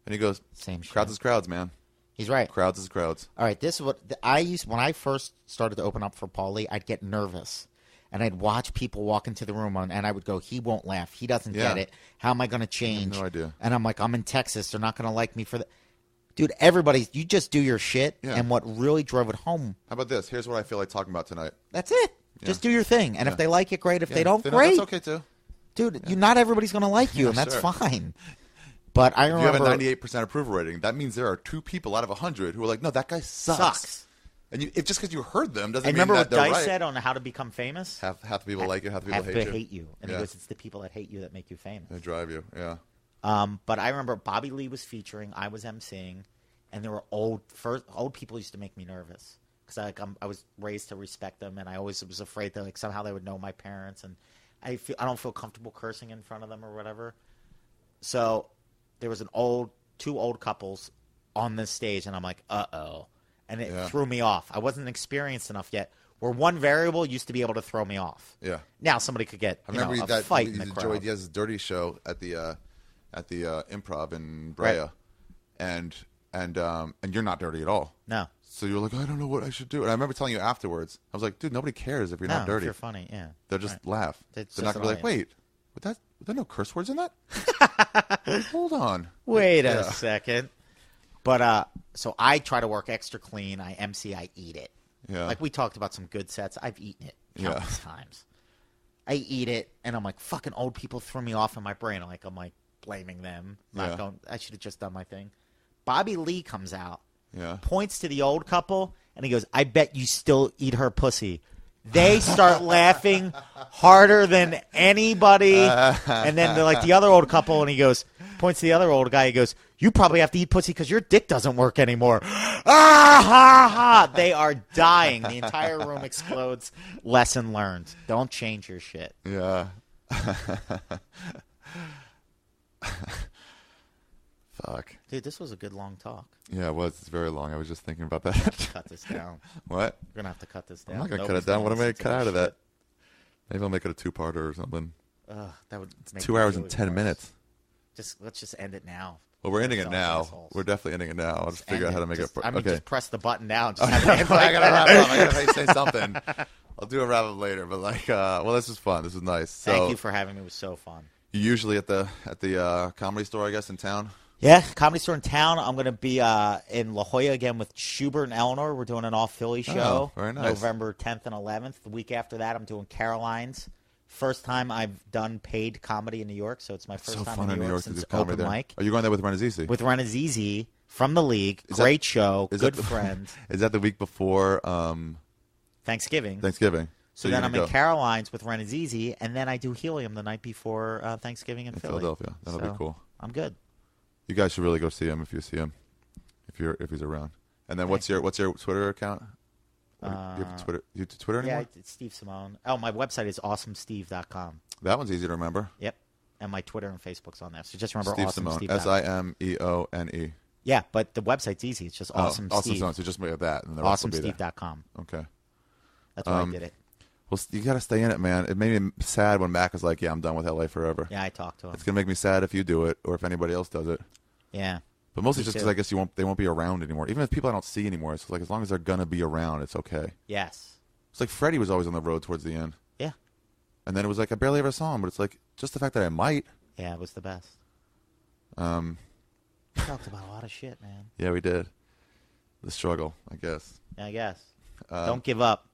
And he goes, same shit. Crowds is crowds, man. He's right. Crowds is crowds. All right, this is what I used when I first started to open up for Pauly. I'd get nervous, and I'd watch people walk into the room, and I would go, he won't laugh. He doesn't get it. How am I going to change? no idea. And I'm like, I'm in Texas. They're not going to like me for that. Dude, everybody, you just do your shit. Yeah. And what really drove it home. How about this? Here's what I feel like talking about tonight. That's it. Yeah. Just do your thing. And if they like it, great. If they don't, That's great. okay, too. Dude, not everybody's going to like you, and that's sure. fine. But I If remember. you have a 98% approval rating, that means there are 2 people out of 100 who are like, no, that guy sucks. And if just because you heard them doesn't And mean remember that what they're Dice right. said on how to become famous? Half the people like you, half the people Half hate you. And he goes, it's the people that hate you that make you famous. They drive you, yeah. But I remember Bobby Lee was featuring, I was emceeing, and there were old people used to make me nervous because I was raised to respect them, and I always was afraid that somehow they would know my parents, and I don't feel comfortable cursing in front of them or whatever. So there was 2 old couples on this stage, and I'm like, uh-oh. And it threw me off. I wasn't experienced enough yet. Where one variable used to be able to throw me off. Yeah. Now somebody could get a fight in the crowd. He has his dirty show at the Improv in Brea, and you're not dirty at all. No. So you're like, I don't know what I should do. And I remember telling you afterwards, I was like, dude, nobody cares if you're not dirty. If you're funny, yeah. They'll just laugh. They're not gonna be like, wait, were there no curse words in that? Hold on. Wait a second. But so I try to work extra clean. I MC, I eat it. Yeah. Like we talked about some good sets. I've eaten it countless times. I eat it, and I'm like, fucking old people threw me off in my brain. I'm like blaming them. I should have just done my thing. Bobby Lee comes out, points to the old couple, and he goes, I bet you still eat her pussy. They start laughing harder than anybody. And then they're like the other old couple, and he goes, points to the other old guy. He goes, you probably have to eat pussy because your dick doesn't work anymore. Ah, ha, ha. They are dying. The entire room explodes. Lesson learned. Don't change your shit. Yeah. Fuck. Dude, this was a good long talk. Yeah, it was. It's very long. I was just thinking about that. Cut this down. What? We're going to have to cut this down. I'm not going to cut it down. What am I going to cut out of that? Maybe I'll make it a 2-parter or something. That would make 2 hours and 10 minutes. Let's just end it now. Well, we're ending it now. Assholes. We're definitely ending it now. I'll just figure out how to make it. Just press the button now. Just I gotta wrap up. I gotta say something. I'll do a wrap up later. But well, this was fun. This was nice. Thank you for having me. It was so fun. You usually at the comedy store, I guess, in town. Yeah, comedy store in town. I'm going to be in La Jolla again with Schubert and Eleanor. We're doing an all-Philly show. Oh, very nice. November 10th and 11th. The week after that, I'm doing Caroline's. First time I've done paid comedy in New York, so it's my first time in New York since open mic. Are you going there with Renazizi? With Renazizi from the league. Great show. Good friend. Is that the week before Thanksgiving? So then I'm in Caroline's with Renazizi, and then I do Helium the night before Thanksgiving in Philly. Philadelphia. That'll be cool. I'm good. You guys should really go see him if you see him, if he's around. And then what's your Twitter account? You have Twitter? You do Twitter anymore? Yeah, it's Steve Simeone. Oh, my website is awesomesteve.com. That one's easy to remember. Yep. And my Twitter and Facebook's on there. So just remember Steve Awesome Simeone. Steve. Simeone. Yeah, but the website's easy. It's just Awesome Steve. Awesome Simeone. So just make that. And AwesomeSteve.com. Okay. That's why I did it. Well, you got to stay in it, man. It made me sad when Mac was like, yeah, I'm done with LA forever. Yeah, I talked to him. It's going to make me sad if you do it or if anybody else does it. Yeah. But mostly just because I guess they won't be around anymore. Even if people I don't see anymore, it's like as long as they're going to be around, it's okay. Yes. It's like Freddie was always on the road towards the end. Yeah. And then it was like I barely ever saw him, but it's like just the fact that I might. Yeah, it was the best. We talked about a lot of shit, man. Yeah, we did. The struggle, I guess. Yeah, I guess. Don't give up.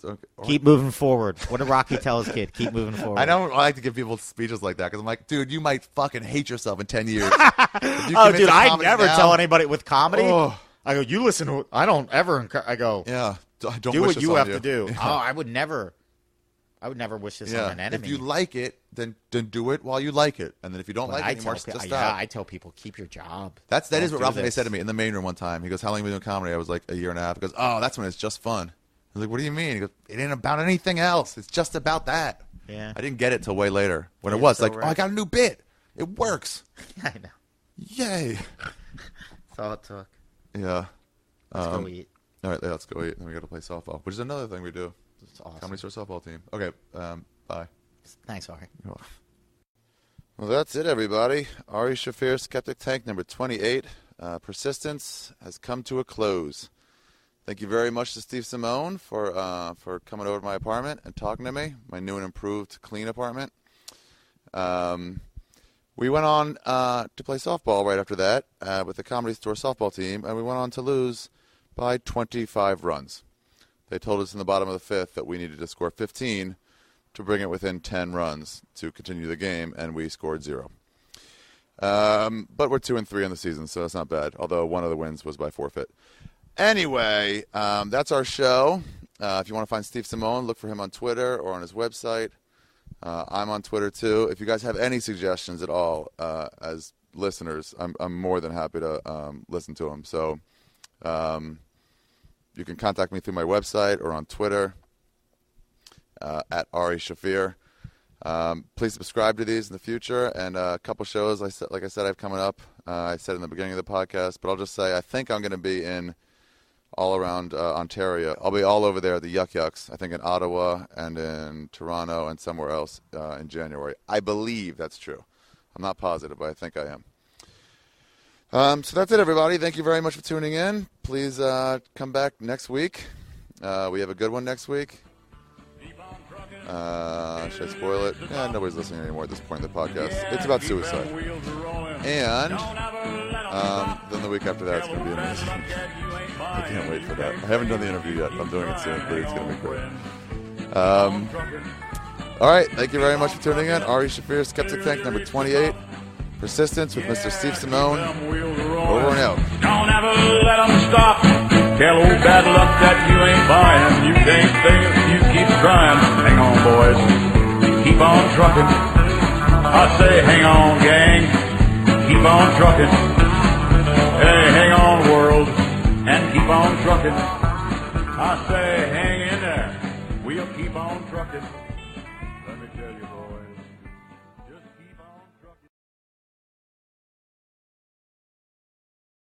Okay. Keep moving forward. What did Rocky tell his kid? Keep moving forward. I don't like to give people speeches like that because I'm like, dude, you might fucking hate yourself in 10 years. Oh, dude, I never tell anybody with comedy. Oh. I go, you listen to. I don't ever. I go, yeah, don't do wish what this you on have you. to do. Yeah. Oh, I would never wish this on an enemy. If you like it, then do it while you like it, and then if you don't like it anymore, just stop. Yeah, I tell people keep your job. That is what Ralph May said to me in the main room one time. He goes, "How long have you been doing comedy?" I was like, a year and a half. He goes, "Oh, that's when it's just fun." I was like, "What do you mean?" He goes, "It ain't about anything else. It's just about that." Yeah. I didn't get it till way later when it was so like, right. "Oh, I got a new bit. It works." I know. Yay. That's all it took. Yeah. Let's go eat. All right, let's go eat. Then we got to play softball, which is another thing we do. It's awesome. Comedy Store softball team. Okay. Bye. Thanks, Ari. Well, that's it, everybody. Ari Shaffir Skeptic Tank number 28. Persistence has come to a close. Thank you very much to Steve Simeone for coming over to my apartment and talking to me, my new and improved clean apartment. We went on to play softball right after that with the Comedy Store softball team, and we went on to lose by 25 runs. They told us in the bottom of the fifth that we needed to score 15 to bring it within 10 runs to continue the game, and we scored 0. But we're 2-3 in the season, so that's not bad, although one of the wins was by forfeit. Anyway, that's our show. If you want to find Steve Simeone, look for him on Twitter or on his website. I'm on Twitter, too. If you guys have any suggestions at all as listeners, I'm more than happy to listen to them. So you can contact me through my website or on Twitter at Ari Shaffir. Please subscribe to these in the future. And a couple shows, like I said, I have coming up. I said in the beginning of the podcast, but I'll just say I think I'm going to be in all around Ontario. I'll be all over there at the Yuck Yucks, I think in Ottawa and in Toronto and somewhere else in January. I believe that's true. I'm not positive, but I think I am. So that's it, everybody. Thank you very much for tuning in. Please come back next week. We have a good one next week. Should I spoil it? Nobody's listening anymore at this point in the podcast. It's about suicide. And then the week after that, it's going to be amazing. I can't wait for that. I haven't done the interview yet. I'm doing it soon, but it's going to be great. All right. Thank you very much for tuning in. Ari Shaffir Skeptic Tank, number 28. Persistence with Mr. Steve Simeone. Over and out. Don't ever let them stop. Tell old bad luck that you ain't buying. You can't stay if you keep trying. Hang on, boys. Keep on trucking. I say hang on, gang. Keep on trucking. Hey, hang on, world. And keep on trucking. I say hang in there. We'll keep on trucking.